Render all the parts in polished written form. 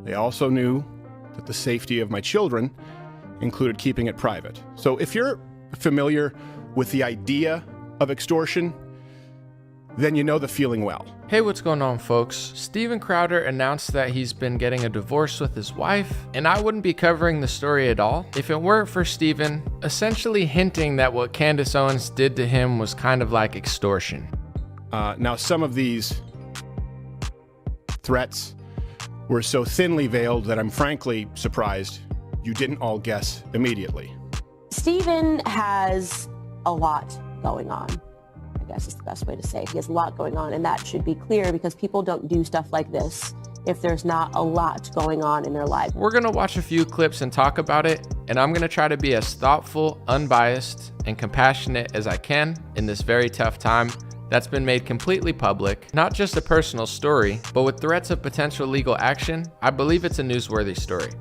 They also knew that the safety of my children included keeping it private. So if you're familiar with the idea of extortion, then you know the feeling well. Hey, what's going on, folks? Steven Crowder announced that he's been getting a divorce with his wife, and I wouldn't be covering the story at all if it weren't for Steven essentially hinting that what Candace Owens did to him was kind of like extortion. Now, some of these threats were so thinly veiled that I'm frankly surprised you didn't all guess immediately. Steven has a lot going on. I guess is the best way to say it. He has a lot going on, and that should be clear because people don't do stuff like this if there's not a lot going on in their life. We're gonna watch a few clips and talk about it, and I'm gonna try to be as thoughtful, unbiased, and compassionate as I can in this very tough time that's been made completely public. Not just a personal story, but with threats of potential legal action, I believe it's a newsworthy story.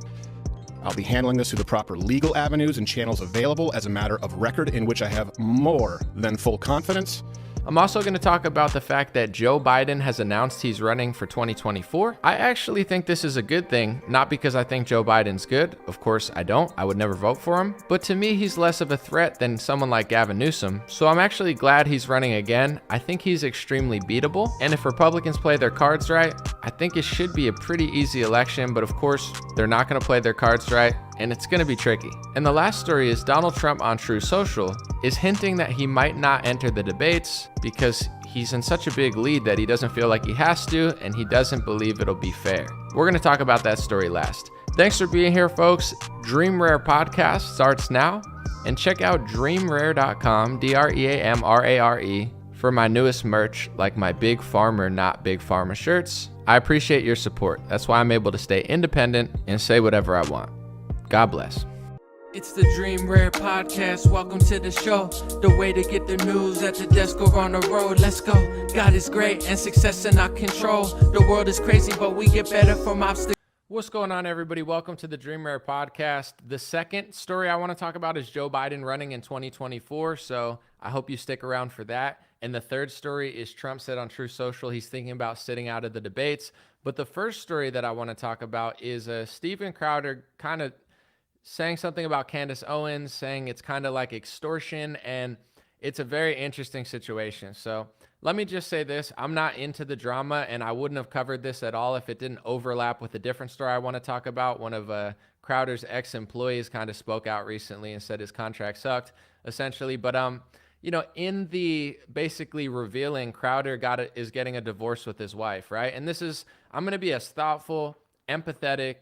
I'll be handling this through the proper legal avenues and channels available as a matter of record in which I have more than full confidence. I'm also going to talk about the fact that Joe Biden has announced he's running for 2024. I actually think this is a good thing, not because I think Joe Biden's good. Of course I don't. I would never vote for him. But to me, he's less of a threat than someone like Gavin Newsom. So I'm actually glad he's running again. I think he's extremely beatable. And if Republicans play their cards right, I think it should be a pretty easy election. But of course, they're not going to play their cards right, and it's going to be tricky. And the last story is Donald Trump on True Social is hinting that he might not enter the debates because he's in such a big lead that he doesn't feel like he has to, and he doesn't believe it'll be fair. We're going to talk about that story last. Thanks for being here, folks. Dream Rare Podcast starts now, and check out dreamrare.com, DREAMRARE, for my newest merch, like my Big Farmer, Not Big Pharma shirts. I appreciate your support. That's why I'm able to stay independent and say whatever I want. God bless. It's the Dream Rare Podcast. Welcome to the show. The way to get the news at the desk or on the road. Let's go. God is great and success in our control. The world is crazy, but we get better from obstacles. What's going on, everybody? Welcome to the Dream Rare Podcast. The second story I want to talk about is Joe Biden running in 2024. So I hope you stick around for that. And the third story is Trump said on True Social he's thinking about sitting out of the debates. But the first story that I want to talk about is Steven Crowder kind of saying something about Candace Owens, saying it's kind of like extortion, and it's a very interesting situation. So let me just say this. I'm not into the drama, and I wouldn't have covered this at all if it didn't overlap with a different story I want to talk about. One of Crowder's ex-employees kind of spoke out recently and said his contract sucked, essentially. But, you know, in the basically revealing Crowder is getting a divorce with his wife, right? And this is, I'm going to be as thoughtful, empathetic,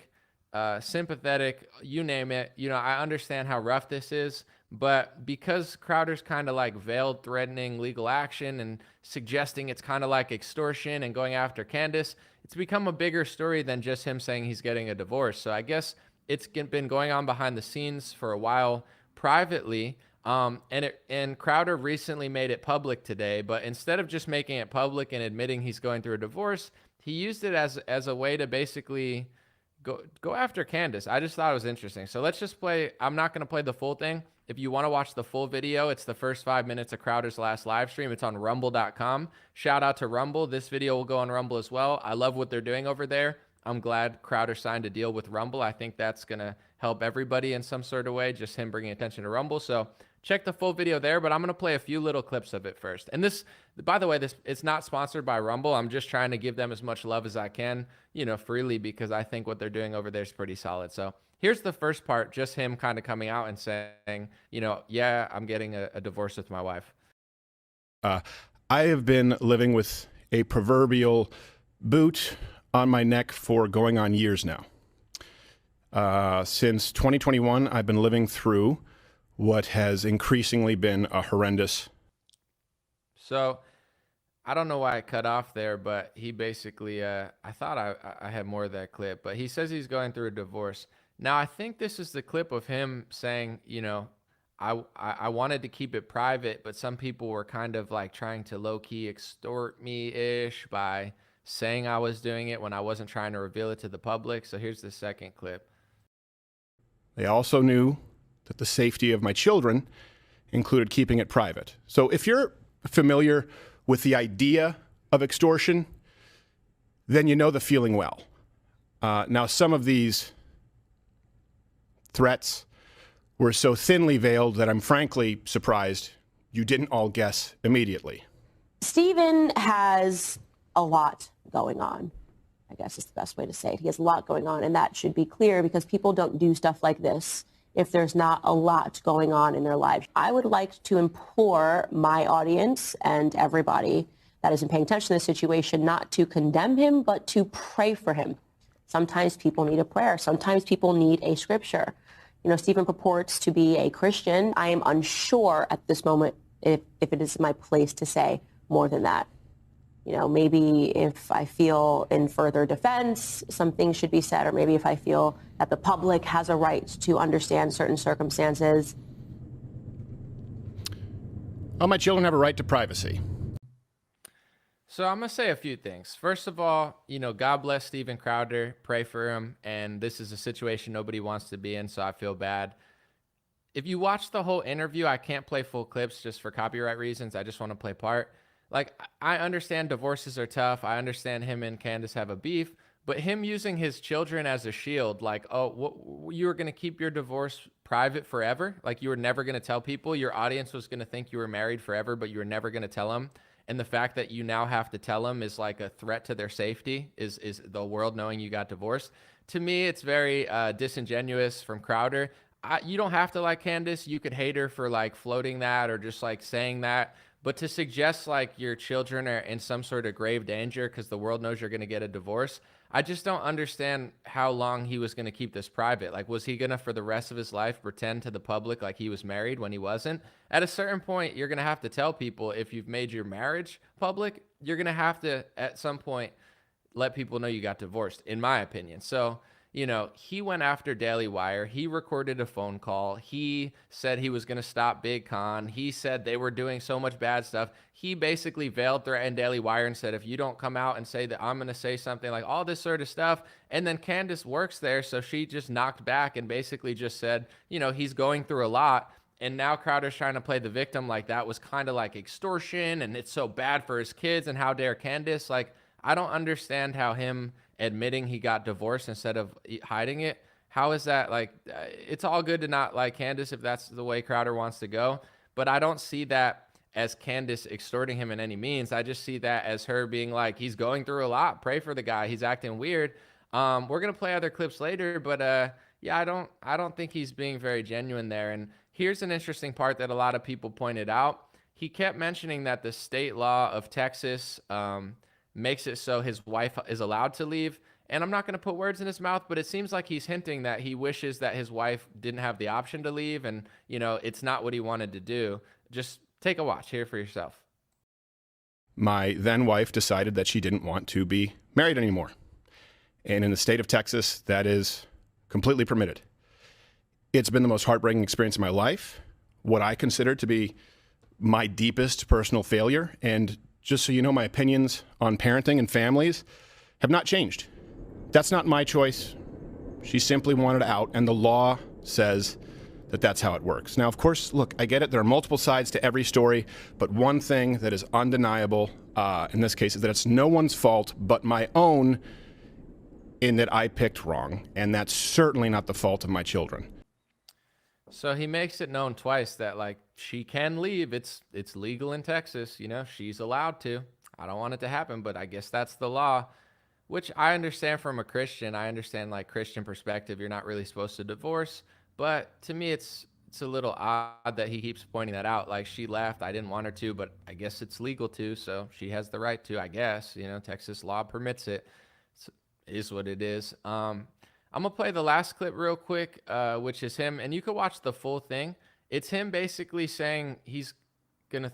sympathetic, you name it. You know, I understand how rough this is, but because Crowder's kind of like veiled threatening legal action and suggesting it's kind of like extortion and going after Candace, it's become a bigger story than just him saying he's getting a divorce. So I guess it's been going on behind the scenes for a while privately. And Crowder recently made it public today, but instead of just making it public and admitting he's going through a divorce, he used it as a way to basically go after Candace. I just thought it was interesting. So let's just play. I'm not going to play the full thing. If you want to watch the full video, it's the first 5 minutes of Crowder's last live stream. It's on rumble.com. Shout out to Rumble. This video will go on Rumble as well. I love what they're doing over there. I'm glad Crowder signed a deal with Rumble. I think that's going to help everybody in some sort of way, just him bringing attention to Rumble. So check the full video there, but I'm going to play a few little clips of it first. And this, by the way, it's not sponsored by Rumble. I'm just trying to give them as much love as I can, you know, freely, because I think what they're doing over there is pretty solid. So here's the first part, just him kind of coming out and saying, you know, yeah, I'm getting a divorce with my wife. I have been living with a proverbial boot on my neck for going on years now. Since 2021, I've been living through what has increasingly been a horrendous. So I don't know why I cut off there, but he basically, I thought I had more of that clip, but he says he's going through a divorce. Now, I think this is the clip of him saying, you know, I wanted to keep it private, but some people were kind of like trying to low-key extort me-ish by saying I was doing it when I wasn't trying to reveal it to the public. So here's the second clip. They also knew that the safety of my children included keeping it private. So if you're familiar with the idea of extortion, then you know the feeling well. Now, some of these threats were so thinly veiled that I'm frankly surprised you didn't all guess immediately. Stephen has a lot going on. I guess is the best way to say it. He has a lot going on, and that should be clear because people don't do stuff like this if there's not a lot going on in their lives. I would like to implore my audience and everybody that isn't paying attention to this situation not to condemn him, but to pray for him. Sometimes people need a prayer. Sometimes people need a scripture. You know, Stephen purports to be a Christian. I am unsure at this moment if it is my place to say more than that. You know, maybe if I feel in further defense, some things should be said, or maybe if I feel that the public has a right to understand certain circumstances. Oh, my children have a right to privacy. So I'm going to say a few things. First of all, you know, God bless Steven Crowder. Pray for him. And this is a situation nobody wants to be in, so I feel bad. If you watch the whole interview, I can't play full clips just for copyright reasons. I just want to play part. Like, I understand divorces are tough. I understand him and Candace have a beef. But him using his children as a shield, like, oh, you were going to keep your divorce private forever? Like, you were never going to tell people? Your audience was going to think you were married forever, but you were never going to tell them? And the fact that you now have to tell them is like a threat to their safety, is the world knowing you got divorced. To me, it's very disingenuous from Crowder. You don't have to like Candace. You could hate her for like floating that or just like saying that. But to suggest like your children are in some sort of grave danger because the world knows you're going to get a divorce, I just don't understand how long he was going to keep this private. Like, was he going to, for the rest of his life, pretend to the public like he was married when he wasn't? At a certain point, you're going to have to tell people if you've made your marriage public, you're going to have to, at some point, let people know you got divorced, in my opinion. So, you know, he went after Daily Wire. He recorded a phone call. He said he was going to stop Big Con. He said they were doing so much bad stuff. He basically veiled, threatened Daily Wire and said, if you don't come out and say that I'm going to say something, like all this sort of stuff. And then Candace works there, so she just knocked back and basically just said, you know, he's going through a lot. And now Crowder's trying to play the victim like that was kind of like extortion and it's so bad for his kids and how dare Candace. Like, I don't understand how him admitting he got divorced instead of hiding it, how is that like, it's all good to not like Candace if that's the way Crowder wants to go, but I don't see that as Candace extorting him in any means. I just see that as her being like, he's going through a lot, pray for the guy, he's acting weird. We're gonna play other clips later, but yeah, I don't think he's being very genuine there. And here's an interesting part that a lot of people pointed out. He kept mentioning that the state law of Texas makes it so his wife is allowed to leave. And I'm not going to put words in his mouth, but it seems like he's hinting that he wishes that his wife didn't have the option to leave. And, you know, it's not what he wanted to do. Just take a watch here for yourself. My then wife decided that she didn't want to be married anymore. And in the state of Texas, that is completely permitted. It's been the most heartbreaking experience of my life, what I consider to be my deepest personal failure. And just so you know, my opinions on parenting and families have not changed. That's not my choice. She simply wanted out, and the law says that that's how it works. Now, of course, look, I get it. There are multiple sides to every story, but one thing that is undeniable in this case is that it's no one's fault but my own in that I picked wrong, and that's certainly not the fault of my children. So he makes it known twice that like she can leave. It's legal in Texas. You know, she's allowed to. I don't want it to happen, but I guess that's the law, which I understand from a Christian. I understand like Christian perspective. You're not really supposed to divorce, but to me, it's a little odd that he keeps pointing that out. Like, she left. I didn't want her to, but I guess it's legal to. So she has the right to, I guess, you know, Texas law permits it. It is what it is. I'm going to play the last clip real quick, which is him. And you can watch the full thing. It's him basically saying he's going to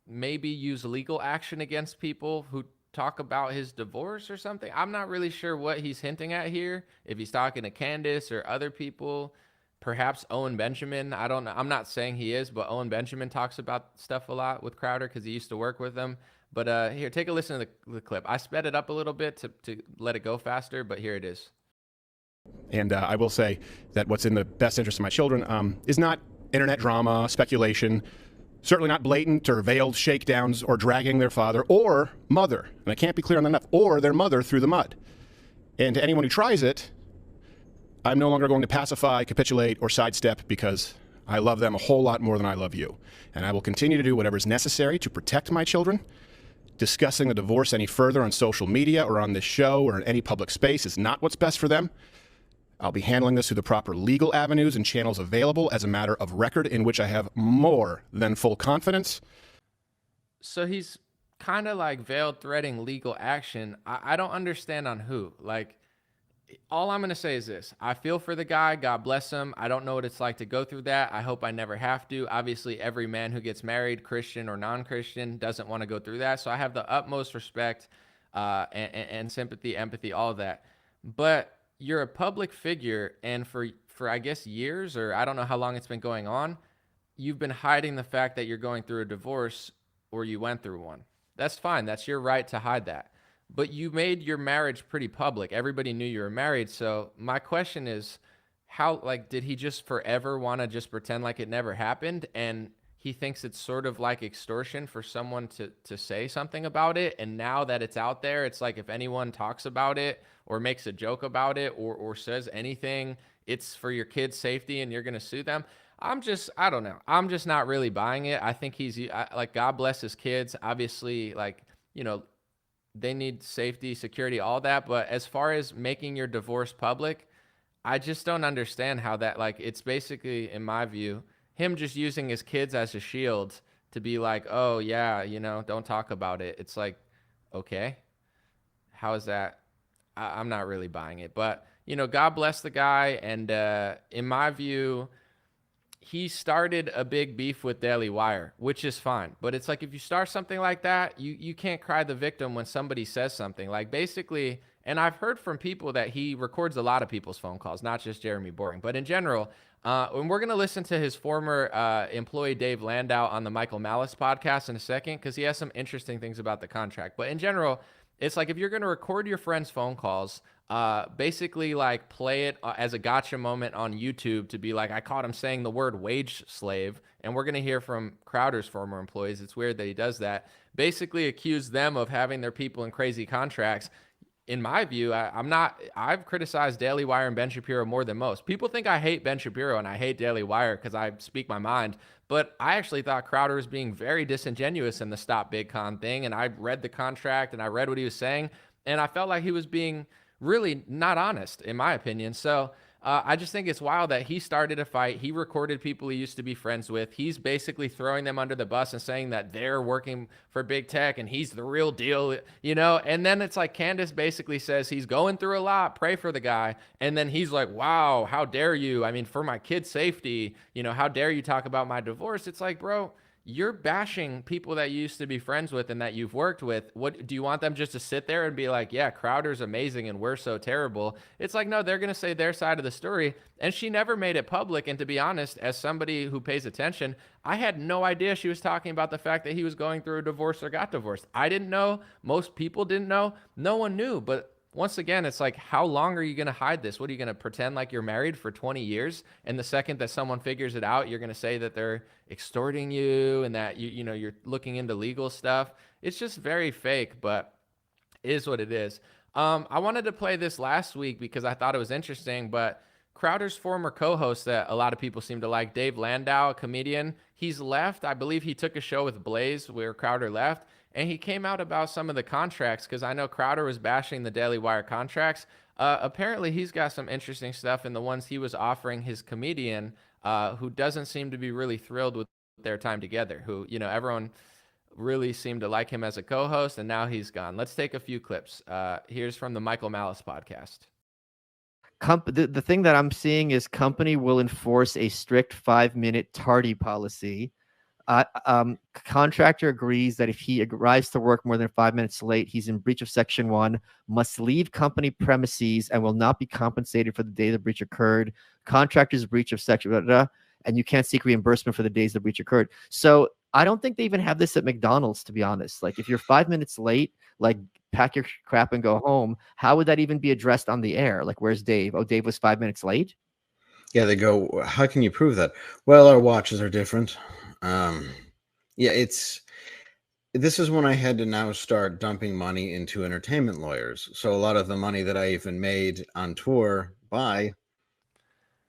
maybe use legal action against people who talk about his divorce or something. I'm not really sure what he's hinting at here. If he's talking to Candace or other people, perhaps Owen Benjamin. I don't know. I'm not saying he is, but Owen Benjamin talks about stuff a lot with Crowder because he used to work with him. But here, take a listen to the clip. I sped it up a little bit to let it go faster, but here it is. And I will say that what's in the best interest of my children is not internet drama, speculation, certainly not blatant or veiled shakedowns or dragging their father or mother, and I can't be clear on that enough, or their mother through the mud. And to anyone who tries it, I'm no longer going to pacify, capitulate, or sidestep because I love them a whole lot more than I love you. And I will continue to do whatever is necessary to protect my children. Discussing the divorce any further on social media or on this show or in any public space is not what's best for them. I'll be handling this through the proper legal avenues and channels available as a matter of record in which I have more than full confidence. So he's kind of like veiled threading legal action. I don't understand on who. Like, all I'm going to say is this. I feel for the guy. God bless him. I don't know what it's like to go through that. I hope I never have to. Obviously, every man who gets married, Christian or non-Christian, doesn't want to go through that. So I have the utmost respect and sympathy, empathy, all of that. But you're a public figure, and for I guess years, or I don't know how long it's been going on, you've been hiding the fact that you're going through a divorce or you went through one. That's fine. That's your right to hide that. But you made your marriage pretty public. Everybody knew you were married. So my question is, how, like, did he just forever want to just pretend like it never happened? And he thinks it's sort of like extortion for someone to say something about it. And now that it's out there, it's like if anyone talks about it or makes a joke about it or says anything, it's for your kids' safety and you're going to sue them. I don't know. I'm just not really buying it. I think like, God bless his kids. Obviously, like, they need safety, security, all that. But as far as making your divorce public, I just don't understand how that, like, it's basically, in my view, him just using his kids as a shield to be like, oh yeah, don't talk about it. It's like, okay, how is that? I'm not really buying it, but God bless the guy. And in my view, he started a big beef with Daily Wire, which is fine. But it's like, if you start something like that, you can't cry the victim when somebody says something. Like, basically, and I've heard from people that he records a lot of people's phone calls, not just Jeremy Boring, but in general. And we're going to listen to his former employee, Dave Landau, on the Michael Malice podcast in a second, because he has some interesting things about the contract. But in general, it's like, if you're going to record your friend's phone calls, basically like play it as a gotcha moment on YouTube to be like, I caught him saying the word wage slave. And we're going to hear from Crowder's former employees. It's weird that he does that. Basically accuse them of having their people in crazy contracts. In my view, I've criticized Daily Wire and Ben Shapiro more than most. People think I hate Ben Shapiro and I hate Daily Wire because I speak my mind. But I actually thought Crowder was being very disingenuous in the Stop Big Con thing. And I read the contract and I read what he was saying. And I felt like he was being really not honest, in my opinion. So I just think it's wild that he started a fight. He recorded people he used to be friends with. He's basically throwing them under the bus and saying that they're working for big tech and he's the real deal, And then it's like Candace basically says he's going through a lot. Pray for the guy. And then he's like, wow, how dare you? I mean, for my kid's safety, how dare you talk about my divorce? It's like, bro, you're bashing people that you used to be friends with and that you've worked with. What do you want them just to sit there and be like, yeah, Crowder's amazing and we're so terrible? It's like, no, they're going to say their side of the story. And she never made it public. And to be honest, as somebody who pays attention, I had no idea she was talking about the fact that he was going through a divorce or got divorced. I didn't know. Most people didn't know. No one knew. But once again, it's like, how long are you going to hide this? What, are you going to pretend like you're married for 20 years? And the second that someone figures it out, you're going to say that they're extorting you and that you're looking into legal stuff. It's just very fake, but it is what it is. I wanted to play this last week because I thought it was interesting, but Crowder's former co-host that a lot of people seem to like, Dave Landau, a comedian, he's left. I believe he took a show with Blaze where Crowder left. And he came out about some of the contracts because I know Crowder was bashing the Daily Wire contracts. Apparently, he's got some interesting stuff in the ones he was offering his comedian, who doesn't seem to be really thrilled with their time together, who, everyone really seemed to like him as a co-host, and now he's gone. Let's take a few clips. Here's from the Michael Malice podcast. The thing that I'm seeing is company will enforce a strict 5-minute tardy policy. Contractor agrees that if he arrives to work more than 5 minutes late, he's in breach of Section 1, must leave company premises, and will not be compensated for the day the breach occurred. Contractor's breach of Section, and you can't seek reimbursement for the days the breach occurred. So I don't think they even have this at McDonald's, to be honest. Like, if you're 5 minutes late, like, pack your crap and go home. How would that even be addressed on the air? Like, where's Dave? Oh, Dave was 5 minutes late? Yeah, they go, how can you prove that? Well, our watches are different. Yeah, it's this is when I had to now start dumping money into entertainment lawyers. So a lot of the money that I even made on tour by.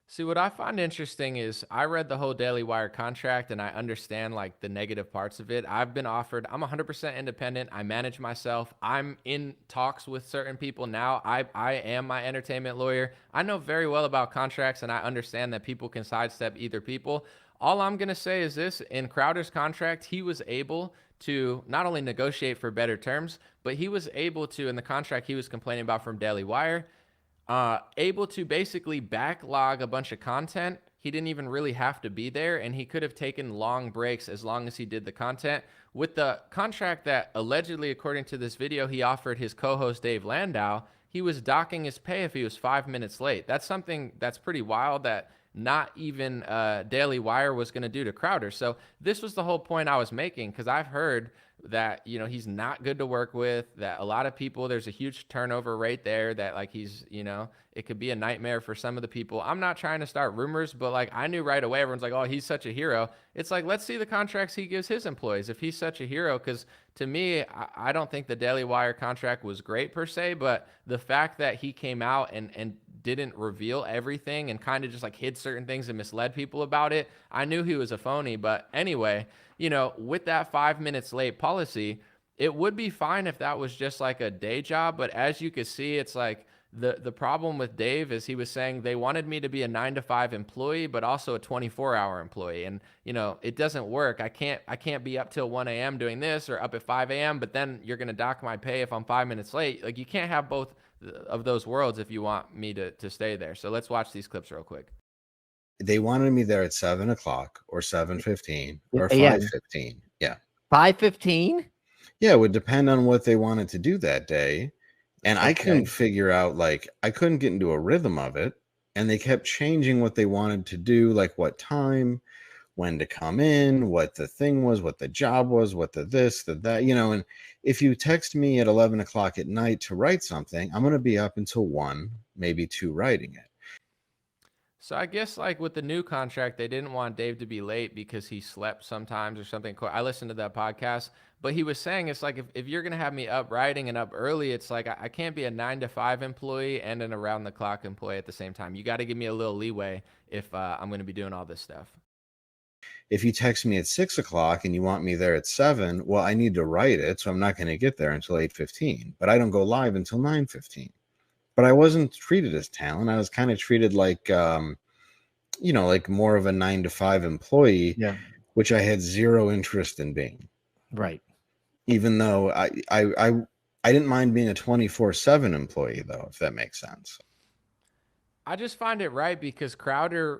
See, what I find interesting is I read the whole Daily Wire contract and I understand like the negative parts of it. I've been offered, I'm 100% independent. I manage myself. I'm in talks with certain people now. I am my entertainment lawyer. I know very well about contracts and I understand that people can sidestep either people. All I'm going to say is this: in Crowder's contract, he was able to not only negotiate for better terms, but he was able to, in the contract he was complaining about from Daily Wire, able to basically backlog a bunch of content. He didn't even really have to be there, and he could have taken long breaks as long as he did the content. With the contract that allegedly, according to this video, he offered his co-host Dave Landau, he was docking his pay if he was 5 minutes late. That's something that's pretty wild that not even Daily Wire was going to do to Crowder. So this was the whole point I was making, because I've heard that, you know, he's not good to work with, that a lot of people, there's a huge turnover rate there, that like he's, you know, it could be a nightmare for some of the people. I'm not trying to start rumors, but like I knew right away, everyone's like, oh, he's such a hero. It's like, let's see the contracts he gives his employees if he's such a hero. Because to me, I don't think the Daily Wire contract was great per se, but the fact that he came out and didn't reveal everything and kind of just like hid certain things and misled people about it, I knew he was a phony. But anyway, you know, with that 5 minutes late policy, it would be fine if that was just like a day job. But as you could see, it's like the problem with Dave is he was saying they wanted me to be a 9 to 5 employee, but also a 24-hour employee. And, you know, it doesn't work. I can't be up till 1 a.m. doing this or up at 5 a.m., but then you're going to dock my pay if I'm 5 minutes late. Like, you can't have both of those worlds if you want me to stay there. So let's watch these clips real quick. They wanted me there at 7 o'clock or 7:15 or AM. 5:15. Yeah. 5:15? Yeah, it would depend on what they wanted to do that day. And I couldn't figure out, like, I couldn't get into a rhythm of it. And they kept changing what they wanted to do, like what time, when to come in, what the thing was, what the job was, what the this, the that, you know. And if you text me at 11 o'clock at night to write something, I'm going to be up until 1, maybe 2 writing it. So I guess like with the new contract, they didn't want Dave to be late because he slept sometimes or something. I listened to that podcast, but he was saying it's like if you're going to have me up writing and up early, it's like I can't be a 9 to 5 employee and an around the clock employee at the same time. You got to give me a little leeway if I'm going to be doing all this stuff. If you text me at 6 o'clock and you want me there at 7, well, I need to write it, so I'm not going to get there until 8:15. But I don't go live until 9:15. But I wasn't treated as talent. I was kind of treated like, you know, like more of a 9 to 5 employee, Yeah. which I had zero interest in being. Right. Even though I didn't mind being a 24/7 employee, though, if that makes sense. I just find it right because Crowder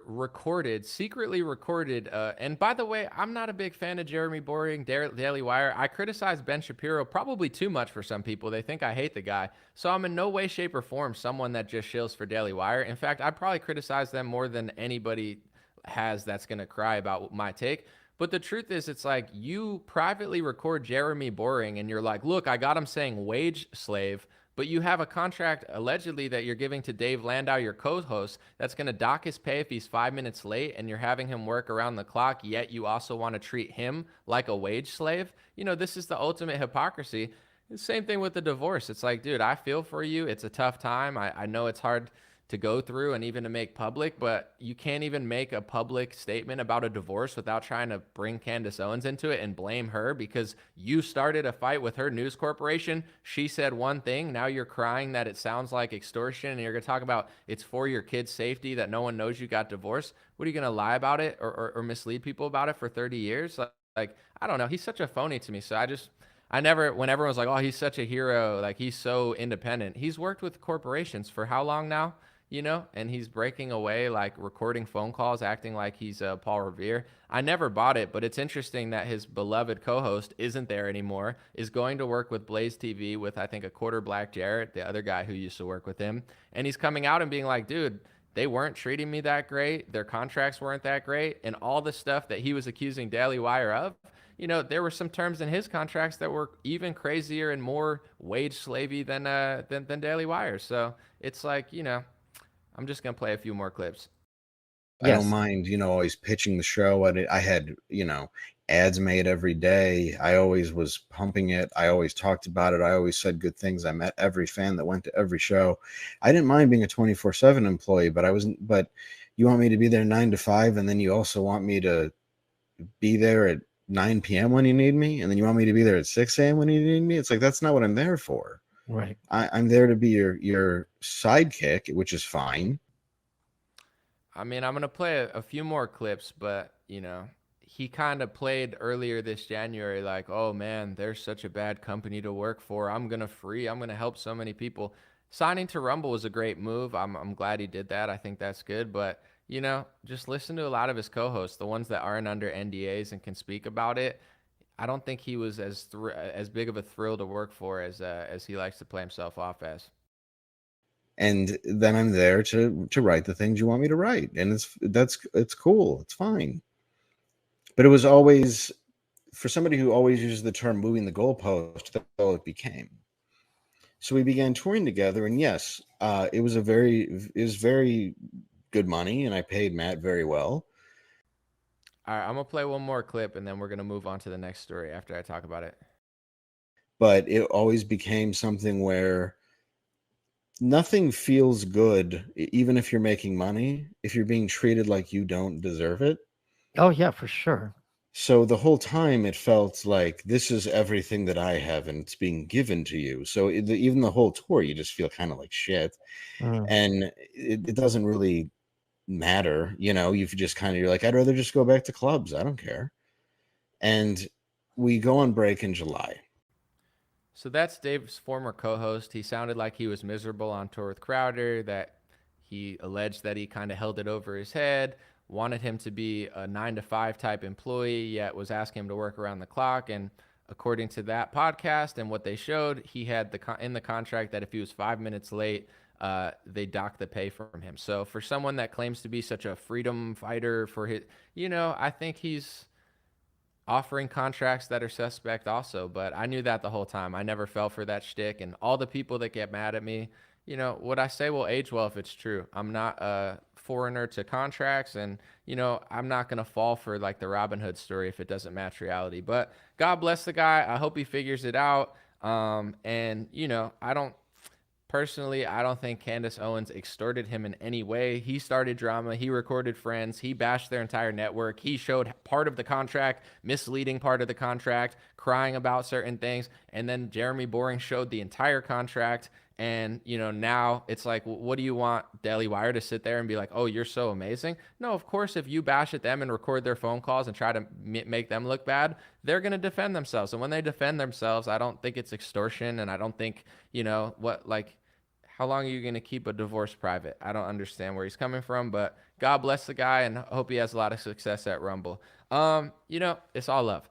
secretly recorded, and by the way, I'm not a big fan of Jeremy Boring, Daily Wire. I criticize Ben Shapiro probably too much for some people. They think I hate the guy. So I'm in no way, shape, or form someone that just shills for Daily Wire. In fact, I probably criticize them more than anybody has that's going to cry about my take. But the truth is, it's like you privately record Jeremy Boring and you're like, look, I got him saying wage slave, but you have a contract allegedly that you're giving to Dave Landau, your co-host, that's going to dock his pay if he's 5 minutes late, and you're having him work around the clock, yet you also want to treat him like a wage slave. You know, this is the ultimate hypocrisy. The same thing with the divorce. It's like, dude, I feel for you. It's a tough time. I know it's hard to go through and even to make public, but you can't even make a public statement about a divorce without trying to bring Candace Owens into it and blame her because you started a fight with her news corporation. She said one thing. Now you're crying that it sounds like extortion and you're going to talk about it's for your kid's safety that no one knows you got divorced. What are you going to lie about it or mislead people about it for 30 years? Like, I don't know. He's such a phony to me. So I never, when everyone was like, oh, he's such a hero, like he's so independent. He's worked with corporations for how long now? You know, and he's breaking away, like recording phone calls, acting like he's Paul Revere. I never bought it, but it's interesting that his beloved co-host isn't there anymore, is going to work with Blaze TV with, I think, a quarter black Jarrett, the other guy who used to work with him. And he's coming out and being like, dude, they weren't treating me that great. Their contracts weren't that great. And all the stuff that he was accusing Daily Wire of, you know, there were some terms in his contracts that were even crazier and more wage slavey than Daily Wire. So it's like, you know, I'm just going to play a few more clips. I don't Yes. mind, always pitching the show. I had, ads made every day. I always was pumping it. I always talked about it. I always said good things. I met every fan that went to every show. I didn't mind being a 24/7 employee, but you want me to be there 9 to 5, and then you also want me to be there at 9 p.m. when you need me, and then you want me to be there at 6 a.m. when you need me. It's like, that's not what I'm there for. Right. I'm there to be your sidekick, which is fine. I mean, I'm going to play a few more clips, but, he kind of played earlier this January like, oh man, they're such a bad company to work for. I'm going to help so many people. Signing to Rumble was a great move. I'm glad he did that. I think that's good. But, just listen to a lot of his co-hosts, the ones that aren't under NDAs and can speak about it. I don't think he was as big of a thrill to work for as he likes to play himself off as. And then I'm there to write the things you want me to write, and it's cool, it's fine. But it was always, for somebody who always uses the term moving the goalpost, that's all it became. So we began touring together, and yes, it was very good money, and I paid Matt very well. All right, I'm gonna play one more clip, and then we're gonna move on to the next story after I talk about it. But it always became something where nothing feels good, even if you're making money, if you're being treated like you don't deserve it. Oh yeah, for sure. So the whole time it felt like this is everything that I have and it's being given to you. So even the whole tour, you just feel kind of like shit. And it doesn't really matter. You've just you're like, I'd rather just go back to clubs. I don't care. And we go on break in July. So that's Dave's former co-host. He sounded like he was miserable on tour with Crowder, that he alleged that he kind of held it over his head, wanted him to be a 9 to 5 type employee, yet was asking him to work around the clock. And according to that podcast and what they showed, he had in the contract that if he was 5 minutes late, they dock the pay from him. So for someone that claims to be such a freedom fighter for his, I think he's offering contracts that are suspect also. But I knew that the whole time. I never fell for that shtick. And all the people that get mad at me, what I say will age well if it's true. I'm not a foreigner to contracts, and I'm not going to fall for like the Robin Hood story if it doesn't match reality. But God bless the guy. I hope he figures it out. And Personally, I don't think Candace Owens extorted him in any way. He started drama. He recorded Friends. He bashed their entire network. He showed part of the contract, misleading part of the contract, crying about certain things. And then Jeremy Boring showed the entire contract. And, now it's like, what do you want Daily Wire to sit there and be like, oh, you're so amazing? No, of course, if you bash at them and record their phone calls and try to make them look bad, they're going to defend themselves. And when they defend themselves, I don't think it's extortion. And I don't think, how long are you going to keep a divorce private? I don't understand where he's coming from, but God bless the guy and hope he has a lot of success at Rumble. It's all love.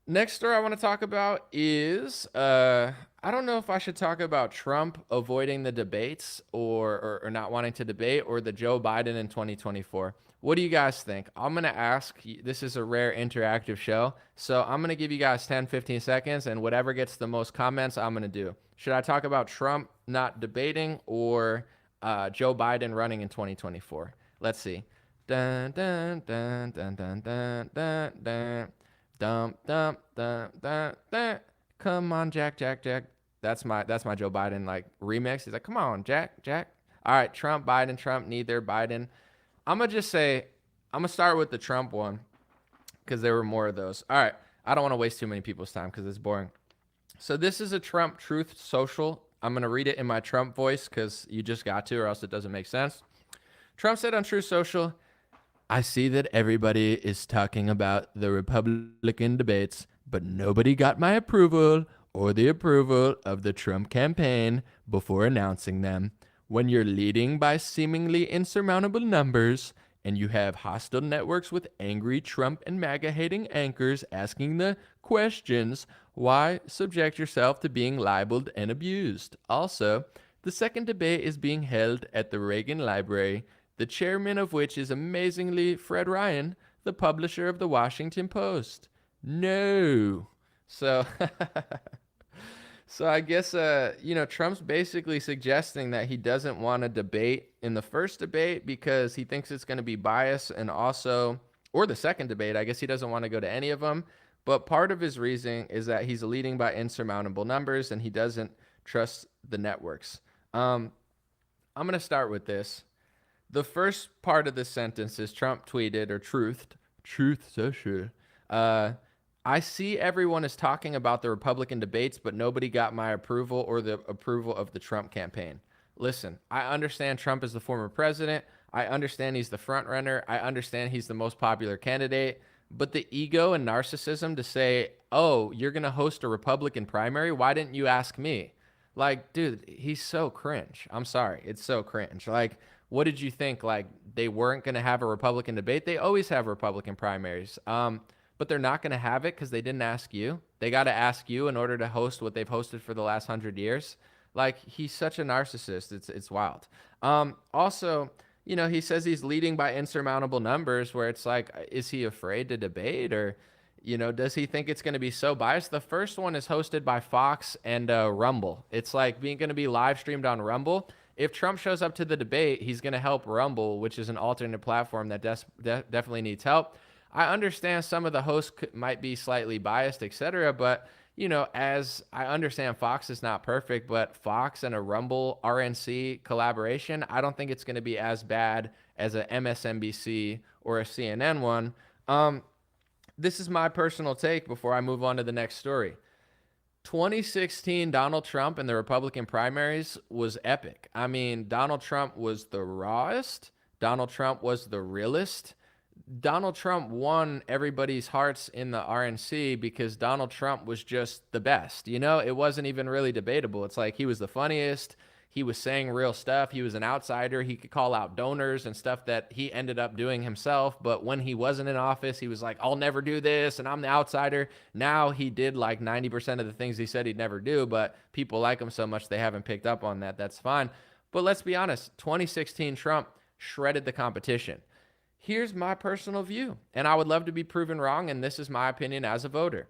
Next story I want to talk about is I don't know if I should talk about Trump avoiding the debates or not wanting to debate, or the Joe Biden in 2024. What do you guys think? I'm going to ask. This is a rare interactive show, so I'm going to give you guys 10, 15 seconds, and whatever gets the most comments, I'm going to do. Should I talk about Trump not debating or Joe Biden running in 2024? Let's see. Dun, dun, dun, dun, dun, dun, dun, dun. Dum, dum, dum, dum, dum. Come on, Jack, Jack, Jack. That's my Joe Biden like remix. He's like, come on, Jack, Jack. All right, Trump, Biden, Trump, neither, Biden. I'm going to start with the Trump one because there were more of those. All right, I don't want to waste too many people's time because it's boring. So this is a Trump Truth Social. I'm going to read it in my Trump voice because you just got to, or else it doesn't make sense. Trump said on Truth Social, I see that everybody is talking about the Republican debates, but nobody got my approval or the approval of the Trump campaign before announcing them. When you're leading by seemingly insurmountable numbers and you have hostile networks with angry Trump and MAGA-hating anchors asking the questions, why subject yourself to being libeled and abused? Also, the second debate is being held at the Reagan Library, the chairman of which is amazingly Fred Ryan, the publisher of the Washington Post. No. So So I guess, Trump's basically suggesting that he doesn't want to debate in the first debate because he thinks it's going to be biased, and also, or the second debate, I guess he doesn't want to go to any of them. But part of his reasoning is that he's leading by insurmountable numbers and he doesn't trust the networks. I'm going to start with this. The first part of this sentence is Trump tweeted or truth session. I see everyone is talking about the Republican debates, but nobody got my approval or the approval of the Trump campaign. Listen, I understand Trump is the former president. I understand he's the front runner. I understand he's the most popular candidate. But the ego and narcissism to say, oh, you're going to host a Republican primary? Why didn't you ask me? Like, dude, he's so cringe. I'm sorry. It's so cringe. Like, what did you think? Like, they weren't going to have a Republican debate? They always have Republican primaries. But they're not going to have it because they didn't ask you. They got to ask you in order to host what they've hosted for the last 100 years. Like, he's such a narcissist. It's wild. Also, he says he's leading by insurmountable numbers, where it's like, is he afraid to debate, or, does he think it's going to be so biased? The first one is hosted by Fox and Rumble. It's like being going to be live streamed on Rumble. If Trump shows up to the debate, he's going to help Rumble, which is an alternate platform that definitely needs help. I understand some of the hosts might be slightly biased, etc. But, as I understand, Fox is not perfect, but Fox and a Rumble RNC collaboration, I don't think it's going to be as bad as a MSNBC or a CNN one. This is my personal take before I move on to the next story. 2016 Donald Trump in the Republican primaries was epic. I mean, Donald Trump was the rawest. Donald Trump was the realest. Donald Trump won everybody's hearts in the RNC because Donald Trump was just the best. It wasn't even really debatable. It's like he was the funniest. He was saying real stuff. He was an outsider. He could call out donors and stuff that he ended up doing himself. But when he wasn't in office, he was like, I'll never do this, and I'm the outsider. Now he did like 90% of the things he said he'd never do, but people like him so much they haven't picked up on that. That's fine. But let's be honest, 2016 Trump shredded the competition. Here's my personal view, and I would love to be proven wrong, and this is my opinion as a voter.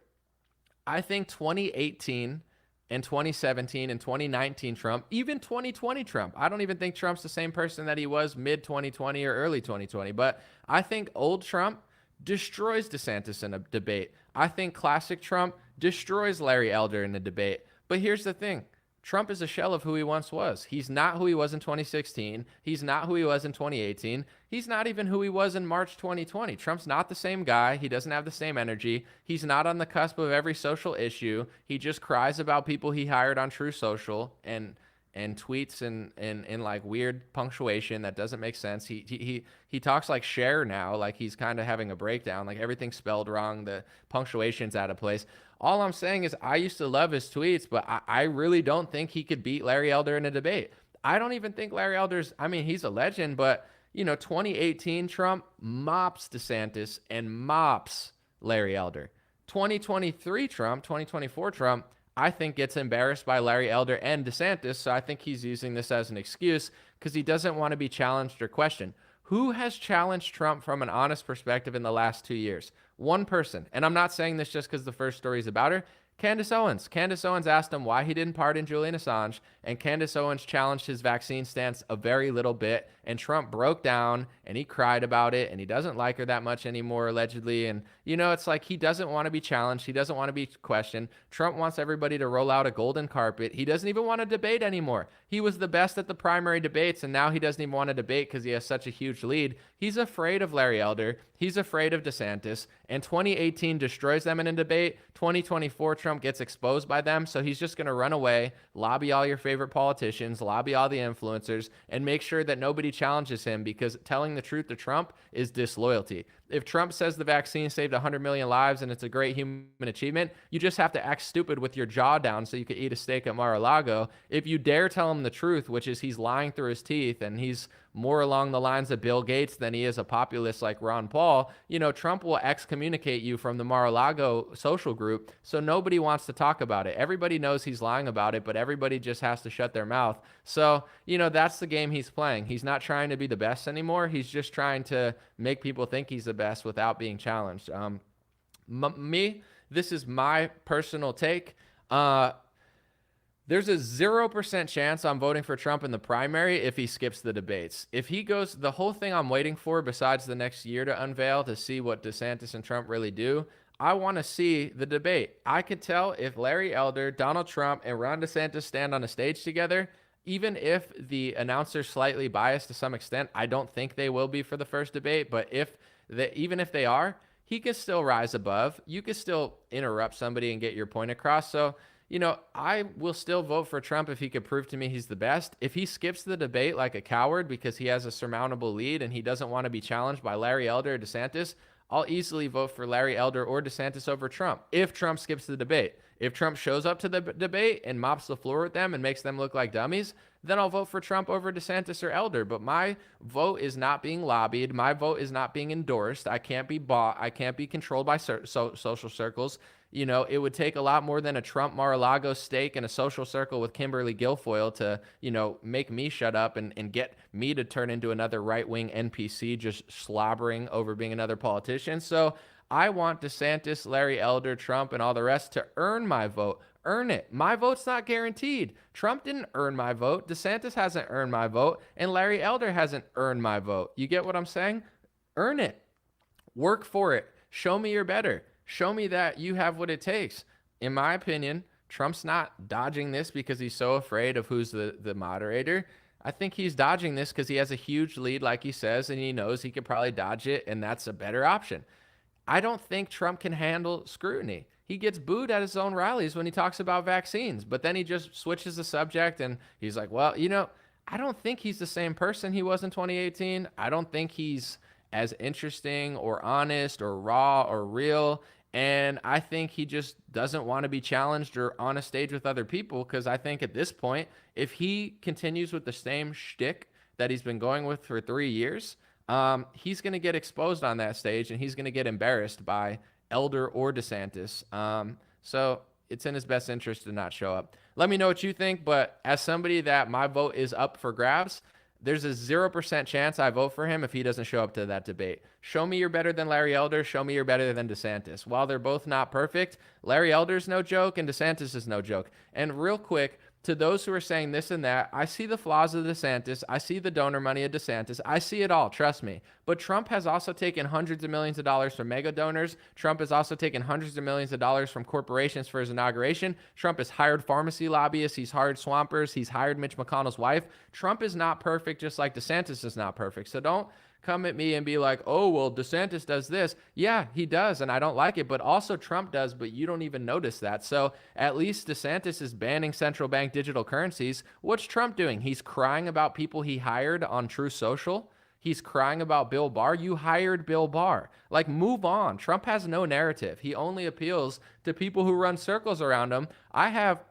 I think 2018 and 2017 and 2019 Trump, even 2020 Trump, I don't even think Trump's the same person that he was mid-2020 or early 2020, but I think old Trump destroys DeSantis in a debate. I think classic Trump destroys Larry Elder in a debate. But here's the thing. Trump is a shell of who he once was. He's not who he was in 2016. He's not who he was in 2018. He's not even who he was in March 2020. Trump's not the same guy. He doesn't have the same energy. He's not on the cusp of every social issue. He just cries about people he hired on True Social and tweets in like weird punctuation that doesn't make sense. He talks like Cher now, like he's kind of having a breakdown, like everything's spelled wrong, the punctuation's out of place. All I'm saying is I used to love his tweets, but I really don't think he could beat Larry Elder in a debate. I don't even think Larry Elder's, he's a legend, but 2018 Trump mops DeSantis and mops Larry Elder. 2023 Trump, 2024 Trump, I think gets embarrassed by Larry Elder and DeSantis, so I think he's using this as an excuse because he doesn't want to be challenged or questioned. Who has challenged Trump from an honest perspective in the last 2 years? One person. And I'm not saying this just because the first story is about her. Candace Owens. Candace Owens asked him why he didn't pardon Julian Assange, and Candace Owens challenged his vaccine stance a very little bit, and Trump broke down, and he cried about it, and he doesn't like her that much anymore, allegedly, and, it's like he doesn't want to be challenged. He doesn't want to be questioned. Trump wants everybody to roll out a golden carpet. He doesn't even want to debate anymore. He was the best at the primary debates, and now he doesn't even want to debate because he has such a huge lead. He's afraid of Larry Elder. He's afraid of DeSantis, and 2018 destroys them in a debate. 2024 Trump gets exposed by them, so he's just going to run away, lobby all your favorite politicians, lobby all the influencers, and make sure that nobody challenges him, because telling the truth to Trump is disloyalty. If Trump says the vaccine saved 100 million lives and it's a great human achievement, you just have to act stupid with your jaw down so you could eat a steak at Mar-a-Lago. If you dare tell him the truth, which is he's lying through his teeth and he's more along the lines of Bill Gates than he is a populist like Ron Paul, Trump will excommunicate you from the Mar-a-Lago social group, so nobody wants to talk about it. Everybody knows he's lying about it, but everybody just has to shut their mouth. So, that's the game he's playing. He's not trying to be the best anymore. He's just trying to make people think he's the best without being challenged. This is my personal take. There's a 0% chance I'm voting for Trump in the primary if he skips the debates. If he goes, the whole thing I'm waiting for, besides the next year to unveil to see what DeSantis and Trump really do, I want to see the debate. I could tell if Larry Elder, Donald Trump, and Ron DeSantis stand on a stage together, even if the announcer's slightly biased to some extent, I don't think they will be for the first debate, but even if they are, he can still rise above. You can still interrupt somebody and get your point across. So, I will still vote for Trump if he could prove to me he's the best. If he skips the debate like a coward because he has a surmountable lead and he doesn't want to be challenged by Larry Elder or DeSantis, I'll easily vote for Larry Elder or DeSantis over Trump if Trump skips the debate. If Trump shows up to the debate and mops the floor with them and makes them look like dummies, then I'll vote for Trump over DeSantis or Elder. But my vote is not being lobbied. My vote is not being endorsed. I can't be bought. I can't be controlled by social circles. It would take a lot more than a Trump Mar-a-Lago steak in a social circle with Kimberly Guilfoyle to, make me shut up and get me to turn into another right-wing NPC just slobbering over being another politician. So I want DeSantis, Larry Elder, Trump, and all the rest to earn my vote. Earn it. My vote's not guaranteed. Trump didn't earn my vote. DeSantis hasn't earned my vote. And Larry Elder hasn't earned my vote. You get what I'm saying? Earn it. Work for it. Show me you're better. Show me that you have what it takes. In my opinion, Trump's not dodging this because he's so afraid of who's the moderator. I think he's dodging this because he has a huge lead, like he says, and he knows he could probably dodge it, and that's a better option. I don't think Trump can handle scrutiny. He gets booed at his own rallies when he talks about vaccines, but then he just switches the subject and he's like, well, I don't think he's the same person he was in 2018. I don't think he's as interesting or honest or raw or real. And I think he just doesn't want to be challenged or on a stage with other people, because I think at this point, if he continues with the same shtick that he's been going with for 3 years, he's going to get exposed on that stage and he's going to get embarrassed by Elder or DeSantis. So it's in his best interest to not show up. Let me know what you think, but as somebody that my vote is up for grabs, there's a 0% chance I vote for him if he doesn't show up to that debate. Show me you're better than Larry Elder. Show me you're better than DeSantis. While they're both not perfect, Larry Elder's no joke and DeSantis is no joke. And real quick, to those who are saying this and that, I see the flaws of DeSantis. I see the donor money of DeSantis. I see it all, trust me. But Trump has also taken hundreds of millions of dollars from mega donors. Trump has also taken hundreds of millions of dollars from corporations for his inauguration. Trump has hired pharmacy lobbyists. He's hired swampers. He's hired Mitch McConnell's wife. Trump is not perfect, just like DeSantis is not perfect. So don't come at me and be like, oh, well, DeSantis does this. Yeah, he does, and I don't like it, but also Trump does, but you don't even notice that. So at least DeSantis is banning central bank digital currencies. What's Trump doing? He's crying about people he hired on True Social. He's crying about Bill Barr. You hired Bill Barr. Like, move on. Trump has no narrative. He only appeals to people who run circles around him. I have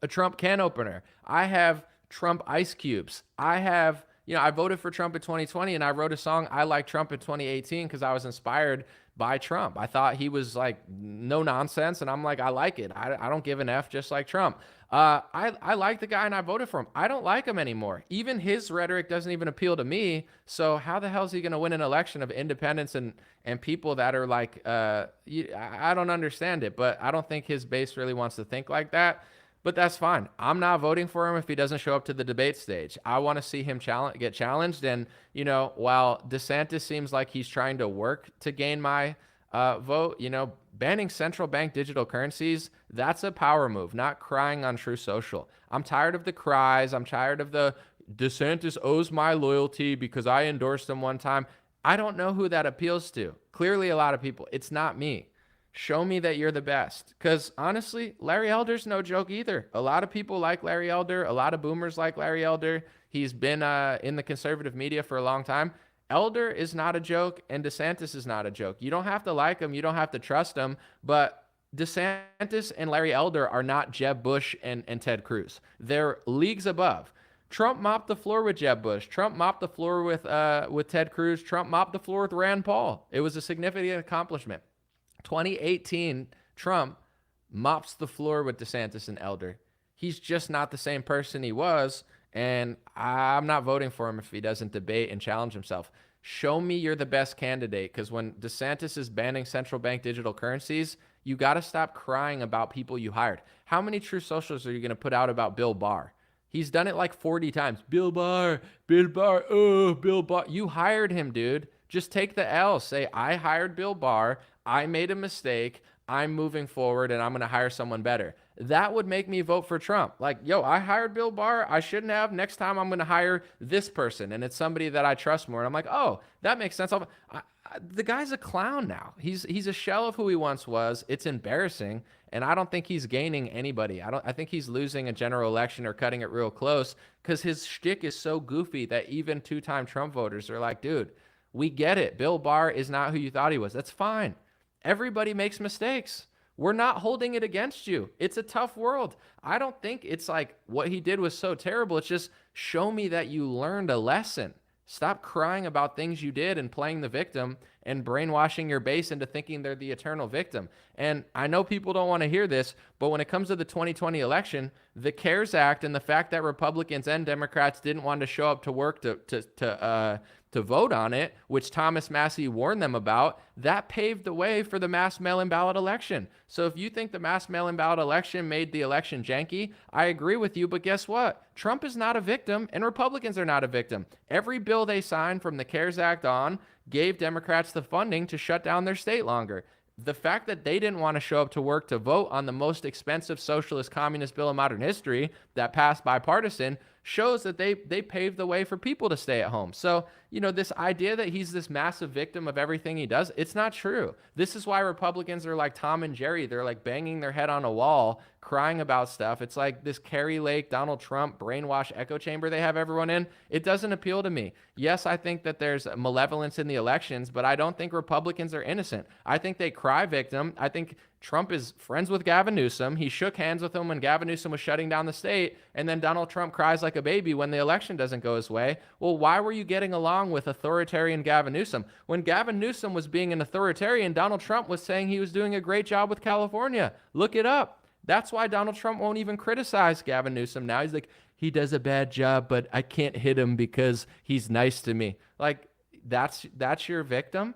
a Trump can opener. I have Trump ice cubes. I voted for Trump in 2020 and I wrote a song, I Like Trump, in 2018 because I was inspired by Trump. I thought he was like no nonsense, and I'm like, I like it. I don't give an F, just like Trump. I like the guy and I voted for him. I don't like him anymore. Even his rhetoric doesn't even appeal to me. So how the hell is he going to win an election of independents and people that are like, I don't understand it, but I don't think his base really wants to think like that. But that's fine. I'm not voting for him if he doesn't show up to the debate stage. I want to see him get challenged. And, while DeSantis seems like he's trying to work to gain my vote, banning central bank digital currencies, that's a power move, not crying on True Social. I'm tired of the cries. I'm tired of the DeSantis owes my loyalty because I endorsed him one time. I don't know who that appeals to. Clearly, a lot of people. It's not me. Show me that you're the best. Because honestly, Larry Elder's no joke either. A lot of people like Larry Elder. A lot of boomers like Larry Elder. He's been in the conservative media for a long time. Elder is not a joke, and DeSantis is not a joke. You don't have to like him. You don't have to trust him. But DeSantis and Larry Elder are not Jeb Bush and Ted Cruz. They're leagues above. Trump mopped the floor with Jeb Bush. Trump mopped the floor with Ted Cruz. Trump mopped the floor with Rand Paul. It was a significant accomplishment. 2018, Trump mops the floor with DeSantis and Elder. He's just not the same person he was, and I'm not voting for him if he doesn't debate and challenge himself. Show me you're the best candidate, because when DeSantis is banning central bank digital currencies, You got to stop crying about people you hired. How many True Socials are you going to put out about Bill Barr? He's done it like 40 times. Bill Barr, oh, Bill Barr. You hired him, dude. Just take the L. Say, I hired Bill Barr. I made a mistake. I'm moving forward and I'm going to hire someone better. That would make me vote for Trump. Like, yo, I hired Bill Barr. I shouldn't have. Next time I'm going to hire this person and it's somebody that I trust more. And I'm like, oh, that makes sense. The guy's a clown now. He's a shell of who he once was. It's embarrassing, and I don't think he's gaining anybody. I think he's losing a general election or cutting it real close because his shtick is so goofy that even two-time Trump voters are like, dude, we get it. Bill Barr is not who you thought he was. That's fine. Everybody makes mistakes. We're not holding it against you. It's a tough world. I don't think it's like what he did was so terrible. It's just show me that you learned a lesson. Stop crying about things you did and playing the victim and brainwashing your base into thinking they're the eternal victim. And I know people don't want to hear this, but when it comes to the 2020 election, the CARES Act and the fact that Republicans and Democrats didn't want to show up to work to vote on it, which Thomas Massie warned them about, that paved the way for the mass mail-in ballot election. So if you think the mass mail-in ballot election made the election janky, I agree with you, but guess what? Trump is not a victim and Republicans are not a victim. Every bill they signed from the CARES Act on gave Democrats the funding to shut down their state longer. The fact that they didn't want to show up to work to vote on the most expensive socialist communist bill in modern history that passed bipartisan shows that they paved the way for people to stay at home. So, this idea that he's this massive victim of everything he does, it's not true. This is why Republicans are like Tom and Jerry. They're like banging their head on a wall, crying about stuff. It's like this Kerry Lake, Donald Trump brainwash echo chamber they have everyone in. It doesn't appeal to me. Yes, I think that there's malevolence in the elections, but I don't think Republicans are innocent. I think they cry victim. I think Trump is friends with Gavin Newsom. He shook hands with him when Gavin Newsom was shutting down the state, and then Donald Trump cries like a baby when the election doesn't go his way. Well, why were you getting along with authoritarian Gavin Newsom? When Gavin Newsom was being an authoritarian, Donald Trump was saying he was doing a great job with California. Look it up. That's why Donald Trump won't even criticize Gavin Newsom now. He's like, he does a bad job, but I can't hit him because he's nice to me. Like, that's your victim?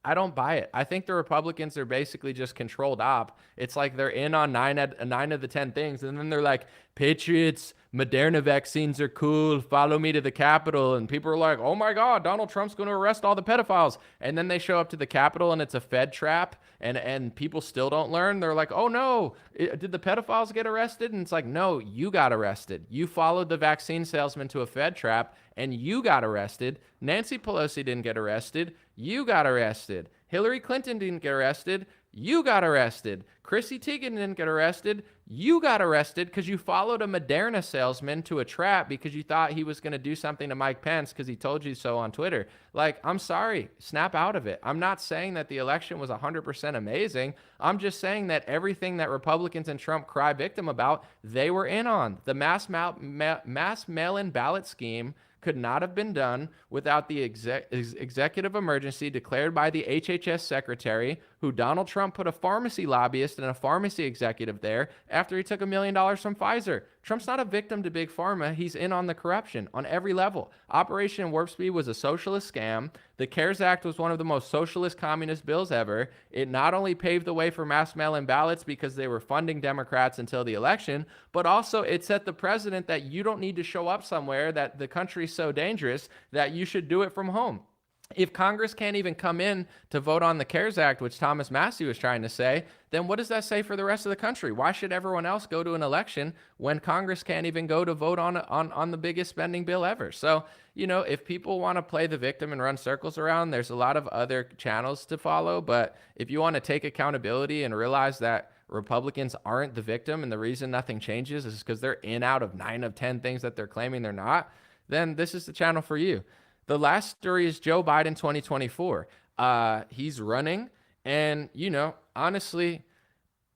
I don't buy it. I think the Republicans are basically just controlled op. It's like they're in on nine of the 10 things, and then they're like, Patriots, Moderna vaccines are cool, follow me to the Capitol. And people are like, oh my God, Donald Trump's going to arrest all the pedophiles. And then they show up to the Capitol and it's a Fed trap, and people still don't learn. They're like, oh no, did the pedophiles get arrested? And it's like, no, you got arrested. You followed the vaccine salesman to a Fed trap and you got arrested. Nancy Pelosi didn't get arrested. You got arrested. Hillary Clinton didn't get arrested. You got arrested. Chrissy Teigen didn't get arrested. You got arrested because you followed a Moderna salesman to a trap because you thought he was going to do something to Mike Pence because he told you so on Twitter. Like, I'm sorry. Snap out of it. I'm not saying that the election was 100% amazing. I'm just saying that everything that Republicans and Trump cry victim about, they were in on. The mass mail-in ballot scheme could not have been done without the executive emergency declared by the HHS secretary, who Donald Trump put a pharmacy lobbyist and a pharmacy executive there after he took $1 million from Pfizer. Trump's not a victim to Big Pharma. He's in on the corruption on every level. Operation Warp Speed was a socialist scam. The CARES Act was one of the most socialist communist bills ever. It not only paved the way for mass mail-in ballots because they were funding Democrats until the election, but also it set the precedent that you don't need to show up somewhere, that the country's so dangerous that you should do it from home. If Congress can't even come in to vote on the CARES Act, which Thomas Massie was trying to say, then what does that say for the rest of the country? Why should everyone else go to an election when Congress can't even go to vote on the biggest spending bill ever? So, if people want to play the victim and run circles around, there's a lot of other channels to follow. But if you want to take accountability and realize that Republicans aren't the victim and the reason nothing changes is because they're in out of 9 of 10 things that they're claiming they're not, then this is the channel for you. The last story is Joe Biden 2024. He's running, and, honestly,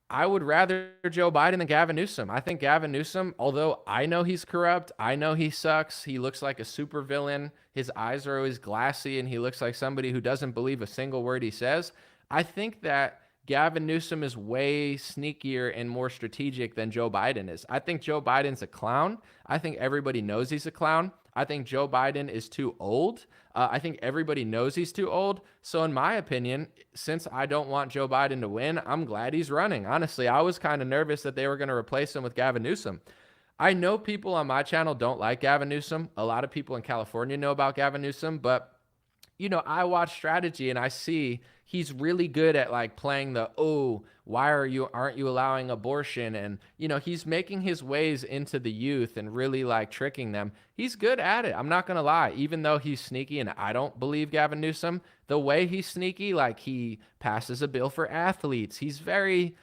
I would rather Joe Biden than Gavin Newsom. I think Gavin Newsom, although I know he's corrupt, I know he sucks, he looks like a supervillain, his eyes are always glassy, and he looks like somebody who doesn't believe a single word he says. I think that Gavin Newsom is way sneakier and more strategic than Joe Biden is. I think Joe Biden's a clown. I think everybody knows he's a clown. I think Joe Biden is too old. I think everybody knows he's too old. So in my opinion, since I don't want Joe Biden to win, I'm glad he's running. Honestly, I was kind of nervous that they were going to replace him with Gavin Newsom. I know people on my channel don't like Gavin Newsom. A lot of people in California know about Gavin Newsom, but I watch strategy and I see he's really good at like playing the, oh, why aren't you allowing abortion? And, he's making his ways into the youth and really like tricking them. He's good at it. I'm not going to lie. Even though he's sneaky and I don't believe Gavin Newsom, the way he's sneaky, like he passes a bill for athletes. He's very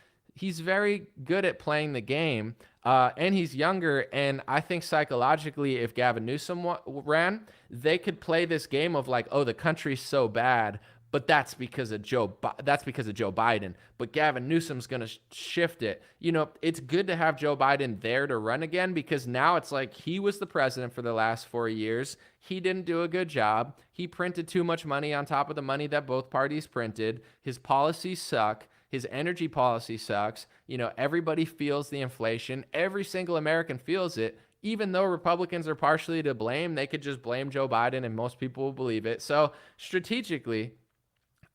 good at playing the game, and he's younger. And I think psychologically, if Gavin Newsom ran, they could play this game of like, oh, the country's so bad, but that's because of Joe Biden. But Gavin Newsom's going to shift it. It's good to have Joe Biden there to run again, because now it's like he was the president for the last 4 years. He didn't do a good job. He printed too much money on top of the money that both parties printed. His policies suck. His energy policy sucks. Everybody feels the inflation. Every single American feels it. Even though Republicans are partially to blame, they could just blame Joe Biden and most people will believe it. So strategically,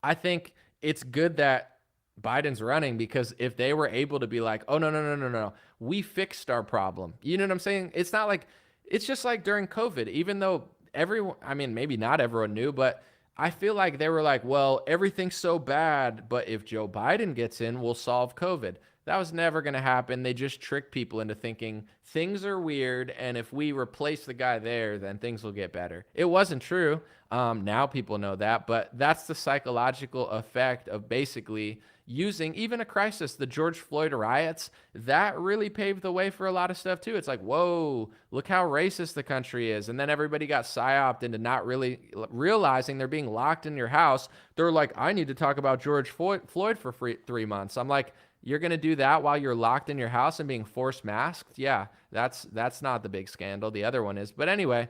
I think it's good that Biden's running, because if they were able to be like, oh, no, we fixed our problem. You know what I'm saying? It's not like, it's just like during COVID, even though maybe not everyone knew, but I feel like they were like, well, everything's so bad, but if Joe Biden gets in, we'll solve COVID. That was never going to happen. They just tricked people into thinking things are weird, and if we replace the guy there, then things will get better. It wasn't true. Now people know that, but that's the psychological effect of basically using even a crisis. The George Floyd riots, that really paved the way for a lot of stuff too. It's like, whoa, look how racist the country is. And then everybody got psyoped into not really realizing they're being locked in your house. They're like, I need to talk about George Floyd for 3 months. I'm like, you're going to do that while you're locked in your house and being forced masked? Yeah, that's not the big scandal. The other one is. But anyway,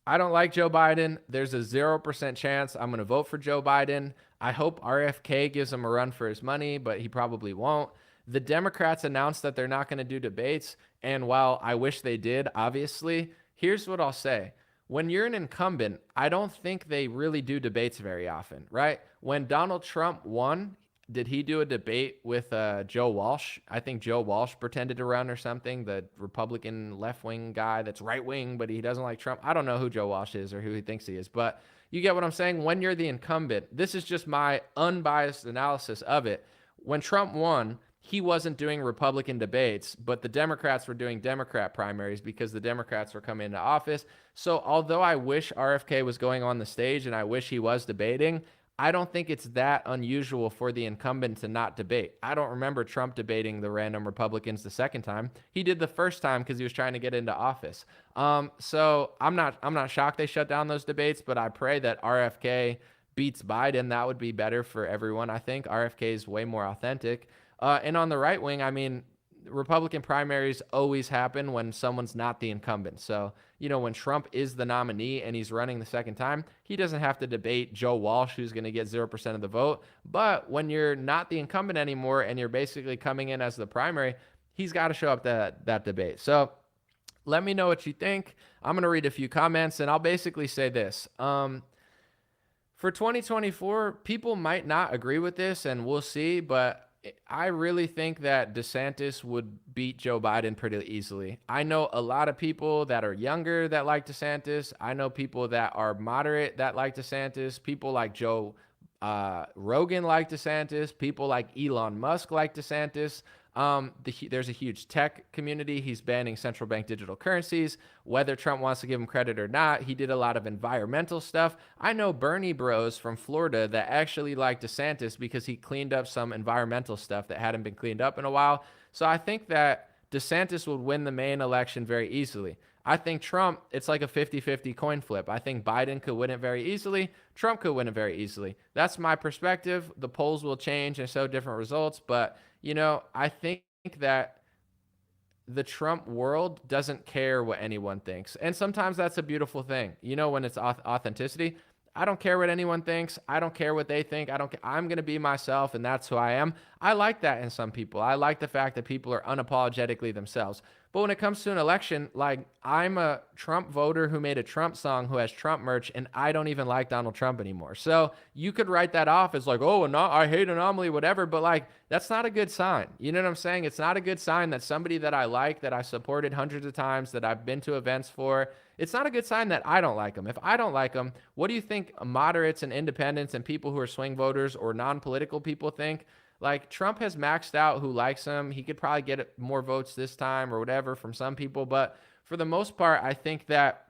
I don't like Joe Biden. There's a 0% chance I'm going to vote for Joe Biden. I hope RFK gives him a run for his money, but he probably won't. The Democrats announced that they're not going to do debates. And while I wish they did, obviously, here's what I'll say. When you're an incumbent, I don't think they really do debates very often, right? When Donald Trump won, did he do a debate with Joe Walsh? I think Joe Walsh pretended to run or something, the Republican left-wing guy that's right-wing, but he doesn't like Trump. I don't know who Joe Walsh is or who he thinks he is, but you get what I'm saying? When you're the incumbent, this is just my unbiased analysis of it. When Trump won, he wasn't doing Republican debates, but the Democrats were doing Democrat primaries because the Democrats were coming into office. So although I wish RFK was going on the stage and I wish he was debating, I don't think it's that unusual for the incumbent to not debate. I don't remember Trump debating the random Republicans the second time. He did the first time because he was trying to get into office. So I'm not shocked they shut down those debates, but I pray that RFK beats Biden. That would be better for everyone. I think RFK is way more authentic. And on the right wing, Republican primaries always happen when someone's not the incumbent. So, when Trump is the nominee and he's running the second time, he doesn't have to debate Joe Walsh, who's going to get 0% of the vote. But when you're not the incumbent anymore and you're basically coming in as the primary, he's got to show up that debate. So let me know what you think. I'm going to read a few comments and I'll basically say this. For 2024, people might not agree with this and we'll see, but I really think that DeSantis would beat Joe Biden pretty easily. I know a lot of people that are younger that like DeSantis. I know people that are moderate that like DeSantis. People like Joe Rogan like DeSantis. People like Elon Musk like DeSantis. There's a huge tech community. He's banning central bank digital currencies. Whether Trump wants to give him credit or not, he did a lot of environmental stuff. I know Bernie bros from Florida that actually like DeSantis because he cleaned up some environmental stuff that hadn't been cleaned up in a while. So I think that DeSantis would win the main election very easily. I think Trump, it's like a 50-50 coin flip. I think Biden could win it very easily. Trump could win it very easily. That's my perspective. The polls will change and show different results. But, I think that the Trump world doesn't care what anyone thinks. And sometimes that's a beautiful thing. When it's authenticity. I don't care what anyone thinks. I don't care what they think. I'm going to be myself, and that's who I am. I like that in some people. I like the fact that people are unapologetically themselves. But when it comes to an election, like, I'm a Trump voter who made a Trump song who has Trump merch, and I don't even like Donald Trump anymore. So you could write that off as like, oh, no, I hate anomaly, whatever. But like, that's not a good sign. You know what I'm saying? It's not a good sign that somebody that I like, that I supported hundreds of times, that I've been to events for, it's not a good sign that I don't like them. If I don't like them, what do you think moderates and independents and people who are swing voters or non-political people think? Like, Trump has maxed out who likes him. He could probably get more votes this time or whatever from some people, but for the most part, I think that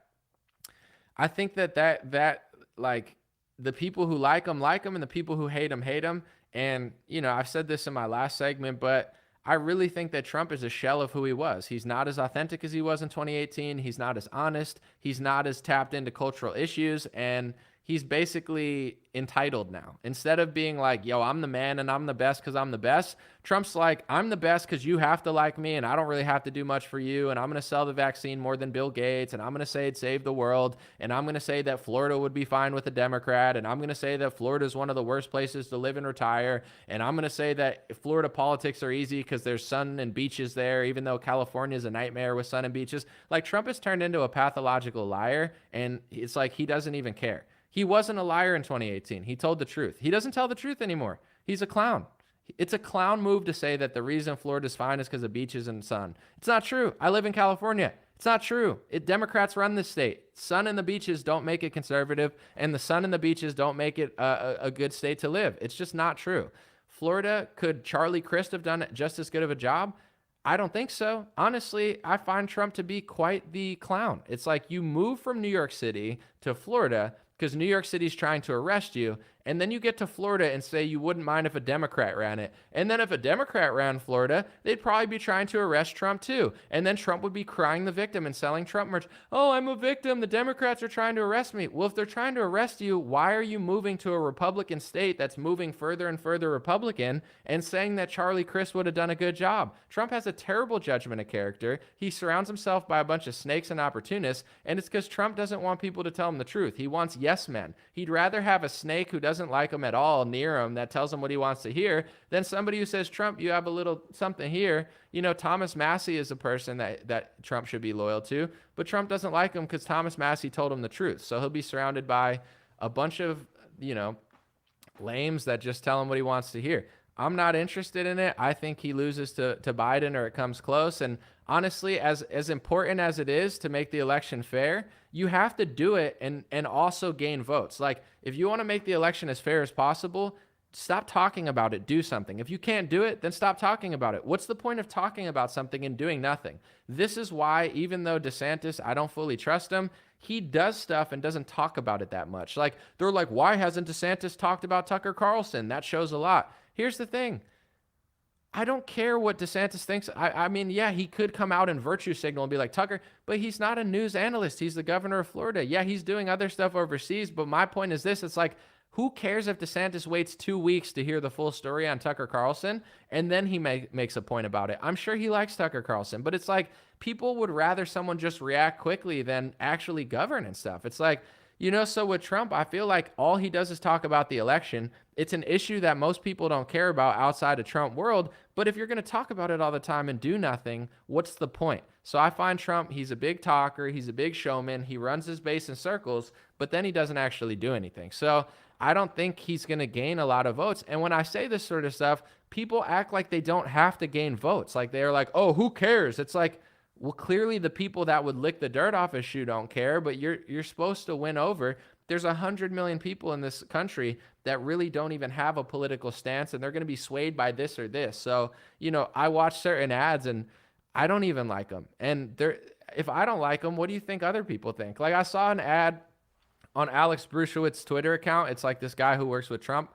like, the people who like him, and the people who hate him. And, you know, I've said this in my last segment, but I really think that Trump is a shell of who he was. He's not as authentic as he was in 2018. He's not as honest. He's not as tapped into cultural issues. And he's basically entitled now. Instead of being like, yo, I'm the man and I'm the best because I'm the best, Trump's like, I'm the best because you have to like me and I don't really have to do much for you. And I'm going to sell the vaccine more than Bill Gates. And I'm going to say it saved the world. And I'm going to say that Florida would be fine with a Democrat. And I'm going to say that Florida is one of the worst places to live and retire. And I'm going to say that Florida politics are easy because there's sun and beaches there, even though California is a nightmare with sun and beaches. Like, Trump has turned into a pathological liar. And it's like, he doesn't even care. He wasn't a liar in 2018. He told the truth. He doesn't tell the truth anymore. He's a clown. It's a clown move to say that the reason Florida's fine is because of beaches and sun. It's not true. I live in California. It's not true. Democrats run this state. Sun and the beaches don't make it conservative, and the sun and the beaches don't make it a good state to live. It's just not true. Florida, could Charlie Crist have done just as good of a job? I don't think so. Honestly, I find Trump to be quite the clown. It's like, you move from New York City to Florida because New York City's trying to arrest you, and then you get to Florida and say you wouldn't mind if a Democrat ran it. And then if a Democrat ran Florida, they'd probably be trying to arrest Trump too. And then Trump would be crying the victim and selling Trump merch. Oh, I'm a victim. The Democrats are trying to arrest me. Well, if they're trying to arrest you, why are you moving to a Republican state that's moving further and further Republican and saying that Charlie Crist would have done a good job? Trump has a terrible judgment of character. He surrounds himself by a bunch of snakes and opportunists, and it's because Trump doesn't want people to tell him the truth. He wants yes men. He'd rather have a snake who doesn't like him at all near him that tells him what he wants to hear than somebody who says, Trump, you have a little something here. You know, Thomas Massey is a person that Trump should be loyal to, but Trump doesn't like him because Thomas Massey told him the truth. So he'll be surrounded by a bunch of, you know, lames that just tell him what he wants to hear. I'm not interested in it. I think he loses to Biden or it comes close. And honestly, as important as it is to make the election fair, you have to do it and also gain votes. Like, if you want to make the election as fair as possible, stop talking about it, do something. If you can't do it, then stop talking about it. What's the point of talking about something and doing nothing? This is why, even though DeSantis, I don't fully trust him, he does stuff and doesn't talk about it that much. Like, they're like, why hasn't DeSantis talked about Tucker Carlson? That shows a lot. Here's the thing. I don't care what DeSantis thinks. I mean, yeah, he could come out and virtue signal and be like, Tucker, but he's not a news analyst. He's the governor of Florida. Yeah, he's doing other stuff overseas. But my point is this. It's like, who cares if DeSantis waits 2 weeks to hear the full story on Tucker Carlson and then he makes a point about it? I'm sure he likes Tucker Carlson, but it's like, people would rather someone just react quickly than actually govern and stuff. It's like, you know, so with Trump, I feel like all he does is talk about the election. It's an issue that most people don't care about outside of Trump world. But if you're going to talk about it all the time and do nothing, what's the point? So I find Trump, he's a big talker. He's a big showman. He runs his base in circles, but then he doesn't actually do anything. So I don't think he's going to gain a lot of votes. And when I say this sort of stuff, people act like they don't have to gain votes. Like, they're like, oh, who cares? It's like, well, clearly the people that would lick the dirt off his shoe don't care, but you're supposed to win over. There's 100 million people in this country that really don't even have a political stance, and they're going to be swayed by this or this. So, you know, I watch certain ads and I don't even like them. And if I don't like them, what do you think other people think? Like, I saw an ad on Alex Bruschowitz's Twitter account. It's like this guy who works with Trump.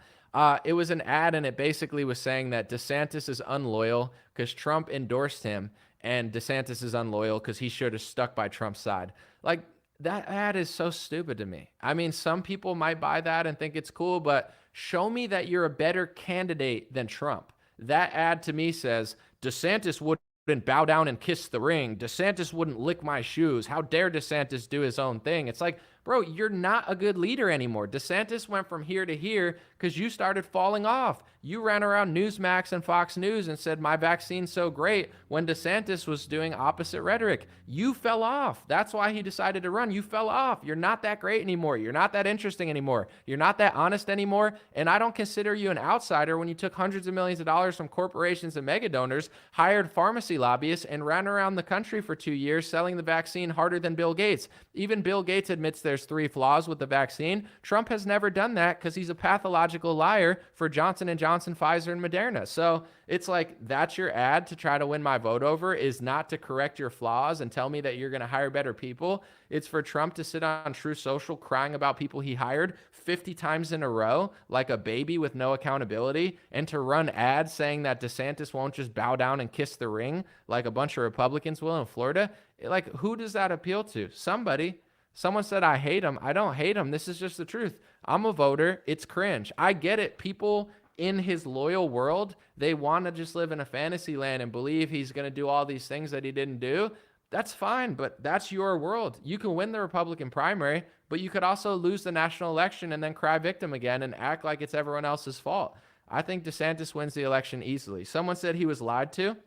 It was an ad, and it basically was saying that DeSantis is unloyal because Trump endorsed him, and DeSantis is unloyal because he should have stuck by Trump's side. Like, that ad is so stupid to me. I mean, some people might buy that and think it's cool, but show me that you're a better candidate than Trump. That ad to me says, DeSantis wouldn't bow down and kiss the ring. DeSantis wouldn't lick my shoes. How dare DeSantis do his own thing? It's like, Bro, you're not a good leader anymore. DeSantis went from here to here because you started falling off. You ran around Newsmax and Fox News and said, my vaccine's so great, when DeSantis was doing opposite rhetoric. You fell off. That's why he decided to run. You fell off. You're not that great anymore. You're not that interesting anymore. You're not that honest anymore. And I don't consider you an outsider when you took hundreds of millions of dollars from corporations and mega donors, hired pharmacy lobbyists, and ran around the country for 2 years selling the vaccine harder than Bill Gates. Even Bill Gates admits there's 3 flaws with the vaccine. Trump has never done that because he's a pathological liar for Johnson & Johnson, Pfizer, and Moderna. So it's like, that's your ad to try to win my vote over, is not to correct your flaws and tell me that you're going to hire better people. It's for Trump to sit on True Social crying about people he hired 50 times in a row like a baby with no accountability, and to run ads saying that DeSantis won't just bow down and kiss the ring like a bunch of Republicans will in Florida. Like, who does that appeal to? Somebody. Someone said, I hate him. I don't hate him. This is just the truth. I'm a voter. It's cringe. I get it. People in his loyal world, they want to just live in a fantasy land and believe he's going to do all these things that he didn't do. That's fine, but that's your world. You can win the Republican primary, but you could also lose the national election and then cry victim again and act like it's everyone else's fault. I think DeSantis wins the election easily. Someone said he was lied to.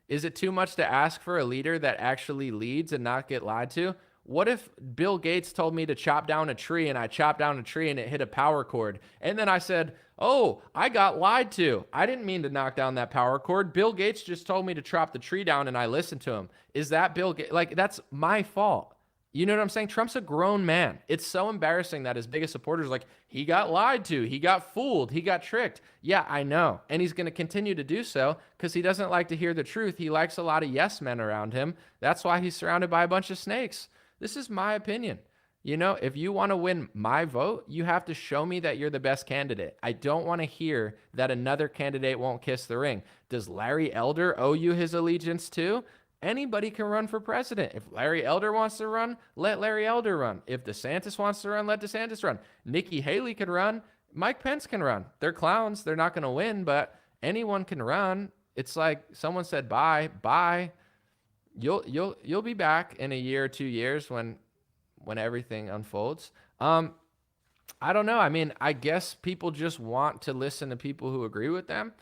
Is it too much to ask for a leader that actually leads and not get lied to? What if Bill Gates told me to chop down a tree and I chopped down a tree and it hit a power cord? And then I said, oh, I got lied to. I didn't mean to knock down that power cord. Bill Gates just told me to chop the tree down and I listened to him. Is that Bill Gates? Like, that's my fault. You know what I'm saying? Trump's a grown man. It's so embarrassing that his biggest supporters are like, he got lied to, he got fooled, he got tricked. Yeah, I know. And he's going to continue to do so because he doesn't like to hear the truth. He likes a lot of yes men around him. That's why he's surrounded by a bunch of snakes. This is my opinion. You know, if you want to win my vote, you have to show me that you're the best candidate. I don't want to hear that another candidate won't kiss the ring. Does Larry Elder owe you his allegiance too? Anybody can run for president. If Larry Elder wants to run, let Larry Elder run. If DeSantis wants to run, let DeSantis run. Nikki Haley can run. Mike Pence can run. They're clowns. They're not going to win, but anyone can run. It's like someone said, bye. You'll be back in a year or 2 years when everything unfolds. I don't know. I mean, I guess people just want to listen to people who agree with them.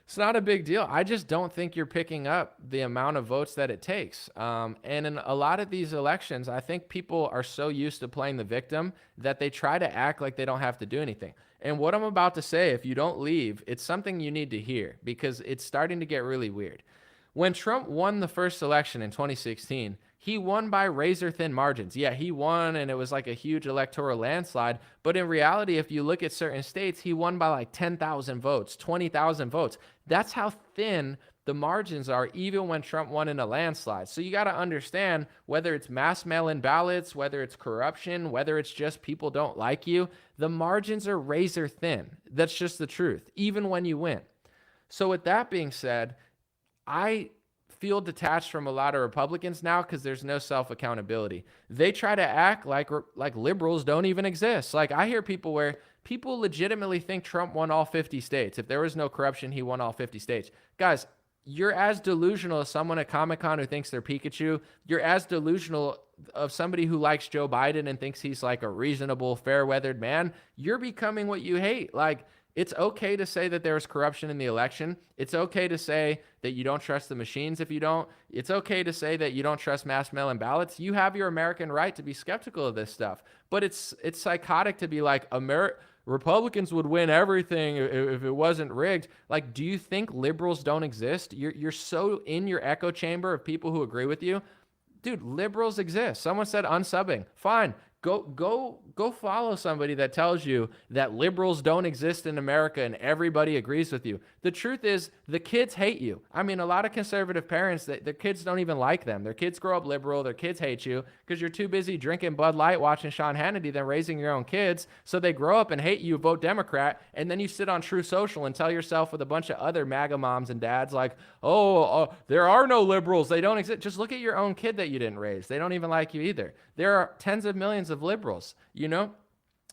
It's not a big deal. I just don't think you're picking up the amount of votes that it takes. And in a lot of these elections, I think people are so used to playing the victim that they try to act like they don't have to do anything. And what I'm about to say, if you don't leave, it's something you need to hear because it's starting to get really weird. When Trump won the first election in 2016, he won by razor-thin margins. Yeah, he won, and it was like a huge electoral landslide. But in reality, if you look at certain states, he won by like 10,000 votes, 20,000 votes. That's how thin the margins are, even when Trump won in a landslide. So you got to understand, whether it's mass mail-in ballots, whether it's corruption, whether it's just people don't like you, the margins are razor-thin. That's just the truth, even when you win. So with that being said, I feel detached from a lot of Republicans now because there's no self-accountability. They try to act like liberals don't even exist. Like, I hear people where people legitimately think Trump won all 50 states. If there was no corruption, he won all 50 states. Guys, you're as delusional as someone at Comic-Con who thinks they're Pikachu. You're as delusional of somebody who likes Joe Biden and thinks he's like a reasonable, fair-weathered man. You're becoming what you hate. Like, it's okay to say that there's corruption in the election. It's okay to say that you don't trust the machines if you don't. It's okay to say that you don't trust mass mail-in ballots. You have your American right to be skeptical of this stuff. But it's psychotic to be like, Republicans would win everything if it wasn't rigged. Like, do you think liberals don't exist? You're so in your echo chamber of people who agree with you. Dude, liberals exist. Someone said unsubbing. Fine. Go follow somebody that tells you that liberals don't exist in America and everybody agrees with you. The truth is, the kids hate you. I mean, a lot of conservative parents, their kids don't even like them. Their kids grow up liberal. Their kids hate you because you're too busy drinking Bud Light, watching Sean Hannity, than raising your own kids. So they grow up and hate you, vote Democrat, and then you sit on True Social and tell yourself with a bunch of other MAGA moms and dads like, there are no liberals. They don't exist. Just look at your own kid that you didn't raise. They don't even like you either. There are tens of millions of liberals. You know,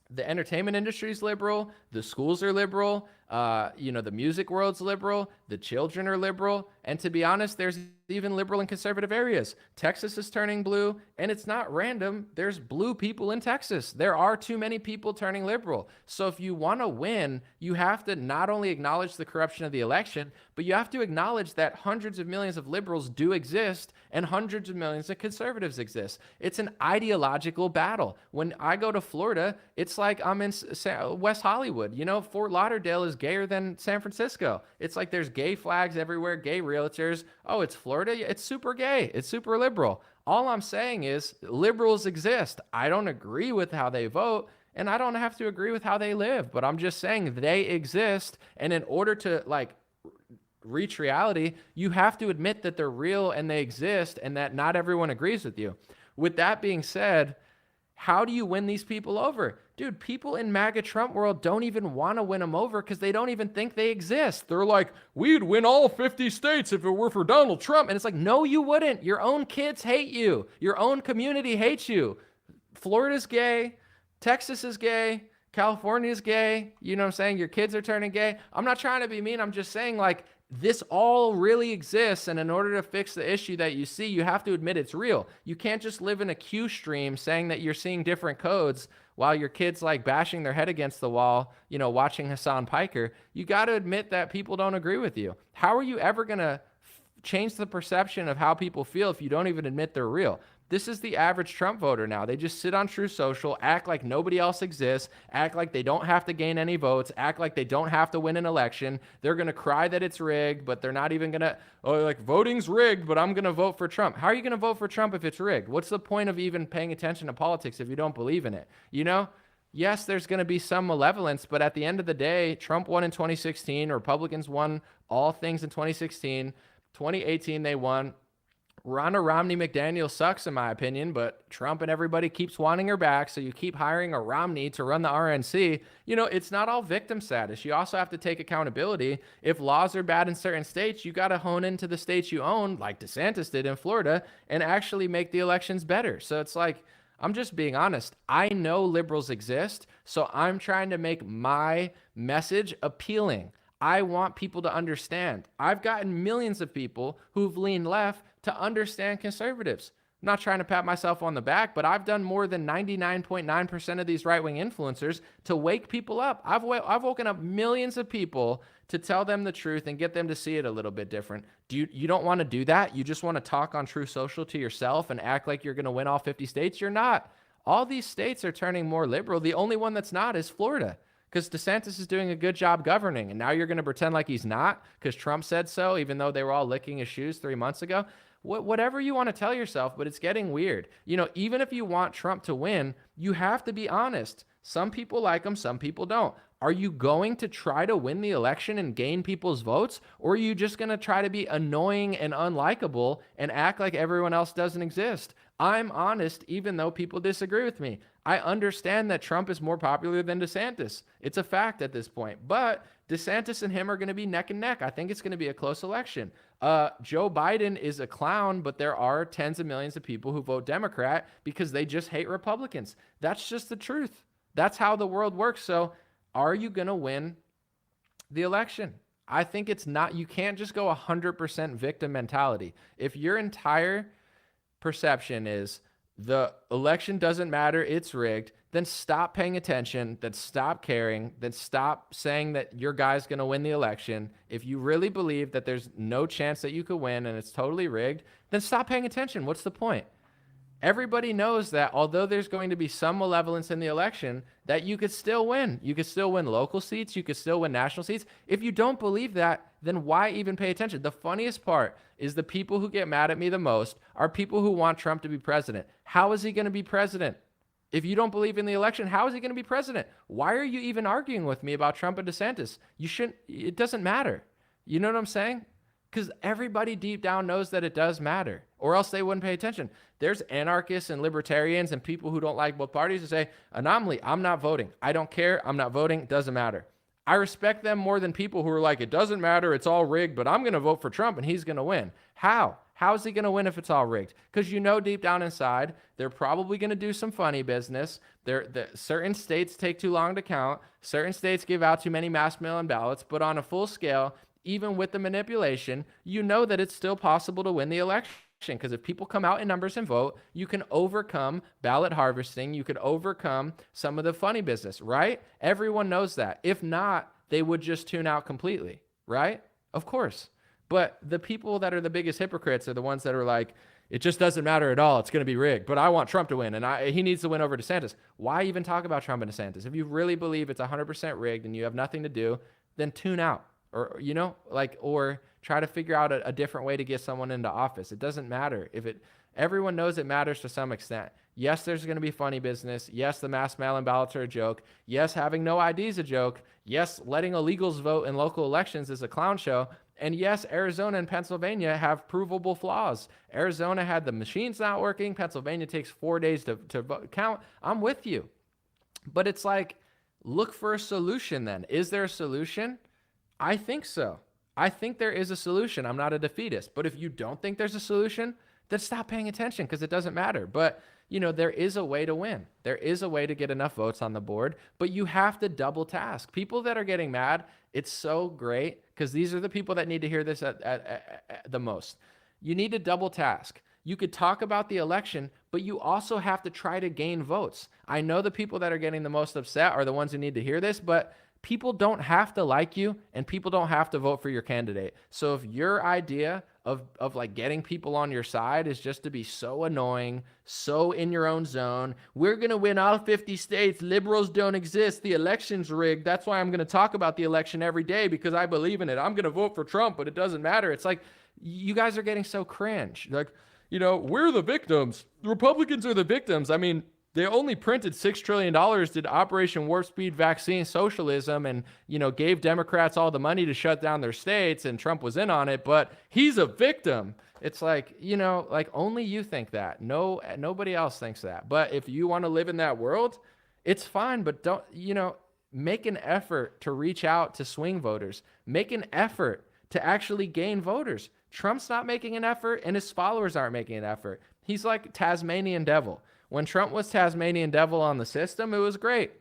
the entertainment industry is liberal. The schools are liberal. The music world's liberal, the children are liberal, and to be honest, there's even liberal and conservative areas. Texas is turning blue, and it's not random. There's blue people in Texas. There are too many people turning liberal. So if you want to win, you have to not only acknowledge the corruption of the election, but you have to acknowledge that hundreds of millions of liberals do exist and hundreds of millions of conservatives exist. It's an ideological battle. When I go to Florida, it's like I'm in West Hollywood. Fort Lauderdale is gayer than San Francisco. It's like there's gay flags everywhere, gay realtors. Oh, it's Florida. It's super gay. It's super liberal. All I'm saying is liberals exist. I don't agree with how they vote, and I don't have to agree with how they live, but I'm just saying they exist. And in order to reach reality, you have to admit that they're real and they exist and that not everyone agrees with you. With that being said, how do you win these people over? Dude, people in MAGA Trump world don't even want to win them over because they don't even think they exist. They're like, we'd win all 50 states if it were for Donald Trump. And it's like, no, you wouldn't. Your own kids hate you. Your own community hates you. Florida's gay. Texas is gay. California is gay. You know what I'm saying? Your kids are turning gay. I'm not trying to be mean. I'm just saying this all really exists, and in order to fix the issue that you see, you have to admit it's real. You can't just live in a Q stream saying that you're seeing different codes while your kid's bashing their head against the wall, watching Hassan Piker. You got to admit that people don't agree with you. How are you ever going to change the perception of how people feel if you don't even admit they're real? This is the average Trump voter now. They just sit on True Social, act like nobody else exists, act like they don't have to gain any votes, act like they don't have to win an election. They're going to cry that it's rigged, but they're not even going to, voting's rigged, but I'm going to vote for Trump. How are you going to vote for Trump if it's rigged? What's the point of even paying attention to politics if you don't believe in it? Yes, there's going to be some malevolence, but at the end of the day, Trump won in 2016. Republicans won all things in 2016. 2018, they won. Ronna Romney McDaniel sucks in my opinion, but Trump and everybody keeps wanting her back, so you keep hiring a Romney to run the RNC. It's not all victim status. You also have to take accountability. If laws are bad in certain states, you got to hone into the states you own, like DeSantis did in Florida, and actually make the elections better. So it's I'm just being honest. I know liberals exist, so I'm trying to make my message appealing. I want people to understand. I've gotten millions of people who've leaned left to understand conservatives. I'm not trying to pat myself on the back, but I've done more than 99.9% of these right-wing influencers to wake people up. I've woken up millions of people to tell them the truth and get them to see it a little bit different. You don't want to do that? You just want to talk on True Social to yourself and act like you're going to win all 50 states? You're not. All these states are turning more liberal. The only one that's not is Florida, because DeSantis is doing a good job governing, and now you're going to pretend like he's not because Trump said so, even though they were all licking his shoes 3 months ago. Whatever you want to tell yourself, but it's getting weird. Even if you want Trump to win, you have to be honest. Some people like him, some people don't. Are you going to try to win the election and gain people's votes, or are you just going to try to be annoying and unlikable and act like everyone else doesn't exist? I'm honest, even though people disagree with me. I understand that Trump is more popular than DeSantis. It's a fact at this point. But DeSantis and him are going to be neck and neck. I think it's going to be a close election. Joe Biden is a clown, but there are tens of millions of people who vote Democrat because they just hate Republicans. That's just the truth. That's how the world works. So are you going to win the election? I think it's not. You can't just go 100% victim mentality. If your entire perception is the election doesn't matter, it's rigged, then stop paying attention, then stop caring, then stop saying that your guy's going to win the election. If you really believe that there's no chance that you could win and it's totally rigged, then stop paying attention. What's the point? Everybody knows that although there's going to be some malevolence in the election, that you could still win. You could still win local seats. You could still win national seats. If you don't believe that, then why even pay attention? The funniest part is the people who get mad at me the most are people who want Trump to be president. How is he going to be president? If you don't believe in the election, how is he going to be president? Why are you even arguing with me about Trump and DeSantis? You shouldn't. It doesn't matter. You know what I'm saying? Because everybody deep down knows that it does matter, or else they wouldn't pay attention. There's anarchists and libertarians and people who don't like both parties who say, anomaly, I'm not voting. I don't care. I'm not voting. It doesn't matter. I respect them more than people who are like, it doesn't matter. It's all rigged, but I'm going to vote for Trump and he's going to win. How? How's he going to win if it's all rigged? Because you know deep down inside, they're probably going to do some funny business. Certain states take too long to count. Certain states give out too many mass mail-in ballots. But on a full scale, even with the manipulation, you know that it's still possible to win the election. Because if people come out in numbers and vote, you can overcome ballot harvesting. You could overcome some of the funny business, right? Everyone knows that. If not, they would just tune out completely, right? Of course. But the people that are the biggest hypocrites are the ones that are like, it just doesn't matter at all. It's going to be rigged. But I want Trump to win, and he needs to win over DeSantis. Why even talk about Trump and DeSantis? If you really believe it's 100% rigged and you have nothing to do, then tune out. Or, or try to figure out a different way to get someone into office. It doesn't matter. Everyone knows it matters to some extent. Yes, there's going to be funny business. Yes, the mass mail-in ballots are a joke. Yes, having no ID is a joke. Yes, letting illegals vote in local elections is a clown show. And yes, Arizona and Pennsylvania have provable flaws. Arizona had the machines not working. Pennsylvania takes 4 days to count. I'm with you. But it's like, look for a solution then. Is there a solution? I think so. I think there is a solution. I'm not a defeatist. But if you don't think there's a solution, then stop paying attention because it doesn't matter. But, there is a way to win. There is a way to get enough votes on the board, but you have to double task. People that are getting mad, it's so great because these are the people that need to hear this at the most. You need to double task. You could talk about the election, but you also have to try to gain votes. I know the people that are getting the most upset are the ones who need to hear this, but people don't have to like you and people don't have to vote for your candidate. So if your idea of like getting people on your side is just to be so annoying, so in your own zone, we're going to win all 50 states, liberals don't exist, the election's rigged, that's why I'm going to talk about the election every day because I believe in it. I'm going to vote for Trump, but it doesn't matter. It's like, you guys are getting so cringe. Like, we're the victims. The Republicans are the victims. I mean, they only printed $6 trillion, did Operation Warp Speed vaccine socialism, and, gave Democrats all the money to shut down their states, and Trump was in on it, but he's a victim. It's like, only you think that. No, nobody else thinks that. But if you want to live in that world, it's fine, but don't, make an effort to reach out to swing voters. Make an effort to actually gain voters. Trump's not making an effort, and his followers aren't making an effort. He's like Tasmanian devil. When Trump was Tasmanian devil on the system, it was great.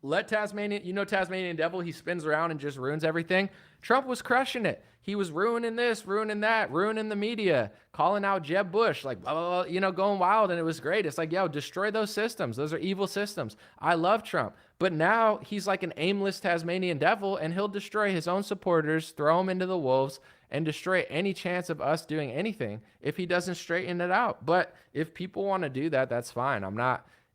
Let Tasmanian devil, he spins around and just ruins everything. Trump was crushing it. He was ruining this, ruining that, ruining the media, calling out Jeb Bush, like, blah, blah, blah, going wild, and it was great. It's like, destroy those systems. Those are evil systems. I love Trump. But now he's like an aimless Tasmanian devil, and he'll destroy his own supporters, throw them into the wolves, and destroy any chance of us doing anything if he doesn't straighten it out. But if people want to do that, that's fine.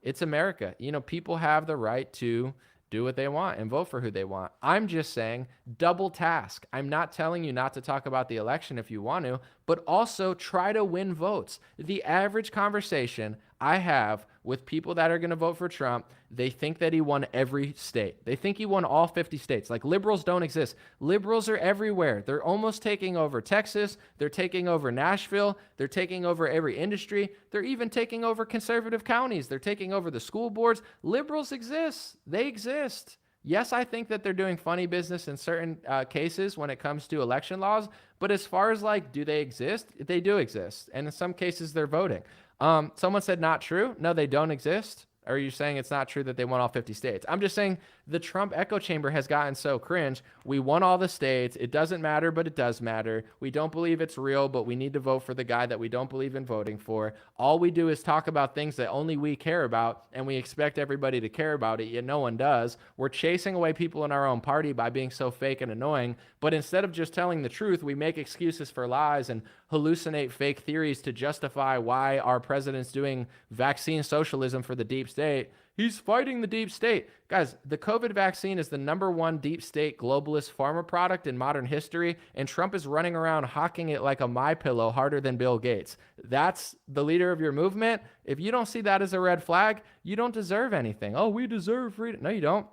It's America. People have the right to do what they want and vote for who they want. I'm just saying double task. I'm not telling you not to talk about the election if you want to, but also try to win votes. The average conversation I have with people that are going to vote for Trump, they think that he won every state. They think he won all 50 states. Like, liberals don't exist. Liberals are everywhere. They're almost taking over Texas. They're taking over Nashville. They're taking over every industry. They're even taking over conservative counties. They're taking over the school boards. Liberals exist. They exist. Yes, I think that they're doing funny business in certain cases when it comes to election laws, but as far as do they exist? They do exist. And in some cases, they're voting. Someone said not true. No, they don't exist. Or are you saying it's not true that they won all 50 states? I'm just saying the Trump echo chamber has gotten so cringe. We won all the states. It doesn't matter, but it does matter. We don't believe it's real, but we need to vote for the guy that we don't believe in voting for. All we do is talk about things that only we care about, and we expect everybody to care about it, yet no one does. We're chasing away people in our own party by being so fake and annoying, but instead of just telling the truth, we make excuses for lies and hallucinate fake theories to justify why our president's doing vaccine socialism for the deep state. He's fighting the deep state. Guys, the COVID vaccine is the #1 deep state globalist pharma product in modern history, and Trump is running around hawking it like a MyPillow harder than Bill Gates. That's the leader of your movement. If you don't see that as a red flag, you don't deserve anything. Oh, we deserve freedom. No, you don't.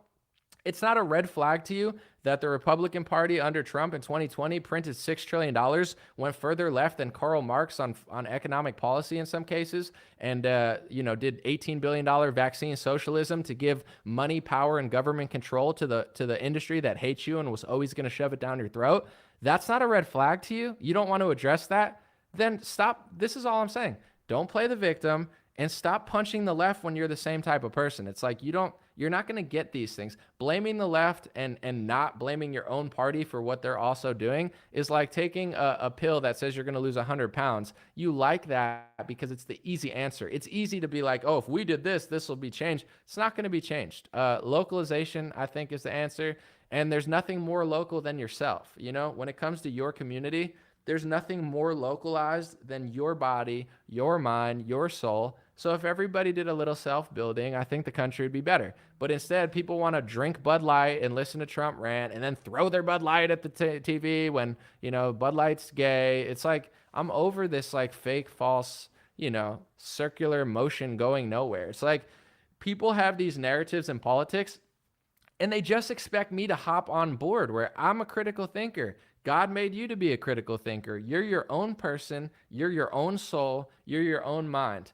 It's not a red flag to you that the Republican Party under Trump in 2020 printed $6 trillion, went further left than Karl Marx on economic policy in some cases, and did $18 billion vaccine socialism to give money, power, and government control to the industry that hates you and was always going to shove it down your throat. That's not a red flag to you. You don't want to address that. then stop. This is all I'm saying. Don't play the victim and stop punching the left when you're the same type of person. It's like you're not going to get these things. Blaming the left and not blaming your own party for what they're also doing is like taking a pill that says you're going to lose 100 pounds. You like that because it's the easy answer. It's easy to be like, oh, if we did this, this will be changed. It's not going to be changed. Localization, I think, is the answer. And there's nothing more local than yourself. You know, when it comes to your community, there's nothing more localized than your body, your mind, your soul. So if everybody did a little self-building, I think the country would be better. But instead, people want to drink Bud Light and listen to Trump rant and then throw their Bud Light at the TV when, you know, Bud Light's gay. It's like, I'm over this like fake, false, you know, circular motion going nowhere. It's like people have these narratives in politics and they just expect me to hop on board where I'm a critical thinker. God made you to be a critical thinker. You're your own person. You're your own soul. You're your own mind.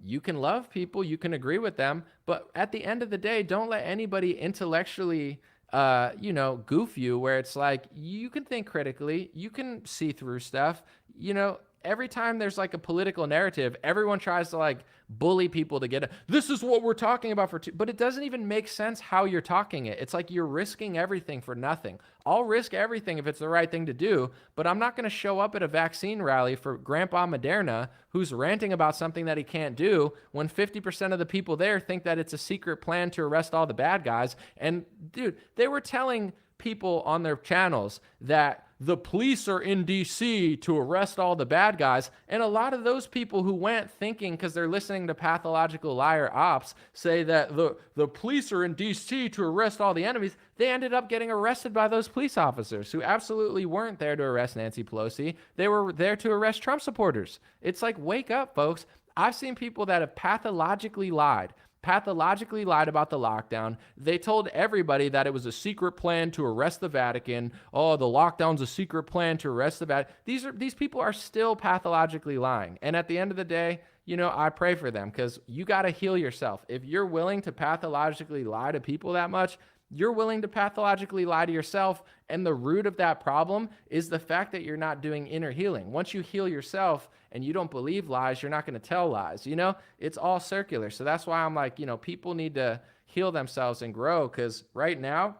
You can love people. You can agree with them. But at the end of the day, don't let anybody intellectually, goof you where it's like you can think critically. You can see through stuff. You know, every time there's like a political narrative, everyone tries to like bully people to get it. This is what we're talking about but it doesn't even make sense how you're talking it. It's like you're risking everything for nothing. I'll risk everything if it's the right thing to do, but I'm not going to show up at a vaccine rally for Grandpa Moderna who's ranting about something that he can't do when 50% of the people there think that it's a secret plan to arrest all the bad guys. And dude, they were telling people on their channels that the police are in DC to arrest all the bad guys. And a lot of those people who went thinking, because they're listening to pathological liar ops, say that the police are in DC to arrest all the enemies. They ended up getting arrested by those police officers who absolutely weren't there to arrest Nancy Pelosi. They were there to arrest Trump supporters. It's like, wake up, folks. I've seen people that have pathologically lied about the lockdown. They told everybody that it was a secret plan to arrest the Vatican. Oh, the lockdown's a secret plan to arrest the Vatican. These people are still pathologically lying. And at the end of the day, you know, I pray for them because you got to heal yourself. If you're willing to pathologically lie to people that much, you're willing to pathologically lie to yourself. And the root of that problem is the fact that you're not doing inner healing. Once you heal yourself and you don't believe lies, you're not going to tell lies. You know, it's all circular. So that's why I'm like, you know, people need to heal themselves and grow because right now,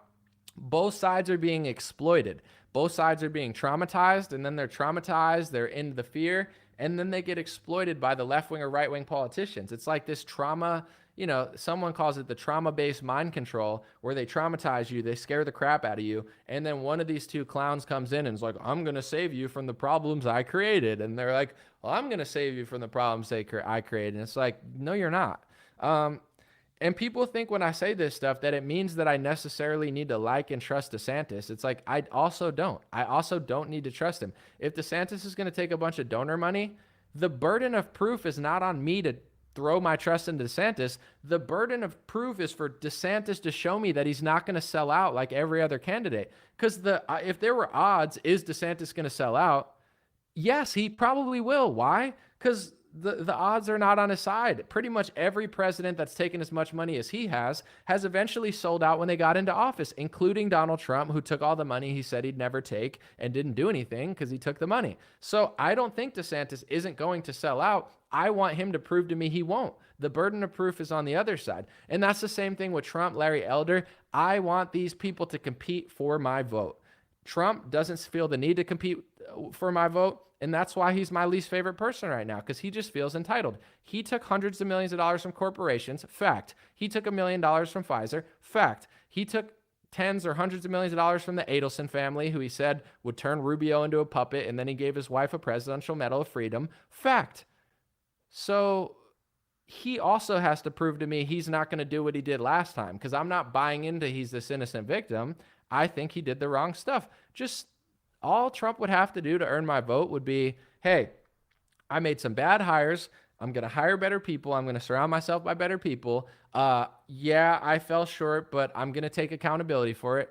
both sides are being exploited. Both sides are being traumatized, and then they're traumatized, they're in the fear, and then they get exploited by the left-wing or right-wing politicians. It's like this trauma, you know, someone calls it the trauma-based mind control, where they traumatize you, they scare the crap out of you, and then one of these two clowns comes in and is like, I'm going to save you from the problems I created. And they're like, well, I'm going to save you from the problems I created. And it's like, no, you're not. And people think when I say this stuff that it means that I necessarily need to like and trust DeSantis. It's like, I also don't. I also don't need to trust him. If DeSantis is going to take a bunch of donor money, the burden of proof is not on me to throw my trust in DeSantis. The burden of proof is for DeSantis to show me that he's not going to sell out like every other candidate. Because if there were odds, is DeSantis going to sell out? Yes, he probably will. Why? Because the odds are not on his side. Pretty much every president that's taken as much money as he has eventually sold out when they got into office, including Donald Trump, who took all the money he said he'd never take and didn't do anything because he took the money. So I don't think DeSantis isn't going to sell out. I want him to prove to me he won't. The burden of proof is on the other side. And that's the same thing with Trump, Larry Elder. I want these people to compete for my vote. Trump doesn't feel the need to compete for my vote, and that's why he's my least favorite person right now, because he just feels entitled. He took hundreds of millions of dollars from corporations. Fact. He took $1 million from Pfizer. Fact. He took tens or hundreds of millions of dollars from the Adelson family, who he said would turn Rubio into a puppet, and then he gave his wife a Presidential Medal of Freedom. Fact. So he also has to prove to me he's not going to do what he did last time, because I'm not buying into he's this innocent victim. I think he did the wrong stuff. Just all Trump would have to do to earn my vote would be, hey, I made some bad hires. I'm going to hire better people. I'm going to surround myself by better people. Yeah, I fell short, but I'm going to take accountability for it.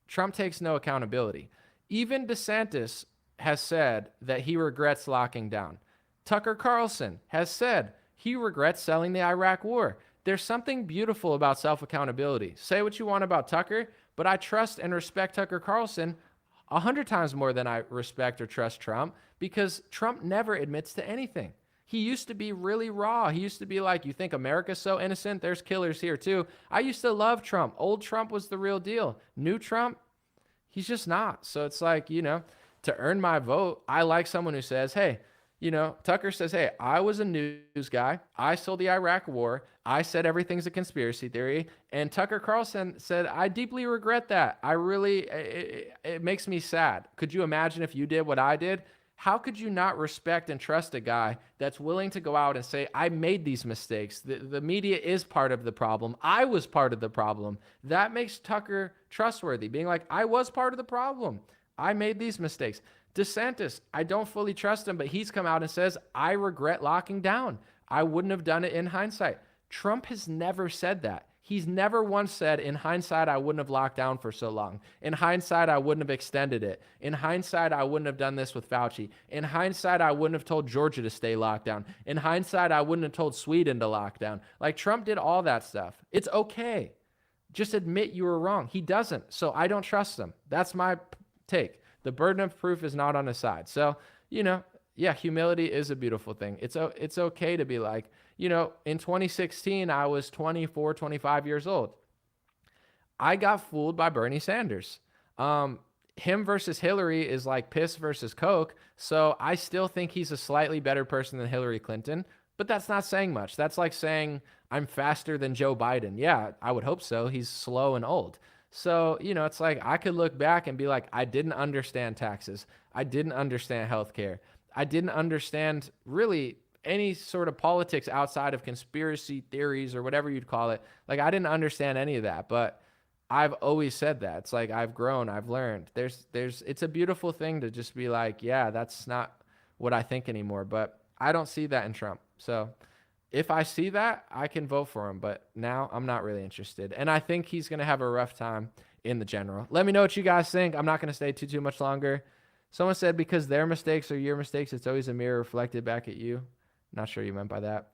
Trump takes no accountability. Even DeSantis has said that he regrets locking down. Tucker Carlson has said he regrets selling the Iraq war. There's something beautiful about self-accountability. Say what you want about Tucker, but I trust and respect Tucker Carlson 100 times more than I respect or trust Trump, because Trump never admits to anything. He used to be really raw. He used to be like, you think America's so innocent? There's killers here too. I used to love Trump. Old Trump was the real deal. New Trump, he's just not. So it's like, to earn my vote, I like someone who says, hey, Tucker says, hey, I was a news guy. I sold the Iraq war. I said everything's a conspiracy theory. And Tucker Carlson said, I deeply regret that. It makes me sad. Could you imagine if you did what I did? How could you not respect and trust a guy that's willing to go out and say, I made these mistakes? The media is part of the problem. I was part of the problem. That makes Tucker trustworthy, being like, I was part of the problem. I made these mistakes. DeSantis, I don't fully trust him, but he's come out and says, I regret locking down. I wouldn't have done it in hindsight. Trump has never said that. He's never once said, in hindsight, I wouldn't have locked down for so long. In hindsight, I wouldn't have extended it. In hindsight, I wouldn't have done this with Fauci. In hindsight, I wouldn't have told Georgia to stay locked down. In hindsight, I wouldn't have told Sweden to lock down. Like, Trump did all that stuff. It's okay. Just admit you were wrong. He doesn't, so I don't trust him. That's my take. The burden of proof is not on his side. So, yeah, humility is a beautiful thing. It's okay to be like, in 2016, I was 24, 25 years old. I got fooled by Bernie Sanders. Him versus Hillary is like piss versus Coke. So I still think he's a slightly better person than Hillary Clinton, but that's not saying much. That's like saying I'm faster than Joe Biden. Yeah, I would hope so. He's slow and old. So, it's like I could look back and be like, I didn't understand taxes. I didn't understand healthcare. I didn't understand really any sort of politics outside of conspiracy theories or whatever you'd call it. Like, I didn't understand any of that, but I've always said that. It's like, I've grown, I've learned. It's a beautiful thing to just be like, yeah, that's not what I think anymore, but I don't see that in Trump. So if I see that, I can vote for him, but now I'm not really interested. And I think he's going to have a rough time in the general. Let me know what you guys think. I'm not going to stay too much longer. Someone said because their mistakes are your mistakes, it's always a mirror reflected back at you. Not sure you meant by that.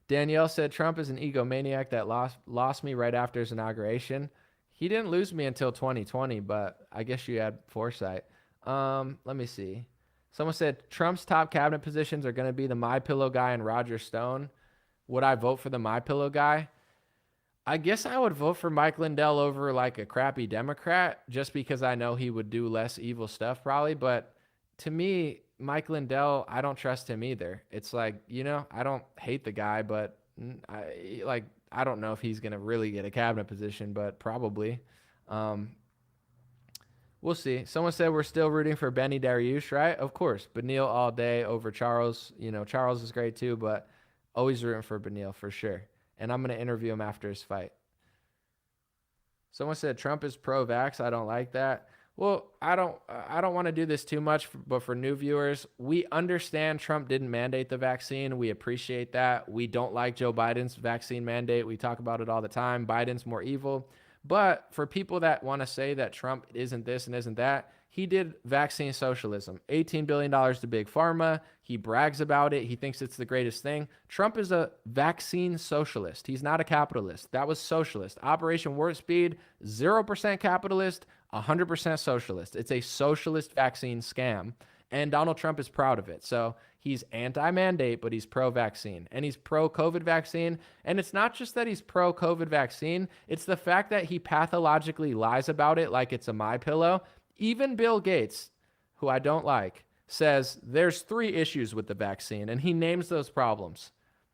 Danielle said Trump is an egomaniac that lost me right after his inauguration. He didn't lose me until 2020, but I guess you had foresight. Let me see. Someone said Trump's top cabinet positions are going to be the MyPillow guy and Roger Stone. Would I vote for the MyPillow guy? I guess I would vote for Mike Lindell over like a crappy Democrat just because I know he would do less evil stuff probably. But to me, Mike Lindell, I don't trust him either. It's like, I don't hate the guy, but I don't know if he's going to really get a cabinet position, but probably. We'll see. Someone said we're still rooting for Benny Dariush, right? Of course. Benil all day over Charles. Charles is great too, but always rooting for Benil for sure. And I'm going to interview him after his fight. Someone said Trump is pro-vax. I don't like that. Well, I don't want to do this too much, but for new viewers, we understand Trump didn't mandate the vaccine. We appreciate that. We don't like Joe Biden's vaccine mandate. We talk about it all the time. Biden's more evil. But for people that want to say that Trump isn't this and isn't that, he did vaccine socialism. $18 billion to Big Pharma. He brags about it. He thinks it's the greatest thing. Trump is a vaccine socialist. He's not a capitalist. That was socialist. Operation Warp Speed, 0% capitalist, 100% socialist. It's a socialist vaccine scam. And Donald Trump is proud of it. So he's anti-mandate, but he's pro-vaccine. And he's pro-COVID vaccine. And it's not just that he's pro-COVID vaccine. It's the fact that he pathologically lies about it like it's a MyPillow. Even Bill Gates, who I don't like, says there's 3 issues with the vaccine. And he names those problems.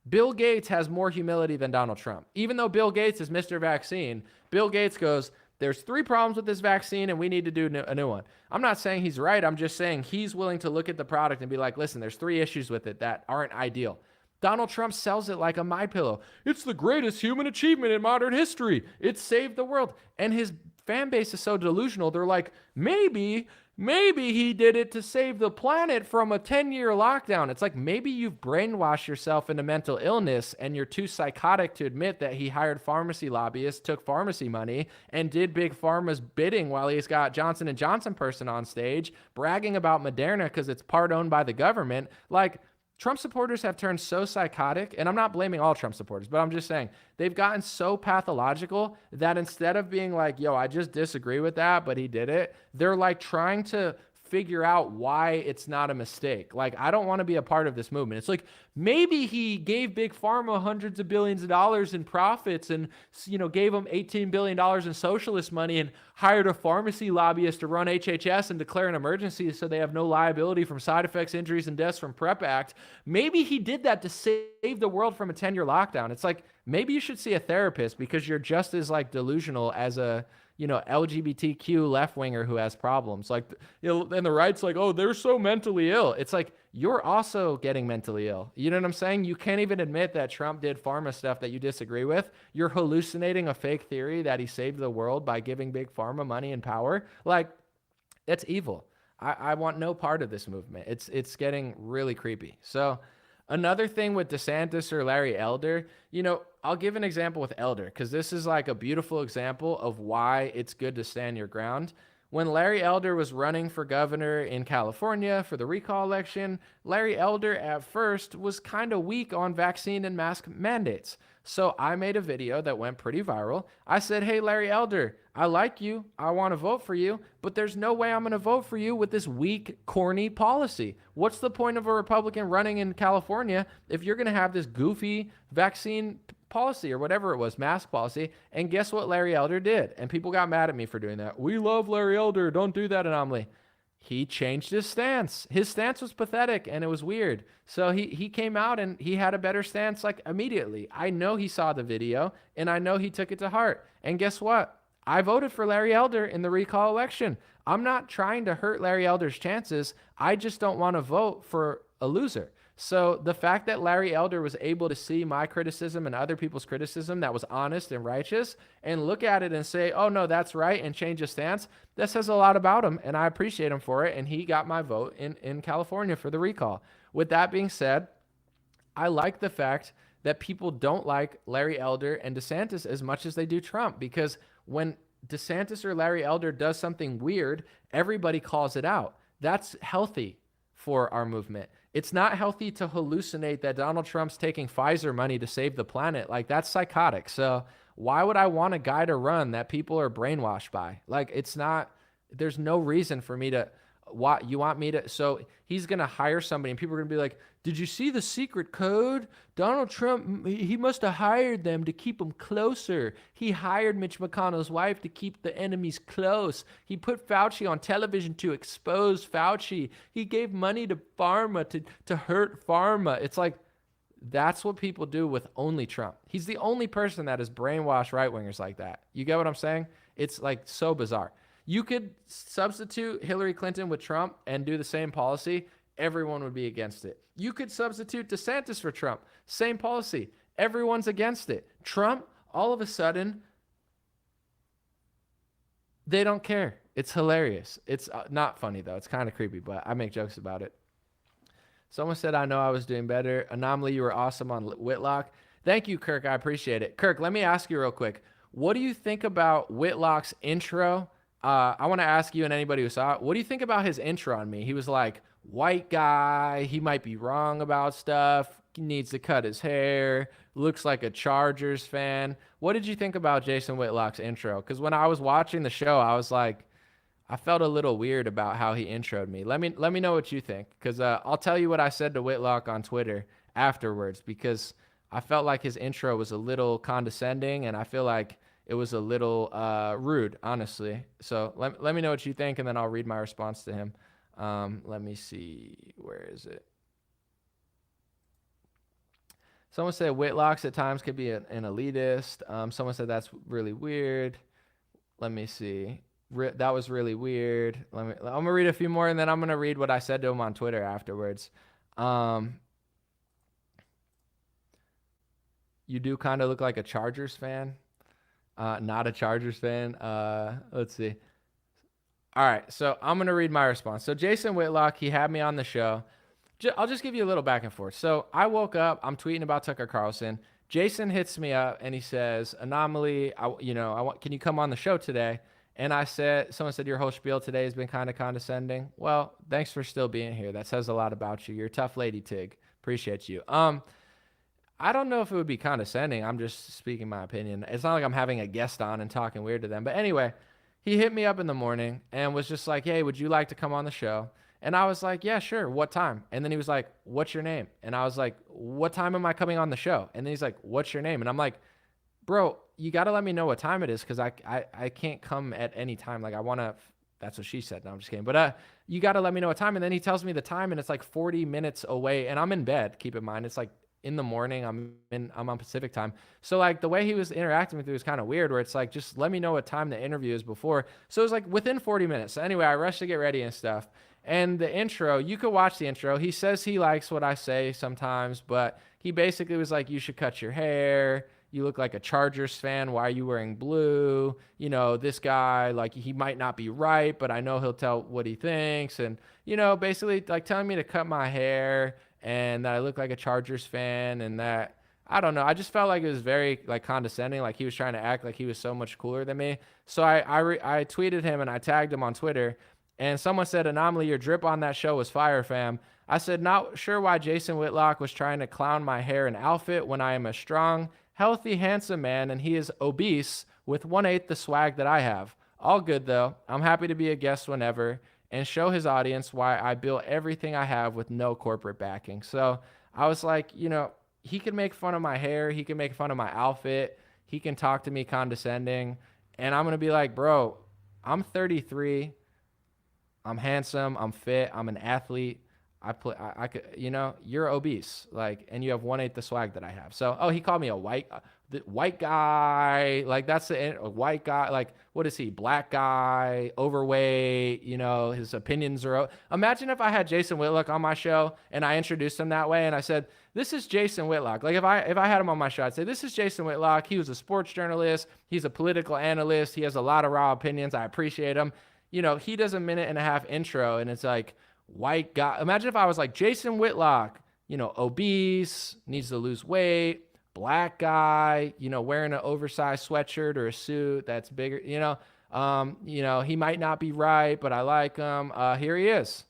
Bill Gates has more humility than Donald Trump. Even though Bill Gates is Mr. Vaccine, Bill Gates goes, there's 3 problems with this vaccine and we need to do a new one. I'm not saying he's right. I'm just saying he's willing to look at the product and be like, listen, there's 3 issues with it that aren't ideal. Donald Trump sells it like a MyPillow. It's the greatest human achievement in modern history. It saved the world. And his fan base is so delusional. They're like, maybe he did it to save the planet from a 10-year lockdown. It's like, maybe you've brainwashed yourself into mental illness and you're too psychotic to admit that he hired pharmacy lobbyists, took pharmacy money, and did Big Pharma's bidding while he's got Johnson & Johnson person on stage bragging about Moderna because it's part owned by the government. Like, Trump supporters have turned so psychotic, and I'm not blaming all Trump supporters, but I'm just saying they've gotten so pathological that instead of being like, yo, I just disagree with that, but he did it, they're like trying to figure out why it's not a mistake. Like, I don't want to be a part of this movement. It's like, maybe he gave Big Pharma hundreds of billions of dollars in profits and, gave them $18 billion in socialist money and hired a pharmacy lobbyist to run HHS and declare an emergency so they have no liability from side effects, injuries, and deaths from PrEP Act. Maybe he did that to save the world from a 10-year lockdown. It's like, maybe you should see a therapist because you're just as like delusional as a LGBTQ left winger who has problems. Like, and the right's like, oh, they're so mentally ill. It's like, you're also getting mentally ill. You know what I'm saying? You can't even admit that Trump did pharma stuff that you disagree with. You're hallucinating a fake theory that he saved the world by giving big pharma money and power. Like, that's evil. I want no part of this movement. It's getting really creepy. So another thing with DeSantis or Larry Elder, I'll give an example with Elder because this is like a beautiful example of why it's good to stand your ground. When Larry Elder was running for governor in California for the recall election, Larry Elder at first was kind of weak on vaccine and mask mandates. So I made a video that went pretty viral. I said, hey, Larry Elder, I like you. I want to vote for you, but there's no way I'm going to vote for you with this weak, corny policy. What's the point of a Republican running in California if you're going to have this goofy vaccine policy or whatever it was, mask policy? And guess what Larry Elder did? And people got mad at me for doing that. We love Larry Elder. Don't do that, Anomaly. He changed his stance. His stance was pathetic and it was weird. So he came out and he had a better stance like immediately. I know he saw the video and I know he took it to heart. And guess what? I voted for Larry Elder in the recall election. I'm not trying to hurt Larry Elder's chances. I just don't want to vote for a loser. So the fact that Larry Elder was able to see my criticism and other people's criticism that was honest and righteous and look at it and say, oh, no, that's right, and change his stance, that says a lot about him, and I appreciate him for it, and he got my vote in California for the recall. With that being said, I like the fact that people don't like Larry Elder and DeSantis as much as they do Trump, because when DeSantis or Larry Elder does something weird, everybody calls it out. That's healthy for our movement. It's not healthy to hallucinate that Donald Trump's taking Pfizer money to save the planet. Like, that's psychotic. So why would I want a guy to run that people are brainwashed by? Like, it's not, there's no reason for me to, you want me to, so he's going to hire somebody and people are going to be like, did you see the secret code? Donald Trump, he must have hired them to keep them closer. He hired Mitch McConnell's wife to keep the enemies close. He put Fauci on television to expose Fauci. He gave money to pharma to hurt pharma. It's like, that's what people do with only Trump. He's the only person that has brainwashed right-wingers like that. You get what I'm saying? It's like so bizarre. You could substitute Hillary Clinton with Trump and do the same policy. Everyone would be against it. You could substitute DeSantis for Trump. Same policy. Everyone's against it. Trump, all of a sudden, they don't care. It's hilarious. It's not funny, though. It's kind of creepy, but I make jokes about it. Someone said, I know I was doing better. Anomaly, you were awesome on Whitlock. Thank you, Kirk. I appreciate it. Kirk, let me ask you real quick. What do you think about Whitlock's intro? I want to ask you and anybody who saw it, what do you think about his intro on me? He was like, white guy, he might be wrong about stuff, he needs to cut his hair, looks like a Chargers fan. What did you think about Jason Whitlock's intro? Because when I was watching the show, I was like, I felt a little weird about how he introed me. Let me know what you think, because I'll tell you what I said to Whitlock on Twitter afterwards, because I felt like his intro was a little condescending, and I feel like it was a little rude, honestly. So let me know what you think, and then I'll read my response to him. Let me see. Where is it? Someone said Whitlock's at times could be an elitist. Someone said that's really weird. Let me see. That was really weird. I'm going to read a few more, and then I'm going to read what I said to him on Twitter afterwards. You do kind of look like a Chargers fan. Not a Chargers fan. Let's see. All right, so I'm going to read my response. So Jason Whitlock, he had me on the show. I'll just give you a little back and forth. So I woke up, I'm tweeting about Tucker Carlson. Jason hits me up and he says, Anomaly, can you come on the show today? And I said, someone said your whole spiel today has been kind of condescending. Well, thanks for still being here. That says a lot about you. You're a tough lady, Tig. Appreciate you. I don't know if it would be condescending. I'm just speaking my opinion. It's not like I'm having a guest on and talking weird to them. But anyway, he hit me up in the morning and was just like, hey, would you like to come on the show? And I was like, yeah, sure. What time? And then he was like, what's your name? And I was like, what time am I coming on the show? And then he's like, what's your name? And I'm like, bro, you got to let me know what time it is, because I can't come at any time. Like, I want to, that's what she said. No, I'm just kidding. But you got to let me know what time. And then he tells me the time, and it's like 40 minutes away. And I'm in bed, keep in mind. It's like in the morning. I'm on Pacific time. So like the way he was interacting with me was kind of weird, where it's like, just let me know what time the interview is before. So it was like within 40 minutes. So anyway, I rushed to get ready and stuff. And the intro, you could watch the intro. He says he likes what I say sometimes, but he basically was like, you should cut your hair. You look like a Chargers fan. Why are you wearing blue? You know, this guy, like, he might not be right, but I know he'll tell what he thinks. And, you know, basically like telling me to cut my hair and that I look like a Chargers fan, and that, I don't know. I just felt like it was very like condescending. Like he was trying to act like he was so much cooler than me. So I tweeted him and I tagged him on Twitter, and someone said, Anomaly, your drip on that show was fire, fam. I said, not sure why Jason Whitlock was trying to clown my hair and outfit when I am a strong, healthy, handsome man, and he is obese with 1/8 the swag that I have. All good though. I'm happy to be a guest whenever and show his audience why I built everything I have with no corporate backing. So I was like, you know, he can make fun of my hair. He can make fun of my outfit. He can talk to me condescending. And I'm going to be like, bro, I'm 33. I'm handsome. I'm fit. I'm an athlete. I could, you know, you're obese, like, and you have 1/8 the swag that I have. So, oh, he called me a white guy. Like, that's a white guy. Like, what is he? Black guy, overweight, you know, his opinions are, imagine if I had Jason Whitlock on my show and I introduced him that way. And I said, this is Jason Whitlock. Like, if I had him on my show, I'd say, this is Jason Whitlock. He was a sports journalist. He's a political analyst. He has a lot of raw opinions. I appreciate him. You know, he does a 1.5-minute intro and it's like, white guy. Imagine if I was like, Jason Whitlock, you know, obese, needs to lose weight, black guy, you know, wearing an oversized sweatshirt or a suit that's bigger, you know, he might not be right, but I like him. Here he is.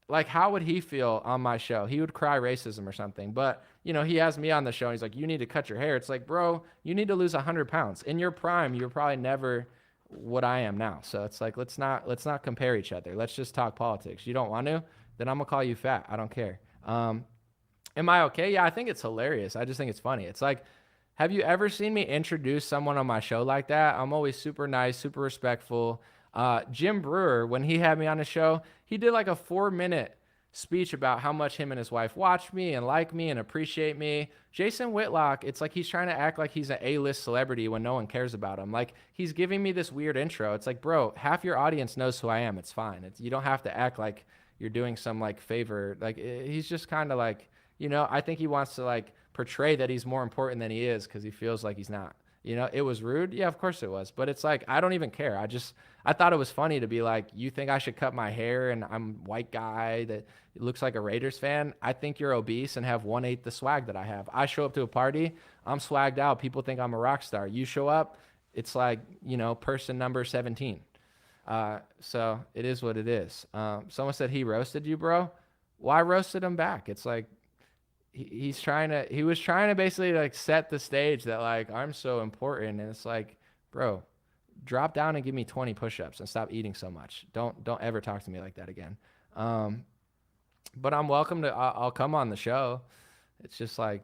Like, how would he feel on my show? He would cry racism or something. But, you know, he has me on the show and he's like, you need to cut your hair. It's like, bro, you need to lose 100 pounds. In your prime, you're probably never what I am now. So it's like, let's not compare each other. Let's just talk politics. You don't want to, then I'm gonna call you fat. I don't care. Am I okay? Yeah, I think it's hilarious. I just think it's funny. It's like, have you ever seen me introduce someone on my show like that? I'm always super nice, super respectful. Jim Brewer, when he had me on his show, he did like a 4-minute speech about how much him and his wife watch me and like me and appreciate me. Jason Whitlock, it's like he's trying to act like he's an A-list celebrity when no one cares about him. Like, he's giving me this weird intro. It's like, bro, half your audience knows who I am. It's fine. You don't have to act like you're doing some like favor. Like, he's just kind of like, you know, I think he wants to like portray that he's more important than he is because he feels like he's not. You know, it was rude. Yeah, of course it was. But it's like, I don't even care. I thought it was funny to be like, you think I should cut my hair and I'm a white guy that looks like a Raiders fan? I think you're obese and have 1/8 the swag that I have. I show up to a party, I'm swagged out. People think I'm a rock star. You show up, it's like, you know, person number 17. So it is what it is. Someone said he roasted you, bro. Well, I roasted him back. It's like, he was trying to basically like set the stage that like, I'm so important. And it's like, bro, drop down and give me 20 push-ups and stop eating so much. Don't ever talk to me like that again. But I'm welcome to, I'll come on the show. It's just like,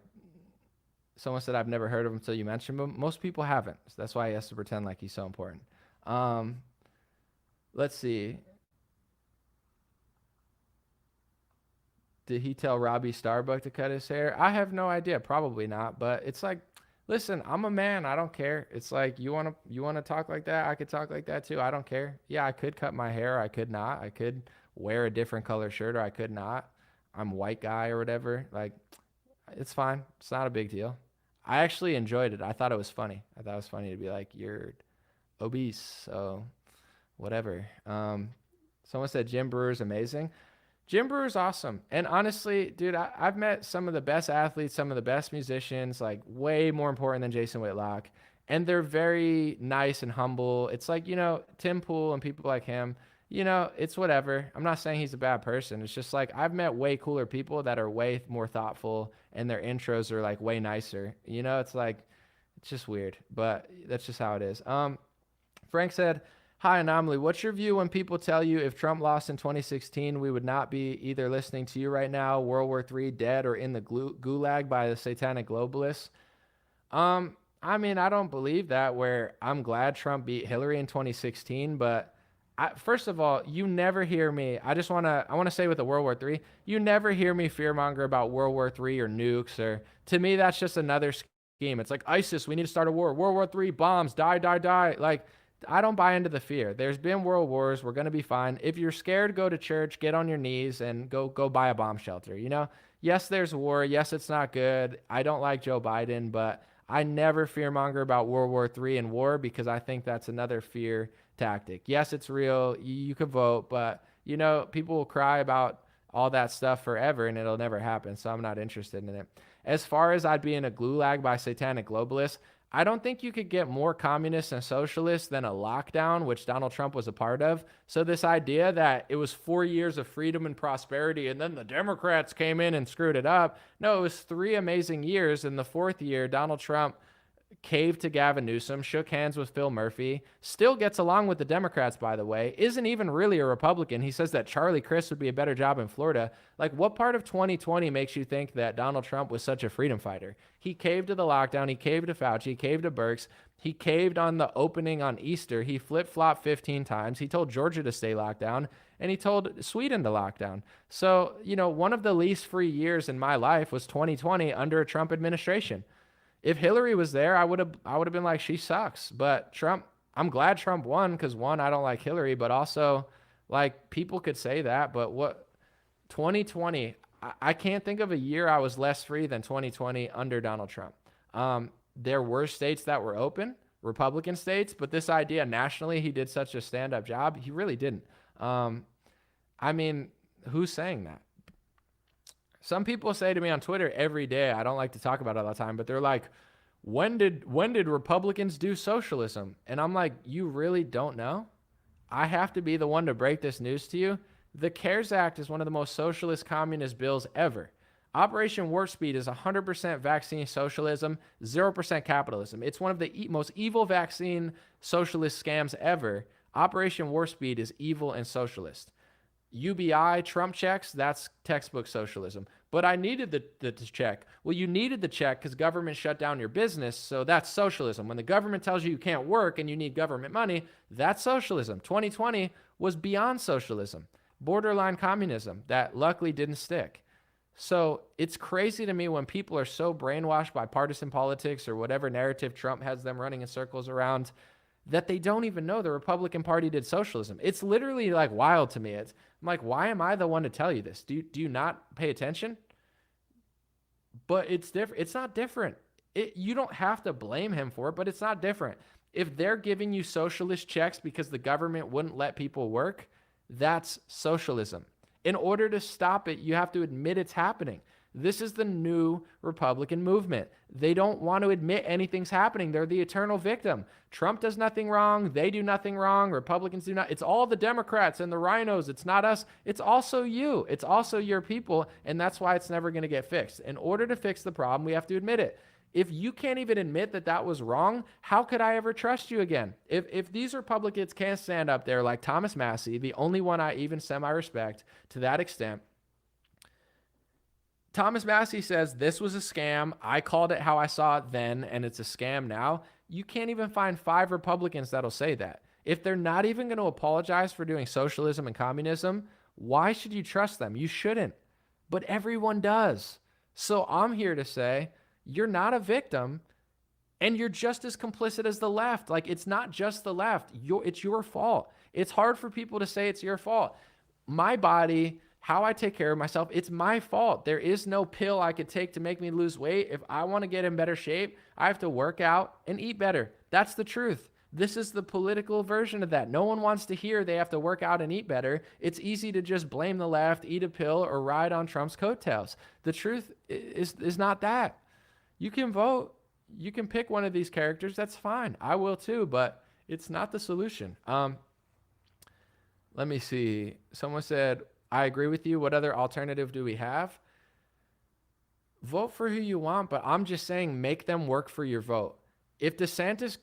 someone said, I've never heard of him until you mentioned him. Most people haven't. So that's why he has to pretend like he's so important. Let's see. Did he tell Robbie Starbuck to cut his hair? I have no idea. Probably not. But it's like, listen, I'm a man. I don't care. It's like, you want to talk like that? I could talk like that too. I don't care. Yeah, I could cut my hair. I could not. I could wear a different color shirt or I could not. I'm a white guy or whatever. Like, it's fine. It's not a big deal. I actually enjoyed it. I thought it was funny. I thought it was funny to be like, you're obese, so whatever. Someone said Jim Brewer's amazing. Jim Brewer's awesome. And honestly, dude, I've met some of the best athletes, some of the best musicians, like way more important than Jason Whitlock. And they're very nice and humble. It's like, you know, Tim Pool and people like him. it's whatever. I'm not saying he's a bad person. It's just like I've met way cooler people that are way more thoughtful and their intros are like way nicer. It's like it's just weird, but that's just how it is. Frank said, "Hi Anomaly, what's your view when people tell you if Trump lost in 2016, we would not be either listening to you right now, World War III, dead, or in the gulag by the satanic globalists?" I mean, I don't believe that. Where I'm glad Trump beat Hillary in 2016, but first of all, you never hear me. I want to say with the World War III, you never hear me fearmonger about World War III or nukes. Or to me, that's just another scheme. It's like ISIS. We need to start a war. World War III bombs. Die, die, die. Like I don't buy into the fear. There's been world wars. We're gonna be fine. If you're scared, go to church, get on your knees, and go buy a bomb shelter. Yes, there's war. Yes, it's not good. I don't like Joe Biden, but I never fearmonger about World War III and war because I think that's another fear tactic. Yes, it's real. You could vote, but people will cry about all that stuff forever and it'll never happen. So I'm not interested in it. As far as I'd be in a gulag by satanic globalists, I don't think you could get more communist and socialist than a lockdown, which Donald Trump was a part of. So this idea that it was 4 years of freedom and prosperity and then the Democrats came in and screwed it up. No, it was 3 amazing years. In the 4th year, Donald Trump caved to Gavin Newsom, shook hands with Phil Murphy, still gets along with the Democrats, by the way, isn't even really a Republican. He says that Charlie Crist would be a better job in Florida. Like, what part of 2020 makes you think that Donald Trump was such a freedom fighter? He caved to the lockdown. He caved to Fauci. He caved to Birx. He caved on the opening on Easter. He flip-flopped 15 times. He told Georgia to stay locked down, and he told Sweden to lock down. So, one of the least free years in my life was 2020 under a Trump administration. If Hillary was there, I would have been like, she sucks. But Trump, I'm glad Trump won because one, I don't like Hillary, but also like people could say that. But 2020, I can't think of a year I was less free than 2020 under Donald Trump. There were states that were open, Republican states, but this idea nationally, he did such a stand-up job. He really didn't. I mean, who's saying that? Some people say to me on Twitter every day, I don't like to talk about it all the time, but they're like, when did Republicans do socialism? And I'm like, you really don't know? I have to be the one to break this news to you. The CARES Act is one of the most socialist communist bills ever. Operation Warp Speed is 100% vaccine socialism, 0% capitalism. It's one of the most evil vaccine socialist scams ever. Operation Warp Speed is evil and socialist. UBI, Trump checks, that's textbook socialism. But I needed the check. Well, you needed the check because government shut down your business, so that's socialism. When the government tells you can't work and you need government money, that's socialism. 2020 was beyond socialism, borderline communism that luckily didn't stick. So it's crazy to me when people are so brainwashed by partisan politics or whatever narrative Trump has them running in circles around that they don't even know the Republican Party did socialism. It's literally like wild to me. I'm like, why am I the one to tell you this? Do you not pay attention? But it's different. It's not different. You don't have to blame him for it, but it's not different. If they're giving you socialist checks because the government wouldn't let people work, that's socialism. In order to stop it, you have to admit it's happening. This is the new Republican movement. They don't want to admit anything's happening. They're the eternal victim. Trump does nothing wrong. They do nothing wrong. Republicans do not. It's all the Democrats and the rhinos. It's not us. It's also you. It's also your people. And that's why it's never going to get fixed. In order to fix the problem, we have to admit it. If you can't even admit that that was wrong, how could I ever trust you again? If these Republicans can't stand up there like Thomas Massie, the only one I even semi-respect to that extent, Thomas Massie says this was a scam. I called it how I saw it then, and it's a scam now. You can't even find 5 Republicans that'll say that. If they're not even going to apologize for doing socialism and communism, why should you trust them? You shouldn't. But everyone does. So I'm here to say you're not a victim, and you're just as complicit as the left. Like, it's not just the left. It's your fault. It's hard for people to say it's your fault. My body, how I take care of myself, it's my fault. There is no pill I could take to make me lose weight. If I want to get in better shape, I have to work out and eat better. That's the truth. This is the political version of that. No one wants to hear they have to work out and eat better. It's easy to just blame the left, eat a pill, or ride on Trump's coattails. The truth is not that. You can vote. You can pick one of these characters. That's fine. I will too, but it's not the solution. Let me see. Someone said, I agree with you. What other alternative do we have? Vote for who you want, but I'm just saying make them work for your vote. If DeSantis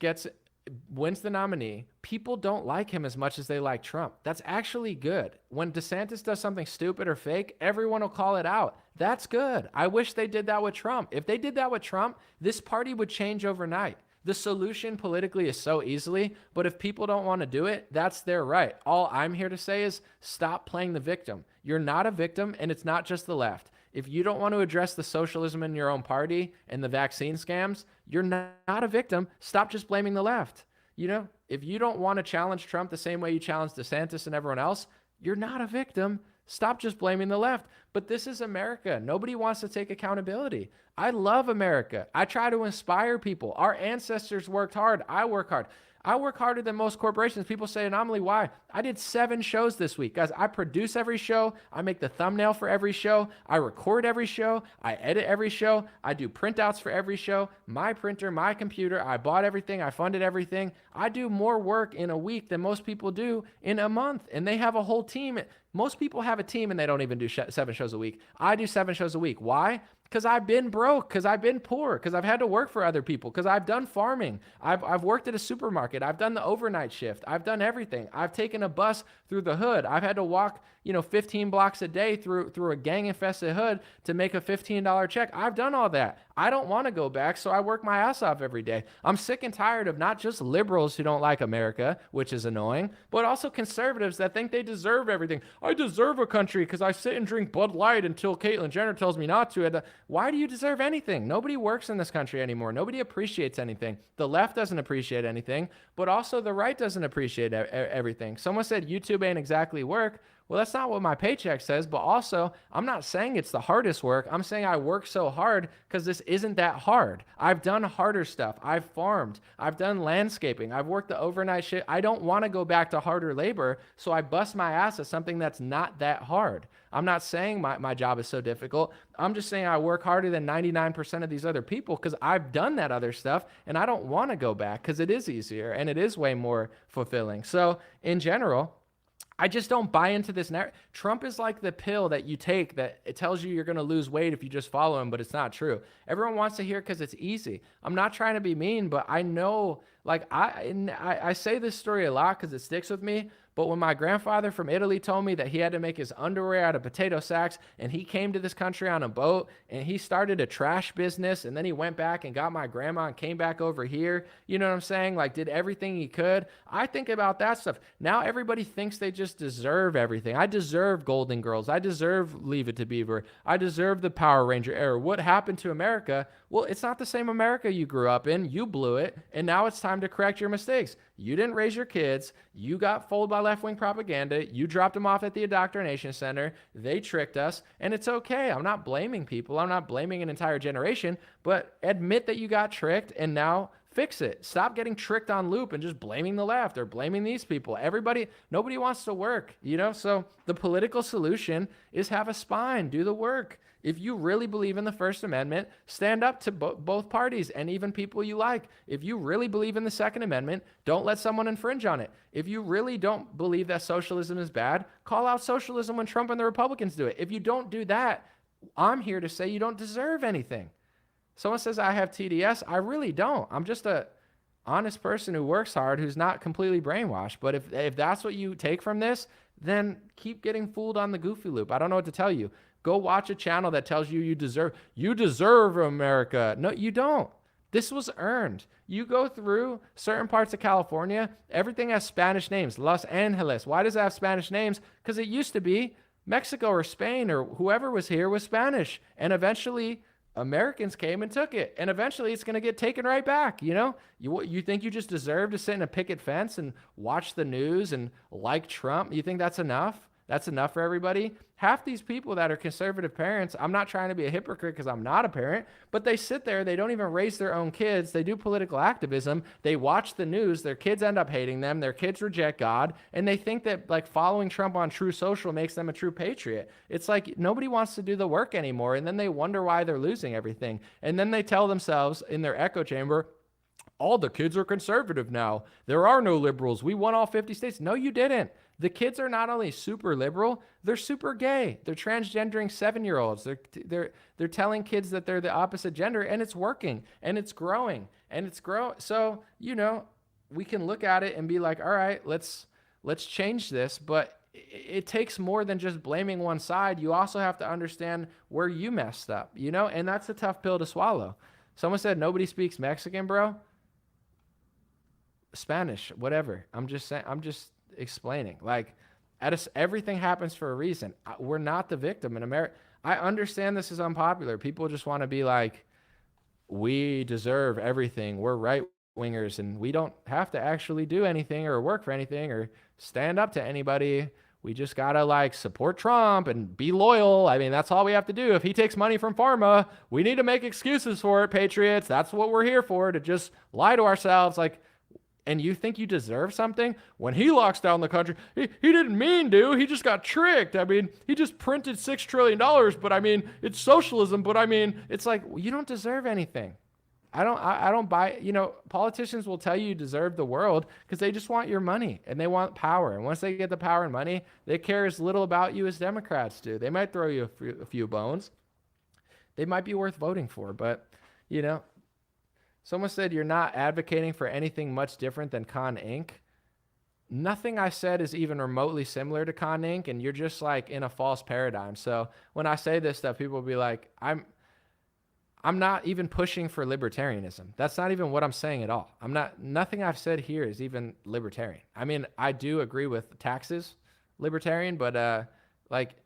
wins the nominee, people don't like him as much as they like Trump. That's actually good. When DeSantis does something stupid or fake, everyone will call it out. That's good. I wish they did that with Trump. If they did that with Trump, this party would change overnight. The solution politically is so easily, but if people don't want to do it, that's their right. All I'm here to say is stop playing the victim. You're not a victim, and it's not just the left. If you don't want to address the socialism in your own party and the vaccine scams, you're not a victim. Stop just blaming the left. You know, if you don't want to challenge Trump the same way you challenge DeSantis and everyone else, you're not a victim. Stop just blaming the left. But this is America. Nobody wants to take accountability. I love America. I try to inspire people. Our ancestors worked hard. I work hard. I work harder than most corporations. People say, Anomaly, why? I did 7 shows this week. Guys, I produce every show. I make the thumbnail for every show. I record every show. I edit every show. I do printouts for every show. My printer, my computer. I bought everything. I funded everything. I do more work in a week than most people do in a month. And they have a whole team. Most people have a team and they don't even do 7 shows a week. I do 7 shows a week. Why? Because I've been broke, because I've been poor, because I've had to work for other people, because I've done farming. I've worked at a supermarket. I've done the overnight shift. I've done everything. I've taken a bus through the hood. I've had to walk, 15 blocks a day through a gang-infested hood to make a $15 check. I've done all that. I don't want to go back, so I work my ass off every day. I'm sick and tired of not just liberals who don't like America, which is annoying, but also conservatives that think they deserve everything. I deserve a country because I sit and drink Bud Light until Caitlyn Jenner tells me not to. Why do you deserve anything? Nobody works in this country anymore. Nobody appreciates anything. The left doesn't appreciate anything, but also the right doesn't appreciate everything. Someone said YouTube ain't exactly work. Well, that's not what my paycheck says, but also I'm not saying it's the hardest work. I'm saying I work so hard because this isn't that hard. I've done harder stuff. I've farmed. I've done landscaping. I've worked the overnight shit. I don't want to go back to harder labor, so I bust my ass at something that's not that hard. I'm not saying my job is so difficult. I'm just saying I work harder than 99% of these other people because I've done that other stuff and I don't want to go back because it is easier and it is way more fulfilling. So in general, I just don't buy into this narrative. Trump is like the pill that you take that it tells you you're going to lose weight if you just follow him, but it's not true. Everyone wants to hear it because it's easy. I'm not trying to be mean, but I know, I say this story a lot because it sticks with me. But when my grandfather from Italy told me that he had to make his underwear out of potato sacks and he came to this country on a boat and he started a trash business and then he went back and got my grandma and came back over here, you know what I'm saying? Like did everything he could. I think about that stuff. Now everybody thinks they just deserve everything. I deserve Golden Girls. I deserve Leave It to Beaver. I deserve the Power Ranger era. What happened to America? Well, it's not the same America you grew up in. You blew it. And now it's time to correct your mistakes. You didn't raise your kids. You got fooled by left-wing propaganda. You dropped them off at the indoctrination center. They tricked us. And it's okay. I'm not blaming people. I'm not blaming an entire generation. But admit that you got tricked and now fix it. Stop getting tricked on loop and just blaming the left or blaming these people. Nobody wants to work, So the political solution is have a spine. Do the work. If you really believe in the First Amendment, stand up to both parties and even people you like. If you really believe in the Second Amendment, don't let someone infringe on it. If you really don't believe that socialism is bad, call out socialism when Trump and the Republicans do it. If you don't do that, I'm here to say you don't deserve anything. Someone says I have TDS. I really don't. I'm just a honest person who works hard, who's not completely brainwashed. But if that's what you take from this, then keep getting fooled on the goofy loop. I don't know what to tell you. Go watch a channel that tells you you deserve America. No, you don't. This was earned. You go through certain parts of California, everything has Spanish names. Los Angeles. Why does it have Spanish names? Because it used to be Mexico or Spain or whoever was here was Spanish. And eventually Americans came and took it. And eventually it's going to get taken right back. You think you just deserve to sit in a picket fence and watch the news and like Trump? You think that's enough? That's enough for everybody? Half these people that are conservative parents, I'm not trying to be a hypocrite because I'm not a parent, but they sit there, they don't even raise their own kids, they do political activism, they watch the news, their kids end up hating them, their kids reject God, and they think that following Trump on True Social makes them a true patriot. It's like nobody wants to do the work anymore, and then they wonder why they're losing everything. And then they tell themselves in their echo chamber, all the kids are conservative now. There are no liberals. We won all 50 states. No, you didn't. The kids are not only super liberal, they're super gay. They're transgendering 7-year-olds. They're telling kids that they're the opposite gender, and it's working, and it's growing, and it's growing. So, you know, we can look at it and be like, all right, let's change this. But it takes more than just blaming one side. You also have to understand where you messed up, you know, and that's a tough pill to swallow. Someone said nobody speaks Mexican, bro. Spanish, whatever. I'm just saying. I'm just explaining. Like, everything happens for a reason. We're not the victim in America. I understand this is unpopular. People just want to be like, we deserve everything. We're right wingers, and we don't have to actually do anything or work for anything or stand up to anybody. We just gotta like support Trump and be loyal. I mean, that's all we have to do. If he takes money from pharma, we need to make excuses for it, patriots. That's what we're here for, to just lie to ourselves. Like, and you think you deserve something? When he locks down the country, he didn't mean to. He just got tricked. I mean, he just printed $6 trillion, but I mean, it's socialism. But I mean, it's like, you don't deserve anything. I don't buy, you know, politicians will tell you deserve the world because they just want your money and they want power. And once they get the power and money, they care as little about you as Democrats do. They might throw you a few bones. They might be worth voting for, but, you know, someone said you're not advocating for anything much different than Con Inc. Nothing I said is even remotely similar to Con Inc. And you're just like in a false paradigm. So when I say this stuff, people will be like, I'm not even pushing for libertarianism. That's not even what I'm saying at all. Nothing I've said here is even libertarian. I mean, I do agree with taxes, libertarian, but like,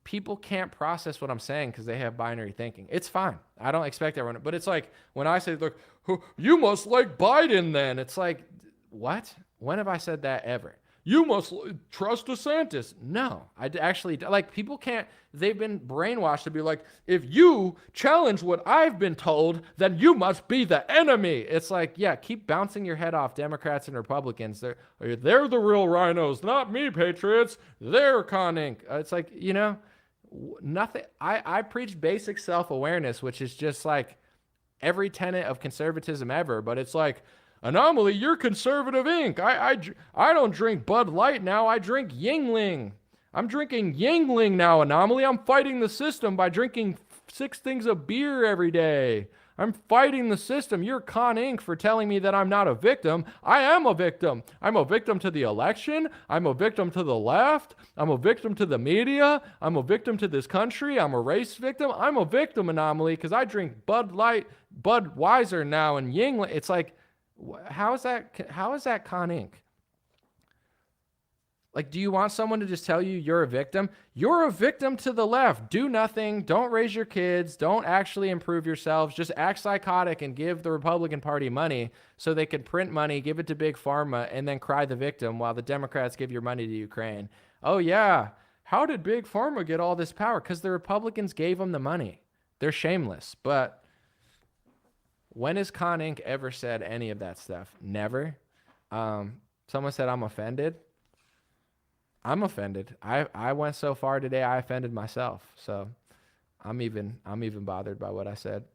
people can't process what I'm saying because they have binary thinking. It's fine. I don't expect everyone, but it's like when I say, look, you must like Biden then. It's like, what? When have I said that ever? You must trust DeSantis. No, I actually, like, people can't, they've been brainwashed to be like, if you challenge what I've been told, then you must be the enemy. It's like, yeah, keep bouncing your head off Democrats and Republicans. They're the real rhinos, not me, patriots. They're Con Inc. It's like, you know, nothing. I preach basic self-awareness, which is just like every tenet of conservatism ever, but it's like, Anomaly, you're conservative Inc. I don't drink Bud Light now. I drink Yingling. I'm drinking Yingling now, Anomaly. I'm fighting the system by drinking 6 things of beer every day. I'm fighting the system. You're Con Inc. for telling me that I'm not a victim. I am a victim. I'm a victim to the election. I'm a victim to the left. I'm a victim to the media. I'm a victim to this country. I'm a race victim. I'm a victim, Anomaly, because I drink Bud Light, Budweiser now, and Yingling. It's like, how is that Con Inc? Like, do you want someone to just tell you you're a victim? You're a victim to the left. Do nothing. Don't raise your kids. Don't actually improve yourselves. Just act psychotic and give the Republican Party money so they can print money, give it to Big Pharma, and then cry the victim while the Democrats give your money to Ukraine. Oh, yeah. How did Big Pharma get all this power? Because the Republicans gave them the money. They're shameless. But when has Con Inc. ever said any of that stuff? Never. Someone said I'm offended. I'm offended. I went so far today, I offended myself. So I'm even bothered by what I said.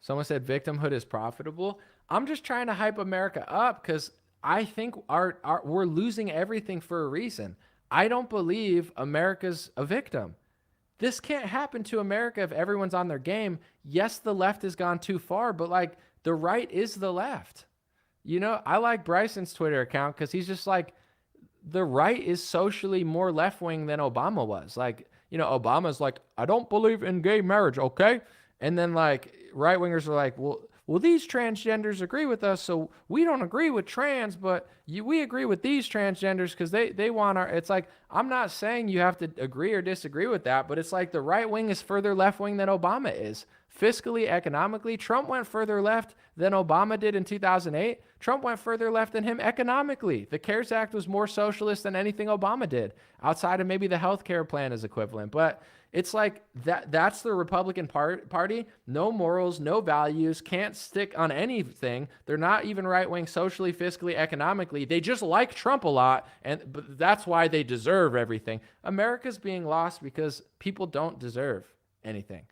Someone said victimhood is profitable. I'm just trying to hype America up because I think we're losing everything for a reason. I don't believe America's a victim. This can't happen to America if everyone's on their game. Yes, the left has gone too far, but like the right is the left. You know, I like Bryson's Twitter account because he's just like, the right is socially more left-wing than Obama was. Like, you know, Obama's like, I don't believe in gay marriage, okay? And then like right-wingers are like, well, these transgenders agree with us, so we don't agree with trans, but we agree with these transgenders because they want our, it's like, I'm not saying you have to agree or disagree with that, but it's like the right wing is further left wing than Obama is. Fiscally, economically, Trump went further left than Obama did in 2008. Trump went further left than him economically. The CARES Act was more socialist than anything Obama did, outside of maybe the healthcare plan is equivalent. But it's like that's the Republican Party. No morals, no values, can't stick on anything. They're not even right-wing socially, fiscally, economically. They just like Trump a lot, but that's why they deserve everything. America's being lost because people don't deserve anything.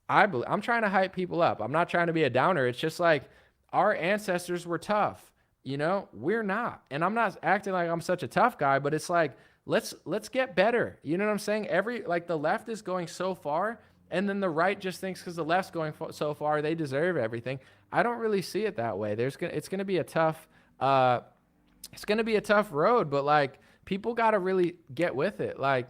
I'm trying to hype people up. I'm not trying to be a downer. It's just like our ancestors were tough. You know, we're not. And I'm not acting like I'm such a tough guy, but it's like, let's get better. You know what I'm saying? Like the left is going so far, and then the right just thinks because the left's going so far, they deserve everything. I don't really see it that way. It's going to be a tough, it's going to be a tough road, but like people got to really get with it. Like,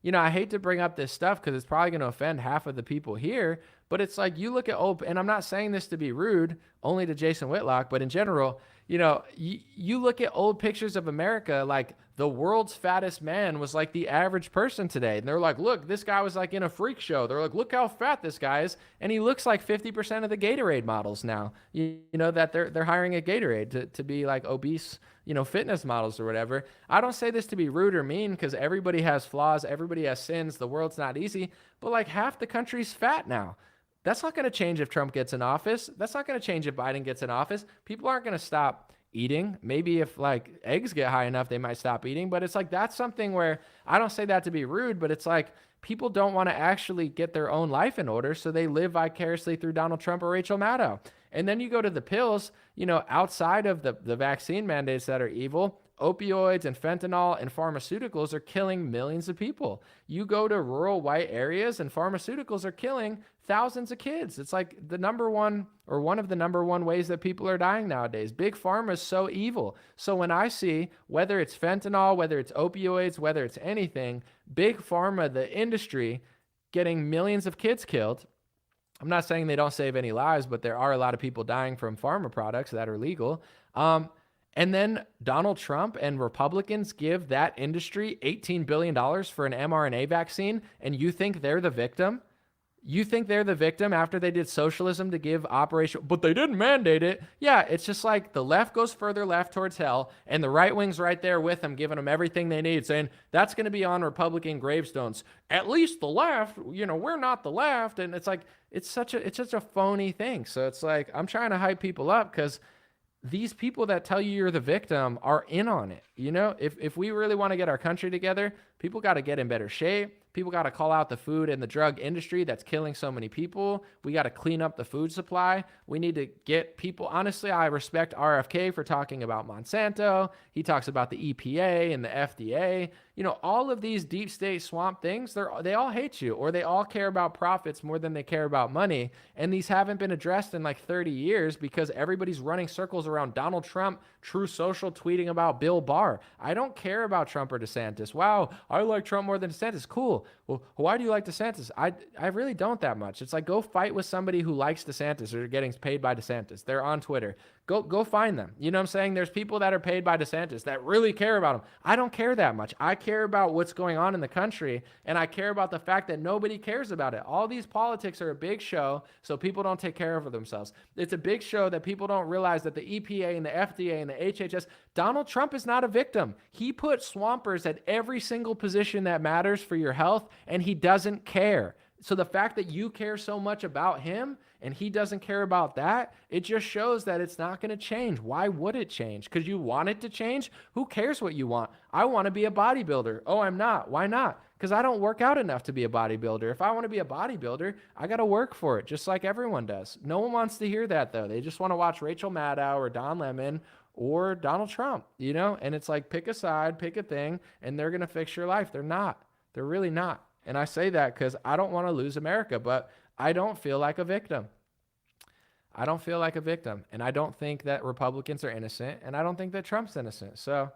you know, I hate to bring up this stuff because it's probably going to offend half of the people here, but it's like you look at old, and I'm not saying this to be rude only to Jason Whitlock, but in general, you know, you look at old pictures of America, like the world's fattest man was like the average person today. And they're like, look, this guy was like in a freak show. They're like, look how fat this guy is. And he looks like 50% of the Gatorade models now, you know, that they're hiring at Gatorade to be like obese, you know, fitness models or whatever. I don't say this to be rude or mean because everybody has flaws. Everybody has sins. The world's not easy, but like half the country's fat now. That's not going to change if Trump gets in office. That's not going to change if Biden gets in office. People aren't going to stop eating. Maybe if like eggs get high enough, they might stop eating. But it's like that's something where I don't say that to be rude, but it's like people don't want to actually get their own life in order. So they live vicariously through Donald Trump or Rachel Maddow. And then you go to the pills, you know, outside of the vaccine mandates that are evil, opioids and fentanyl and pharmaceuticals are killing millions of people. You go to rural white areas and pharmaceuticals are killing thousands of kids. It's like the number one or one of the number one ways that people are dying nowadays. Big pharma is so evil. So when I see whether it's fentanyl, whether it's opioids, whether it's anything, big pharma, the industry getting millions of kids killed, I'm not saying they don't save any lives, but there are a lot of people dying from pharma products that are legal. And then Donald Trump and Republicans give that industry $18 billion for an mRNA vaccine, and you think they're the victim? You think they're the victim after they did socialism to give operation, but they didn't mandate it. Yeah, it's just like the left goes further left towards hell, and the right wing's right there with them, giving them everything they need, saying that's going to be on Republican gravestones. At least the left, you know, we're not the left, and it's like it's such a phony thing. So it's like I'm trying to hype people up because these people that tell you you're the victim are in on it. You know, if we really want to get our country together, people got to get in better shape. People got to call out the food and the drug industry that's killing so many people. We got to clean up the food supply. We need to get people. Honestly, I respect RFK for talking about Monsanto. He talks about the EPA and the FDA. You know, all of these deep state swamp things, they all hate you, or they all care about profits more than they care about money. And these haven't been addressed in like 30 years because everybody's running circles around Donald Trump, True Social tweeting about Bill Barr. I don't care about Trump or DeSantis. Wow, I like Trump more than DeSantis. Cool. Well, why do you like DeSantis? I really don't that much. It's like go fight with somebody who likes DeSantis or getting paid by DeSantis. They're on Twitter. Go find them. You know what I'm saying? There's people that are paid by DeSantis that really care about him. I don't care that much. I care about what's going on in the country, and I care about the fact that nobody cares about it. All these politics are a big show, so people don't take care of themselves. It's a big show that people don't realize that the EPA and the FDA and the HHS, Donald Trump is not a victim. He put swampers at every single position that matters for your health, and he doesn't care. So the fact that you care so much about him and he doesn't care about that, it just shows that it's not going to change. Why would it change? Because you want it to change? Who cares what you want? I want to be a bodybuilder. Oh, I'm not. Why not? Because I don't work out enough to be a bodybuilder. If I want to be a bodybuilder, I got to work for it, just like everyone does. No one wants to hear that, though. They just want to watch Rachel Maddow or Don Lemon or Donald Trump, you know? And it's like, pick a side, pick a thing, and they're going to fix your life. They're not. They're really not. And I say that because I don't want to lose America, but I don't feel like a victim. I don't feel like a victim. And I don't think that Republicans are innocent. And I don't think that Trump's innocent. So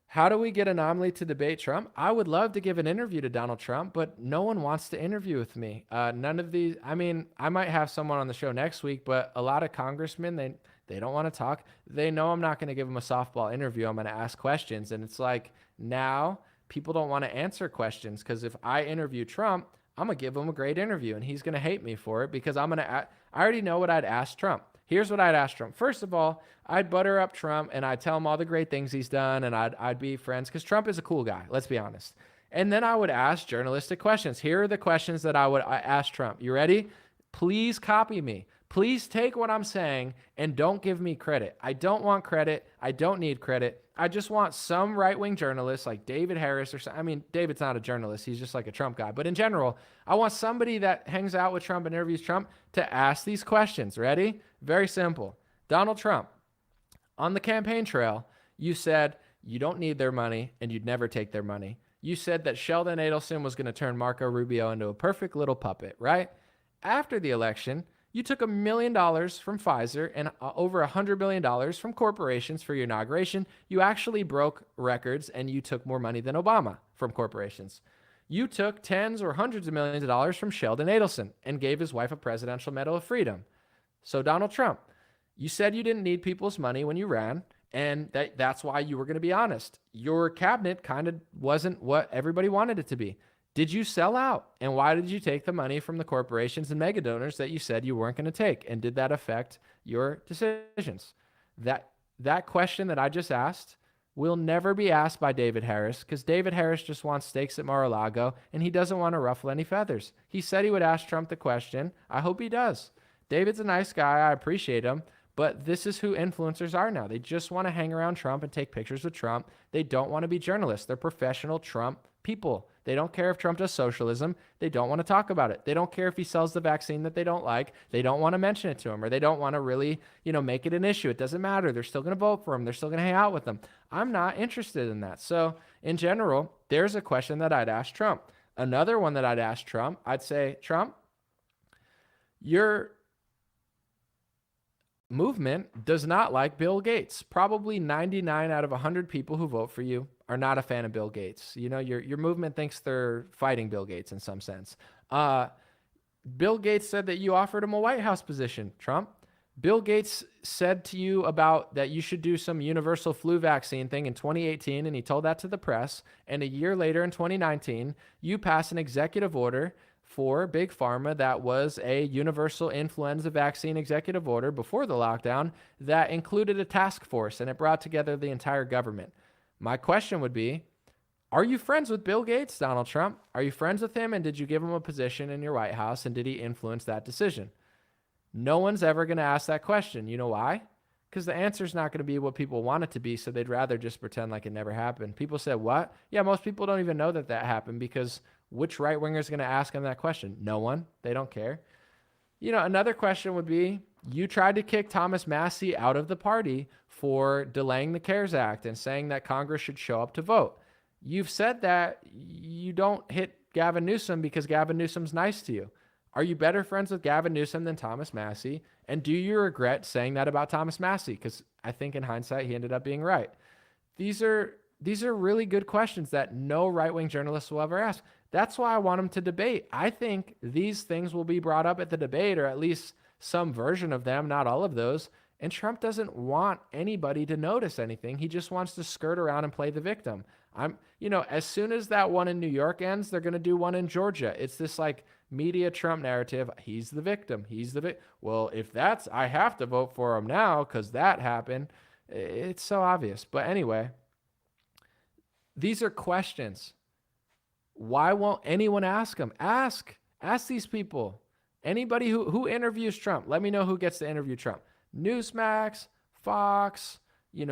how do we get Anomaly to debate Trump? I would love to give an interview to Donald Trump, but no one wants to interview with me. None of these, I mean, I might have someone on the show next week, but a lot of congressmen, they don't want to talk. They know I'm not going to give them a softball interview. I'm going to ask questions. And it's like now people don't want to answer questions because if I interview Trump, I'm going to give him a great interview and he's going to hate me for it because I already know what I'd ask Trump. Here's what I'd ask Trump. First of all, I'd butter up Trump and I'd tell him all the great things he's done and I'd be friends because Trump is a cool guy. Let's be honest. And then I would ask journalistic questions. Here are the questions that I would ask Trump. You ready? Please copy me. Please take what I'm saying and don't give me credit. I don't want credit. I don't need credit. I just want some right-wing journalist like David Harris or something. I mean, David's not a journalist. He's just like a Trump guy. But in general, I want somebody that hangs out with Trump and interviews Trump to ask these questions. Ready? Very simple. Donald Trump, on the campaign trail, you said you don't need their money and you'd never take their money. You said that Sheldon Adelson was going to turn Marco Rubio into a perfect little puppet, right? After the election, you took $1 million from Pfizer and over $100 million from corporations for your inauguration. You actually broke records and you took more money than Obama from corporations. You took tens or hundreds of millions of dollars from Sheldon Adelson and gave his wife a Presidential Medal of Freedom. So Donald Trump, you said you didn't need people's money when you ran, and that's why you were going to be honest. Your cabinet kind of wasn't what everybody wanted it to be. Did you sell out? And why did you take the money from the corporations and mega donors that you said you weren't going to take? And did that affect your decisions? That question that I just asked will never be asked by David Harris, because David Harris just wants steaks at Mar-a-Lago and he doesn't want to ruffle any feathers. He said he would ask Trump the question. I hope he does. David's a nice guy. I appreciate him. But this is who influencers are now. They just want to hang around Trump and take pictures with Trump. They don't want to be journalists. They're professional Trump people. They don't care if Trump does socialism. They don't want to talk about it. They don't care if he sells the vaccine that they don't like. They don't want to mention it to him, or they don't want to really, make it an issue. It doesn't matter. They're still going to vote for him. They're still going to hang out with him. I'm not interested in that. So in general, there's a question that I'd ask Trump. Another one that I'd ask Trump, I'd say, Trump, your movement does not like Bill Gates. Probably 99 out of 100 people who vote for you are not a fan of Bill Gates. Your movement thinks they're fighting Bill Gates in some sense. Bill Gates said that you offered him a White House position, Trump. Bill Gates said to you about that you should do some universal flu vaccine thing in 2018, and he told that to the press. And a year later in 2019, you passed an executive order for Big Pharma that was a universal influenza vaccine executive order before the lockdown that included a task force, and it brought together the entire government. My question would be, are you friends with Bill Gates, Donald Trump? Are you friends with him, and did you give him a position in your White House, and did he influence that decision? No one's ever going to ask that question. You know why? Because the answer is not going to be what people want it to be, so they'd rather just pretend like it never happened. People said, what? Yeah, most people don't even know that happened, because which right-winger is going to ask them that question? No one. They don't care. Another question would be, you tried to kick Thomas Massie out of the party for delaying the CARES Act and saying that Congress should show up to vote. You've said that you don't hit Gavin Newsom because Gavin Newsom's nice to you. Are you better friends with Gavin Newsom than Thomas Massie? And do you regret saying that about Thomas Massie? Because I think in hindsight, he ended up being right. These are really good questions that no right-wing journalist will ever ask. That's why I want them to debate. I think these things will be brought up at the debate, or at least some version of them, not all of those. And Trump doesn't want anybody to notice anything. He just wants to skirt around and play the victim. As soon as that one in New York ends, they're going to do one in Georgia. It's this media Trump narrative. He's the victim. Well, I have to vote for him now because that happened. It's so obvious. But anyway, these are questions. Why won't anyone ask them? Ask these people. Anybody who interviews Trump, let me know who gets to interview Trump. Newsmax, Fox,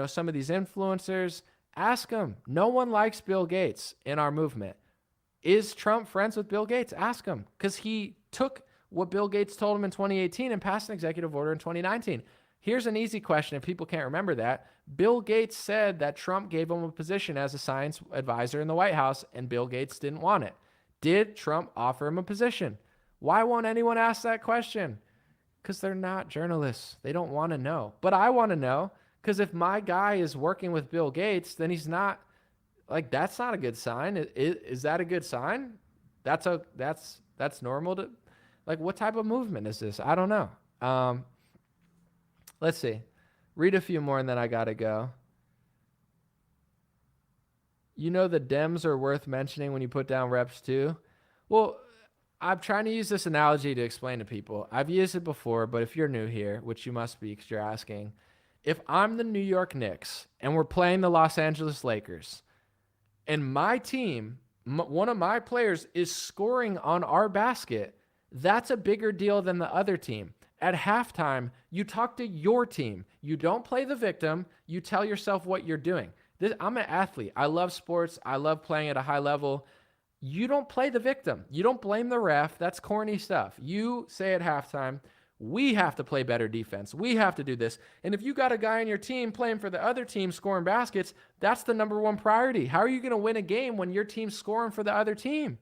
some of these influencers. Ask them. No one likes Bill Gates in our movement. Is Trump friends with Bill Gates? Ask him, because he took what Bill Gates told him in 2018 and passed an executive order in 2019. Here's an easy question if people can't remember that. Bill Gates said that Trump gave him a position as a science advisor in the White House, and Bill Gates didn't want it. Did Trump offer him a position? Why won't anyone ask that question? Because they're not journalists. They don't want to know. But I want to know, because if my guy is working with Bill Gates, then he's not, that's not a good sign. Is that a good sign? That's normal to, what type of movement is this? I don't know. Let's see. Read a few more and then I got to go. The Dems are worth mentioning when you put down reps too. Well, I'm trying to use this analogy to explain to people. I've used it before, but if you're new here, which you must be because you're asking, if I'm the New York Knicks and we're playing the Los Angeles Lakers and my team, one of my players is scoring on our basket, that's a bigger deal than the other team. At halftime, you talk to your team. You don't play the victim. You tell yourself what you're doing. I'm an athlete. I love sports. I love playing at a high level. You don't play the victim. You don't blame the ref. That's corny stuff. You say at halftime, we have to play better defense. We have to do this. And if you got a guy on your team playing for the other team scoring baskets, that's the number one priority. How are you going to win a game when your team's scoring for the other team?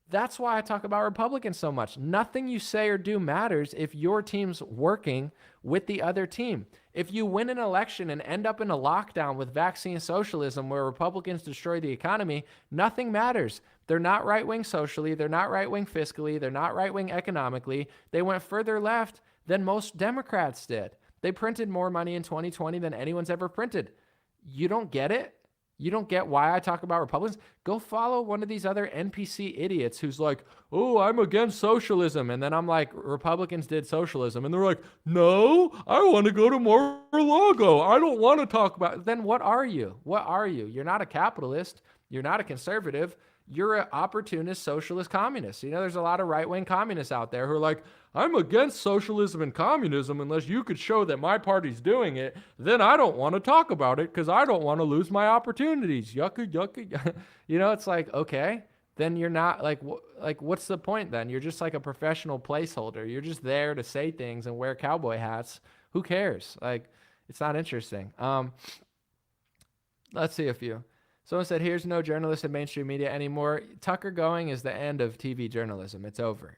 That's why I talk about Republicans so much. Nothing you say or do matters if your team's working with the other team. If you win an election and end up in a lockdown with vaccine socialism where Republicans destroy the economy, nothing matters. They're not right-wing socially. They're not right-wing fiscally. They're not right-wing economically. They went further left than most Democrats did. They printed more money in 2020 than anyone's ever printed. You don't get it? You don't get why I talk about Republicans? Go follow one of these other NPC idiots who's like, oh, I'm against socialism. And then I'm like, Republicans did socialism. And they're like, no, I want to go to Mar-a-Lago. I don't want to talk about it. Then what are you? What are you? You're not a capitalist. You're not a conservative. You're an opportunist, socialist, communist. You know, there's a lot of right-wing communists out there who are like, I'm against socialism and communism unless you could show that my party's doing it. Then I don't want to talk about it because I don't want to lose my opportunities. Yucca, yucca. You know, it's like, okay, then you're not like what's the point then? You're just like a professional placeholder. You're just there to say things and wear cowboy hats. Who cares? Like, it's not interesting. Let's see a few. Someone said, here's no journalist in mainstream media anymore. Tucker going is the end of TV journalism. It's over.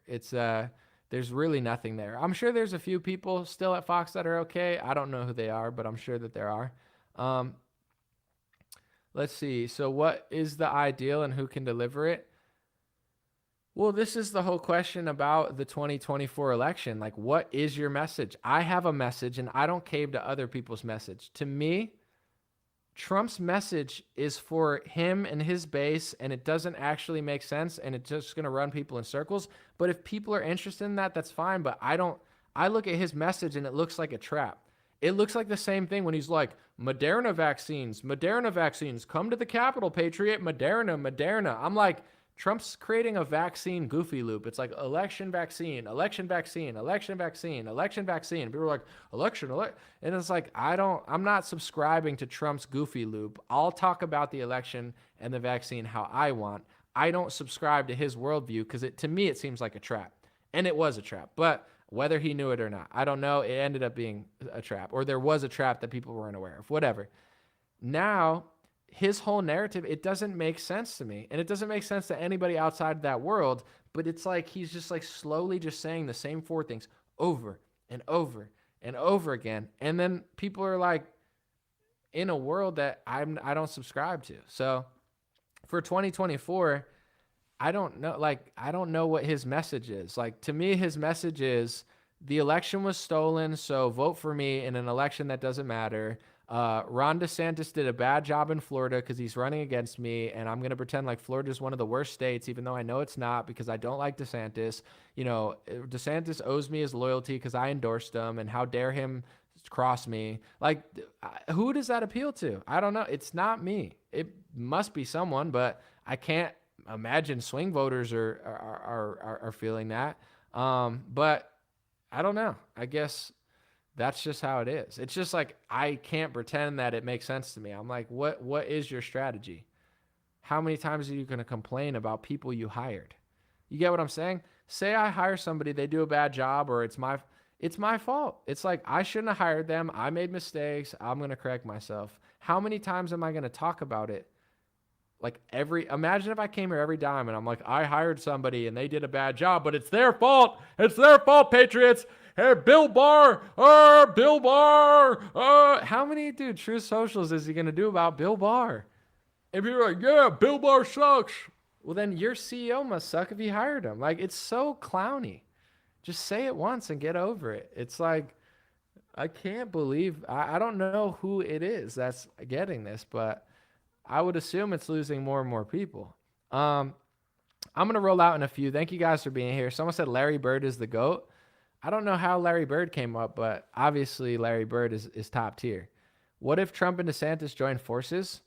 There's really nothing there. I'm sure there's a few people still at Fox that are okay. I don't know who they are, but I'm sure that there are. Let's see. So what is the ideal and who can deliver it? Well, this is the whole question about the 2024 election. Like, what is your message? I have a message, and I don't cave to other people's message. To me, Trump's message is for him and his base, and it doesn't actually make sense, and it's just going to run people in circles. But if people are interested in that, that's fine. But I look at his message, and it looks like a trap. It looks like the same thing when he's like, Moderna vaccines, come to the Capitol, Patriot, Moderna. I'm like, Trump's creating a vaccine goofy loop. It's like election vaccine, election vaccine, election vaccine, election vaccine. People are like, election. And it's like, I'm not subscribing to Trump's goofy loop. I'll talk about the election and the vaccine how I want. I don't subscribe to his worldview because to me, it seems like a trap. And it was a trap. But whether he knew it or not, I don't know. It ended up being a trap. Or there was a trap that people weren't aware of. Whatever. Now, his whole narrative, it doesn't make sense to me. And it doesn't make sense to anybody outside that world. But it's like he's just like slowly just saying the same four things over and over and over again. And then people are like in a world that I don't subscribe to. So for 2024, I don't know what his message is. Like, to me, his message is the election was stolen, so vote for me in an election that doesn't matter. Ron DeSantis did a bad job in Florida because he's running against me, and I'm going to pretend like Florida is one of the worst states, even though I know it's not because I don't like DeSantis. You know, DeSantis owes me his loyalty because I endorsed him, and how dare him cross me. Like, who does that appeal to? I don't know. It's not me. It must be someone, but I can't imagine swing voters are feeling that. But I don't know. I guess that's just how it is. It's just like, I can't pretend that it makes sense to me. I'm like, what is your strategy? How many times are you going to complain about people you hired? You get what I'm saying? Say I hire somebody, they do a bad job, or it's my fault. It's like, I shouldn't have hired them. I made mistakes. I'm going to correct myself. How many times am I going to talk about it? Like, imagine if I came here every time and I'm like, I hired somebody and they did a bad job, but it's their fault. It's their fault, Patriots. Hey, Bill Barr. How many, True Socials is he going to do about Bill Barr? If you're like, yeah, Bill Barr sucks. Well, then your CEO must suck if you hired him. Like, it's so clowny. Just say it once and get over it. It's like, I can't believe, I don't know who it is that's getting this, but I would assume it's losing more and more people. I'm going to roll out in a few. Thank you guys for being here. Someone said Larry Bird is the GOAT. I don't know how Larry Bird came up, but obviously Larry Bird is top tier. What if Trump and DeSantis join forces?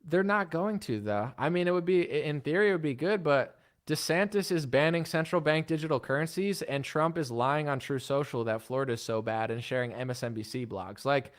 They're not going to, though. I mean, it would be, in theory, it would be good, but DeSantis is banning central bank digital currencies, and Trump is lying on True Social that Florida is so bad and sharing MSNBC blogs. Like,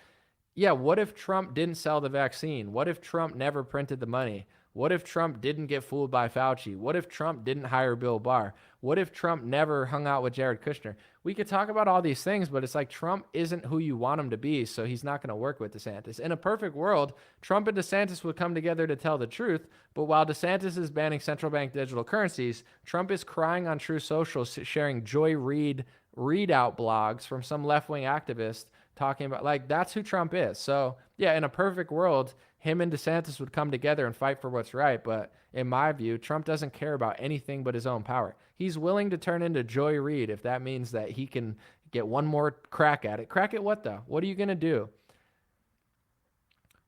yeah, what if Trump didn't sell the vaccine? What if Trump never printed the money? What if Trump didn't get fooled by Fauci? What if Trump didn't hire Bill Barr? What if Trump never hung out with Jared Kushner? We could talk about all these things, but it's like Trump isn't who you want him to be, so he's not going to work with DeSantis. In a perfect world, Trump and DeSantis would come together to tell the truth, but while DeSantis is banning central bank digital currencies, Trump is crying on True Social, sharing Joy Reid readout blogs from some left-wing activist talking about, like, that's who Trump is. So yeah, in a perfect world, him and DeSantis would come together and fight for what's right. But in my view, Trump doesn't care about anything but his own power. He's willing to turn into Joy Reid if that means that he can get one more crack at it. Crack at what though? What are you going to do?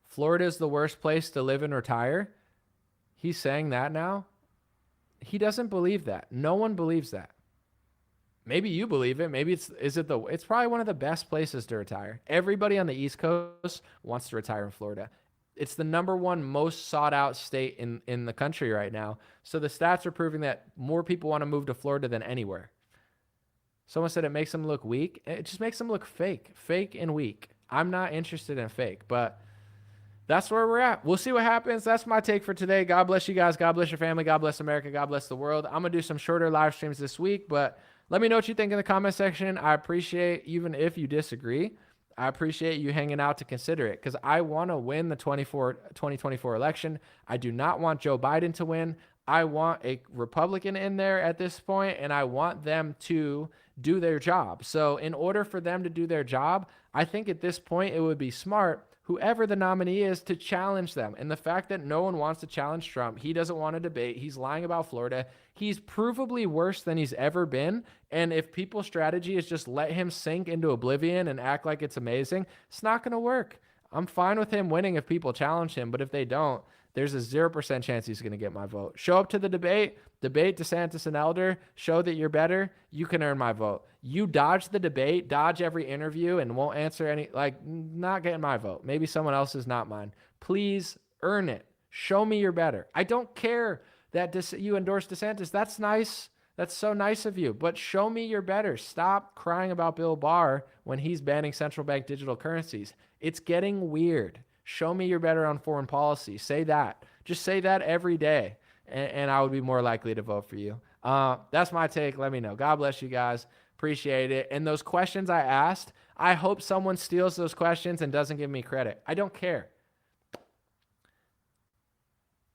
Florida is the worst place to live and retire. He's saying that now. He doesn't believe that. No one believes that. Maybe you believe it. Maybe it's probably one of the best places to retire. Everybody on the East Coast wants to retire in Florida. It's the number one most sought out state in the country right now. So the stats are proving that more people want to move to Florida than anywhere. Someone said it makes them look weak. It just makes them look fake and weak. I'm not interested in fake, but that's where we're at. We'll see what happens. That's my take for today. God bless you guys. God bless your family. God bless America. God bless the world. I'm going to do some shorter live streams this week, but let me know what you think in the comment section. I appreciate, even if you disagree, I appreciate you hanging out to consider it, because I want to win the 2024 election. I do not want Joe Biden to win. I want a Republican in there at this point, and I want them to do their job. So in order for them to do their job, I think at this point it would be smart, whoever the nominee is, to challenge them. And the fact that no one wants to challenge Trump, he doesn't want to debate, he's lying about Florida, he's provably worse than he's ever been. And if people's strategy is just let him sink into oblivion and act like it's amazing, it's not going to work. I'm fine with him winning if people challenge him, but if they don't, there's a 0% chance he's going to get my vote. Show up to the debate DeSantis and Elder, show that you're better, you can earn my vote. You dodge the debate, dodge every interview, and won't answer any, not getting my vote. Maybe someone else's, not mine. Please earn it. Show me you're better. I don't care that you endorse DeSantis. That's nice. That's so nice of you. But show me you're better. Stop crying about Bill Barr when he's banning central bank digital currencies. It's getting weird. Show me you're better on foreign policy. Say that. Just say that every day, and I would be more likely to vote for you. That's my take. Let me know. God bless you guys. Appreciate it. And those questions I asked, I hope someone steals those questions and doesn't give me credit. I don't care.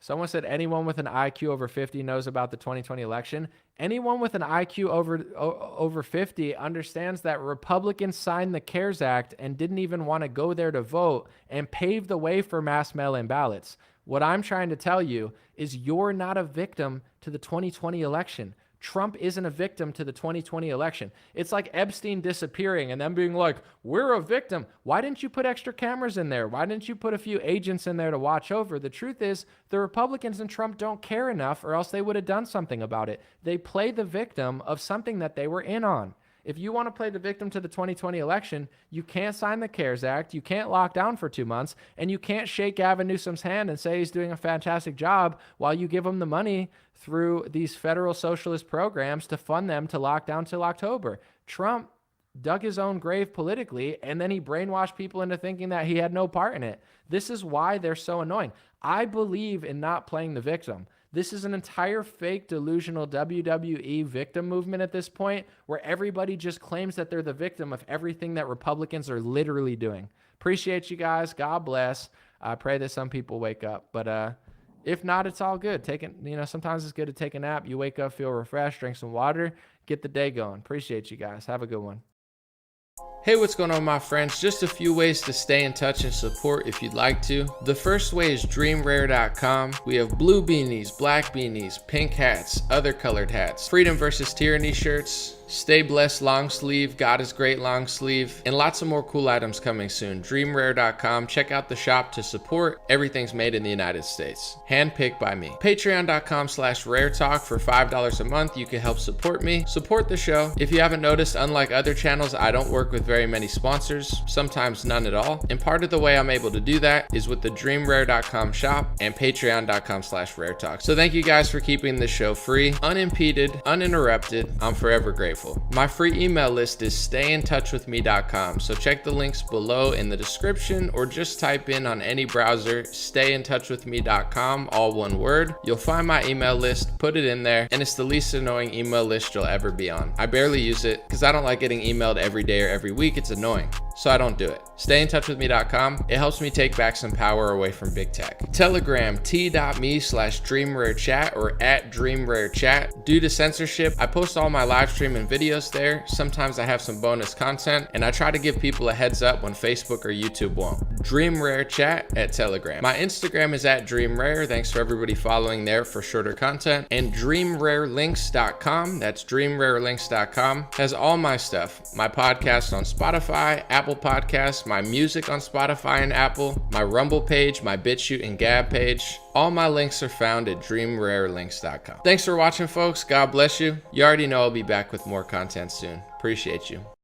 Someone said anyone with an IQ over 50 knows about the 2020 election. Anyone with an IQ over 50 understands that Republicans signed the CARES Act and didn't even want to go there to vote and pave the way for mass mail-in ballots. What I'm trying to tell you is you're not a victim to the 2020 election. Trump isn't a victim to the 2020 election. It's like Epstein disappearing and them being like, we're a victim. Why didn't you put extra cameras in there? Why didn't you put a few agents in there to watch over? The truth is, the Republicans and Trump don't care enough, or else they would have done something about it. They play the victim of something that they were in on. If you want to play the victim to the 2020 election, you can't sign the CARES Act, you can't lock down for 2 months, and you can't shake Gavin Newsom's hand and say he's doing a fantastic job while you give him the money through these federal socialist programs to fund them to lock down till October. Trump dug his own grave politically, and then he brainwashed people into thinking that he had no part in it. This is why they're so annoying. I believe in not playing the victim. This is an entire fake, delusional WWE victim movement at this point, where everybody just claims that they're the victim of everything that Republicans are literally doing. Appreciate you guys. God bless. I pray that some people wake up. But if not, it's all good. Sometimes it's good to take a nap. You wake up, feel refreshed, drink some water, get the day going. Appreciate you guys. Have a good one. Hey, what's going on, my friends? Just a few ways to stay in touch and support if you'd like to. The first way is dreamrare.com. We have blue beanies, black beanies, pink hats, other colored hats, freedom versus tyranny shirts, Stay Blessed long sleeve, God is Great long sleeve, and lots of more cool items coming soon. DreamRare.com. Check out the shop to support. Everything's made in the United States. Handpicked by me. Patreon.com/RareTalk. For $5 a month, you can help support me, support the show. If you haven't noticed, unlike other channels, I don't work with very many sponsors, sometimes none at all. And part of the way I'm able to do that is with the DreamRare.com shop and Patreon.com/RareTalk. So thank you guys for keeping this show free, unimpeded, uninterrupted. I'm forever grateful. My free email list is stayintouchwithme.com. So check the links below in the description or just type in on any browser, stayintouchwithme.com, all one word. You'll find my email list, put it in there, and it's the least annoying email list you'll ever be on. I barely use it because I don't like getting emailed every day or every week. It's annoying. So I don't do it. Stayintouchwithme.com. It helps me take back some power away from big tech. Telegram, t.me/DreamRareChat or @DreamRareChat. Due to censorship, I post all my live stream and videos there. Sometimes I have some bonus content, and I try to give people a heads up when Facebook or YouTube won't. DreamRareChat at Telegram. My Instagram is @DreamRare. Thanks for everybody following there for shorter content. And DreamRareLinks.com. That's DreamRareLinks.com. Has all my stuff. My podcast on Spotify, Apple Podcasts, my music on Spotify and Apple, my Rumble page, my BitChute and Gab page. All my links are found at DreamRareLinks.com. Thanks for watching, folks. God bless you. You already know I'll be back with more content soon. Appreciate you.